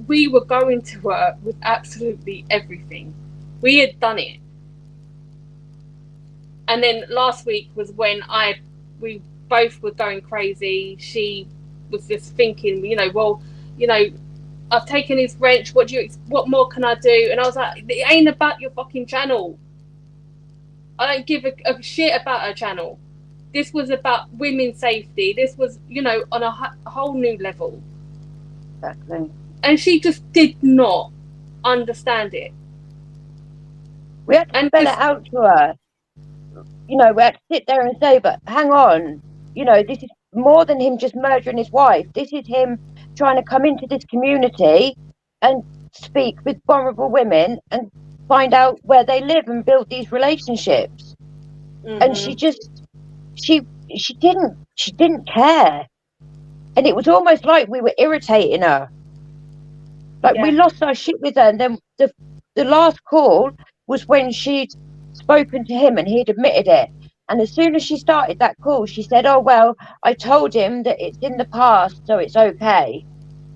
we were going to her with absolutely everything. We had done it. And then last week was when we both were going crazy. She was just thinking, I've taken his wrench. What more can I do? And I was like, it ain't about your fucking channel. I don't give a shit about her channel. This was about women's safety. This was, on a whole new level. Exactly. And she just did not understand it. We had to spell it out to her. We had to sit there and say, but hang on, this is more than him just murdering his wife. This is him trying to come into this community and speak with vulnerable women and find out where they live and build these relationships. Mm-hmm. And she didn't care. And it was almost like we were irritating her. Like, we lost our shit with her. And then the last call was when she'd spoken to him and he'd admitted it. And as soon as she started that call, she said, oh, well, I told him that it's in the past, so it's okay.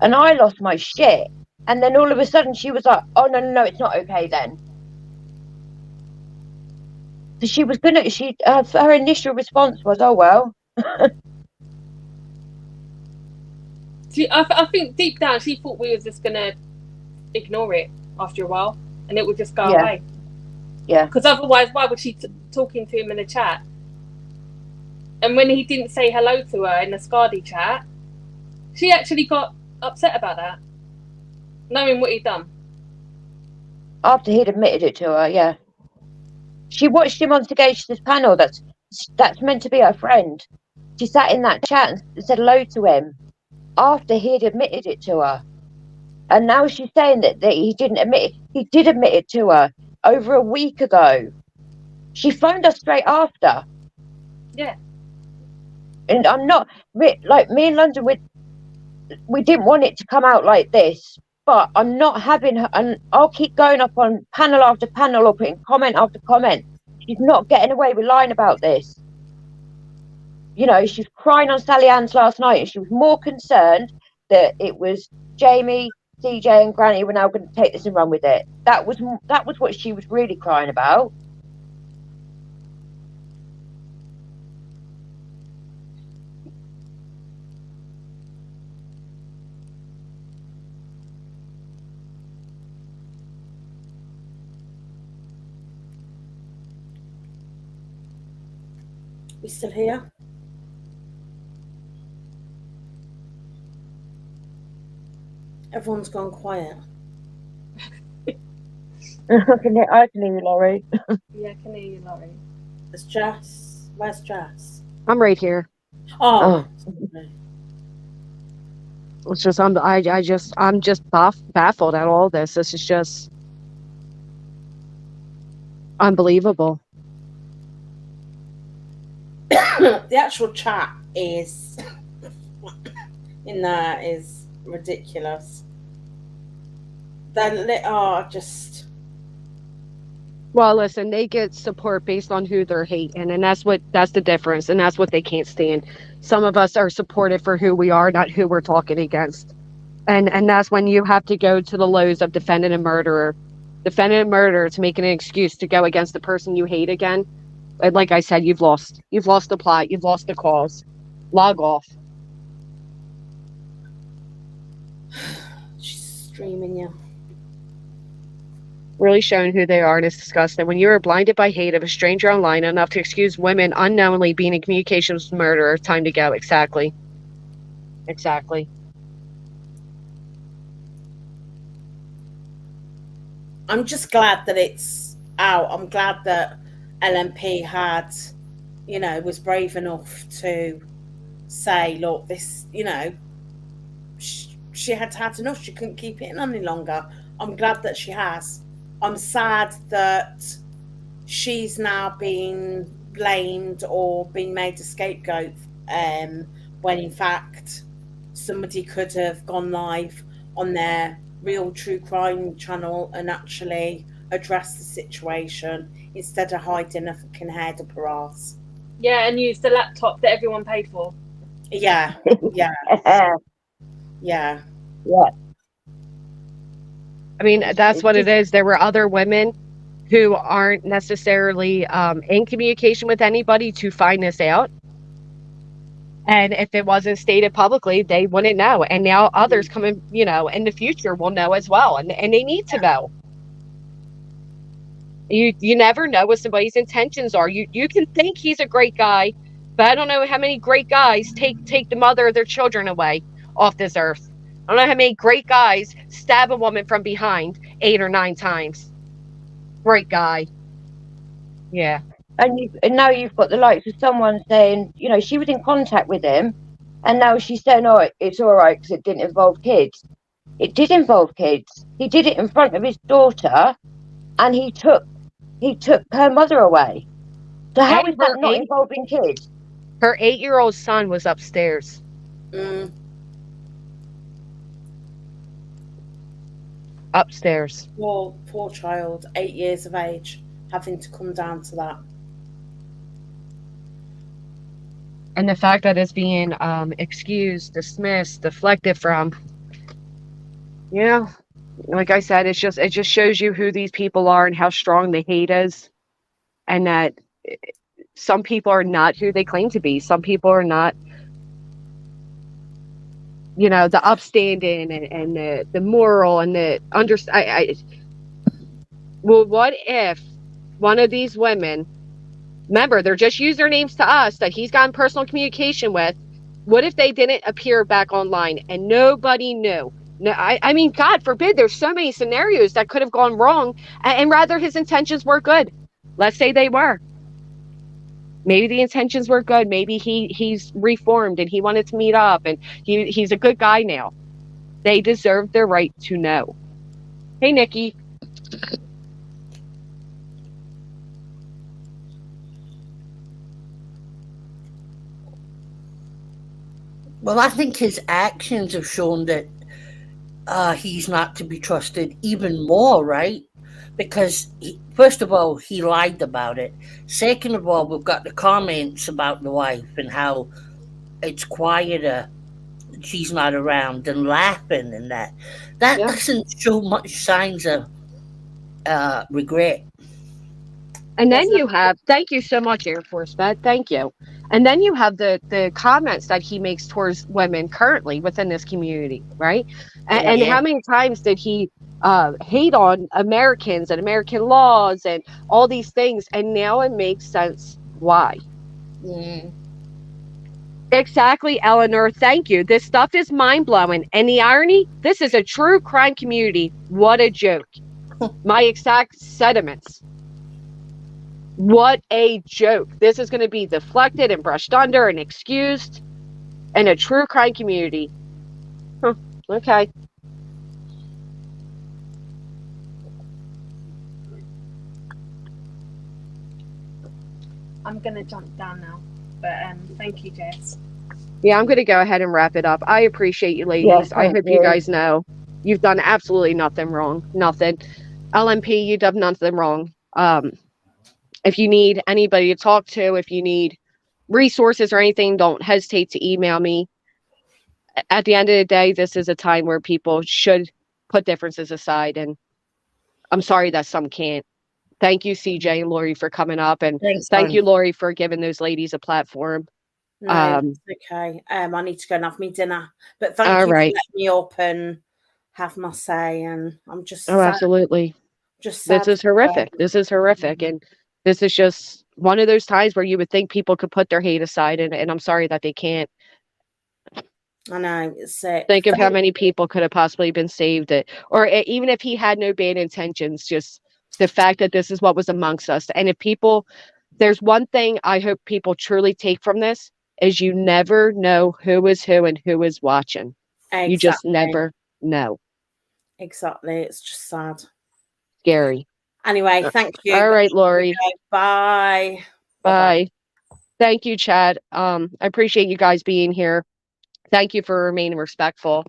And I lost my shit. And then all of a sudden she was like, oh, no, it's not okay then. So she was her initial response was, oh, well. I think deep down she thought we were just going to ignore it after a while and it would just go away. Yeah. Because otherwise, why was she talking to him in the chat? And when he didn't say hello to her in the Scardy chat, she actually got upset about that, knowing what he'd done. After he'd admitted it to her, yeah. She watched him on Sagacious' panel. That's meant to be her friend. She sat in that chat and said hello to him after he'd admitted it to her. And now she's saying that he didn't admit it. He did admit it to her over a week ago. She phoned us straight after. Yeah. And I'm not, like, me and London, we didn't want it to come out like this, but I'm not having her, and I'll keep going up on panel after panel or putting comment after comment. She's not getting away with lying about this. She's crying on Sally Ann's last night, and she was more concerned that it was Jamie, CJ, and Granny were now going to take this and run with it. That was what she was really crying about. We still here? Everyone's gone quiet. I can hear you, Laurie. Yeah, I can hear you, Laurie. There's Jess. Where's Jess? I'm right here. Oh. It's just I'm just baffled at all this. This is just unbelievable. The actual chat is in there is ridiculous. Then just. Well, listen, they get support based on who they're hating, and that's the difference, and that's what they can't stand. Some of us are supported for who we are, not who we're talking against. And that's when you have to go to the lows of defending a murderer to make an excuse to go against the person you hate again. And like I said, you've lost the plot, you've lost the cause. Log off. She's streaming you. Really showing who they are, and it's disgusting. When you are blinded by hate of a stranger online enough to excuse women unknowingly being in communication with a murderer, time to go. Exactly. I'm just glad that it's out. I'm glad that LMP had, was brave enough to say, look, this, she had enough. She couldn't keep it in any longer. I'm glad that she has. I'm sad that she's now been blamed or been made a scapegoat, when in fact somebody could have gone live on their real true crime channel and actually addressed the situation instead of hiding a fucking head up her ass. Yeah, and use the laptop that everyone paid for. Yeah, yeah, yeah. Yeah. I mean, that's what it is. There were other women who aren't necessarily in communication with anybody to find this out. And if it wasn't stated publicly, they wouldn't know. And now others coming, in the future will know as well. And they need to know. You never know what somebody's intentions are. You can think he's a great guy, but I don't know how many great guys take the mother of their children away off this earth. I don't know how many great guys stab a woman from behind 8 or 9 times. Great guy. Yeah. And now you've got the likes of someone saying, she was in contact with him, and now she's saying, oh, it's all right because it didn't involve kids. It did involve kids. He did it in front of his daughter, and he took her mother away. So how is that not involving kids? Her 8-year-old son was upstairs. Upstairs. Poor child, 8 years of age, having to come down to that. And the fact that it's being excused, dismissed, deflected from, like I said, it just shows you who these people are and how strong the hate is, and that some people are not who they claim to be. Some people are not, the upstanding and the moral and the well, what if one of these women, remember, they're just usernames to us that he's gotten personal communication with. What if they didn't appear back online and nobody knew? No, I mean, God forbid, there's so many scenarios that could have gone wrong, and rather his intentions were good. Let's say they were. Maybe the intentions were good. Maybe he's reformed and he wanted to meet up and he's a good guy now. They deserve their right to know. Hey, Nikki. Well, I think his actions have shown that he's not to be trusted even more, right? Because, first of all, he lied about it. Second of all, we've got the comments about the wife and how it's quieter, she's not around, and laughing and that. That doesn't show much signs of regret. And then you have, thank you so much, Air Force Vet, thank you. And then you have the comments that he makes towards women currently within this community, right? And how many times did he hate on Americans and American laws and all these things? And now it makes sense why. Exactly, Eleanor. Thank you. This stuff is mind-blowing. And the irony, this is a true crime community. What a joke. My exact sentiments. What a joke. This is going to be deflected and brushed under and excused in a true crime community. Okay. I'm going to jump down now. But thank you, Jess. Yeah, I'm going to go ahead and wrap it up. I appreciate you, ladies. Yes, I hope you guys know you've done absolutely nothing wrong. Nothing. LMP, you've done nothing wrong. If you need anybody to talk to, if you need resources or anything, don't hesitate to email me. At the end of the day, this is a time where people should put differences aside. And I'm sorry that some can't. Thank you, CJ and Lori, for coming up. And thank you, Lori, for giving those ladies a platform. No, it's okay. I need to go and have my dinner. But thank you for letting me up and have my say. And I'm just sad. Absolutely. Just sad. This is horrific. This is horrific. And this is just one of those times where you would think people could put their hate aside. And I'm sorry that they can't. I know. It's sick. Think of how many people could have possibly been saved. Or even if he had no bad intentions, just The fact that this is what was amongst us. And if people, there's one thing I hope people truly take from this is you never know who is who and who is watching. You just Exactly. never know. Exactly. It's just sad. Scary. Anyway, thank you. All right, Lori. Bye. Bye. Thank you, Chad. I appreciate you guys being here. Thank you for remaining respectful.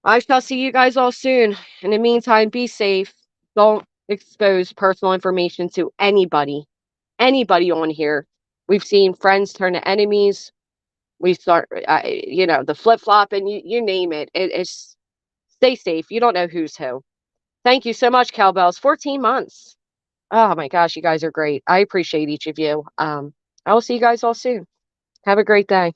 I shall see you guys all soon. In the meantime, be safe. Don't expose personal information to anybody on here. We've seen friends turn to enemies. We start, the flip flop, and you name it. It's stay safe. You don't know who's who. Thank you so much, Cowbells. 14 months. Oh my gosh, you guys are great. I appreciate each of you. I will see you guys all soon. Have a great day.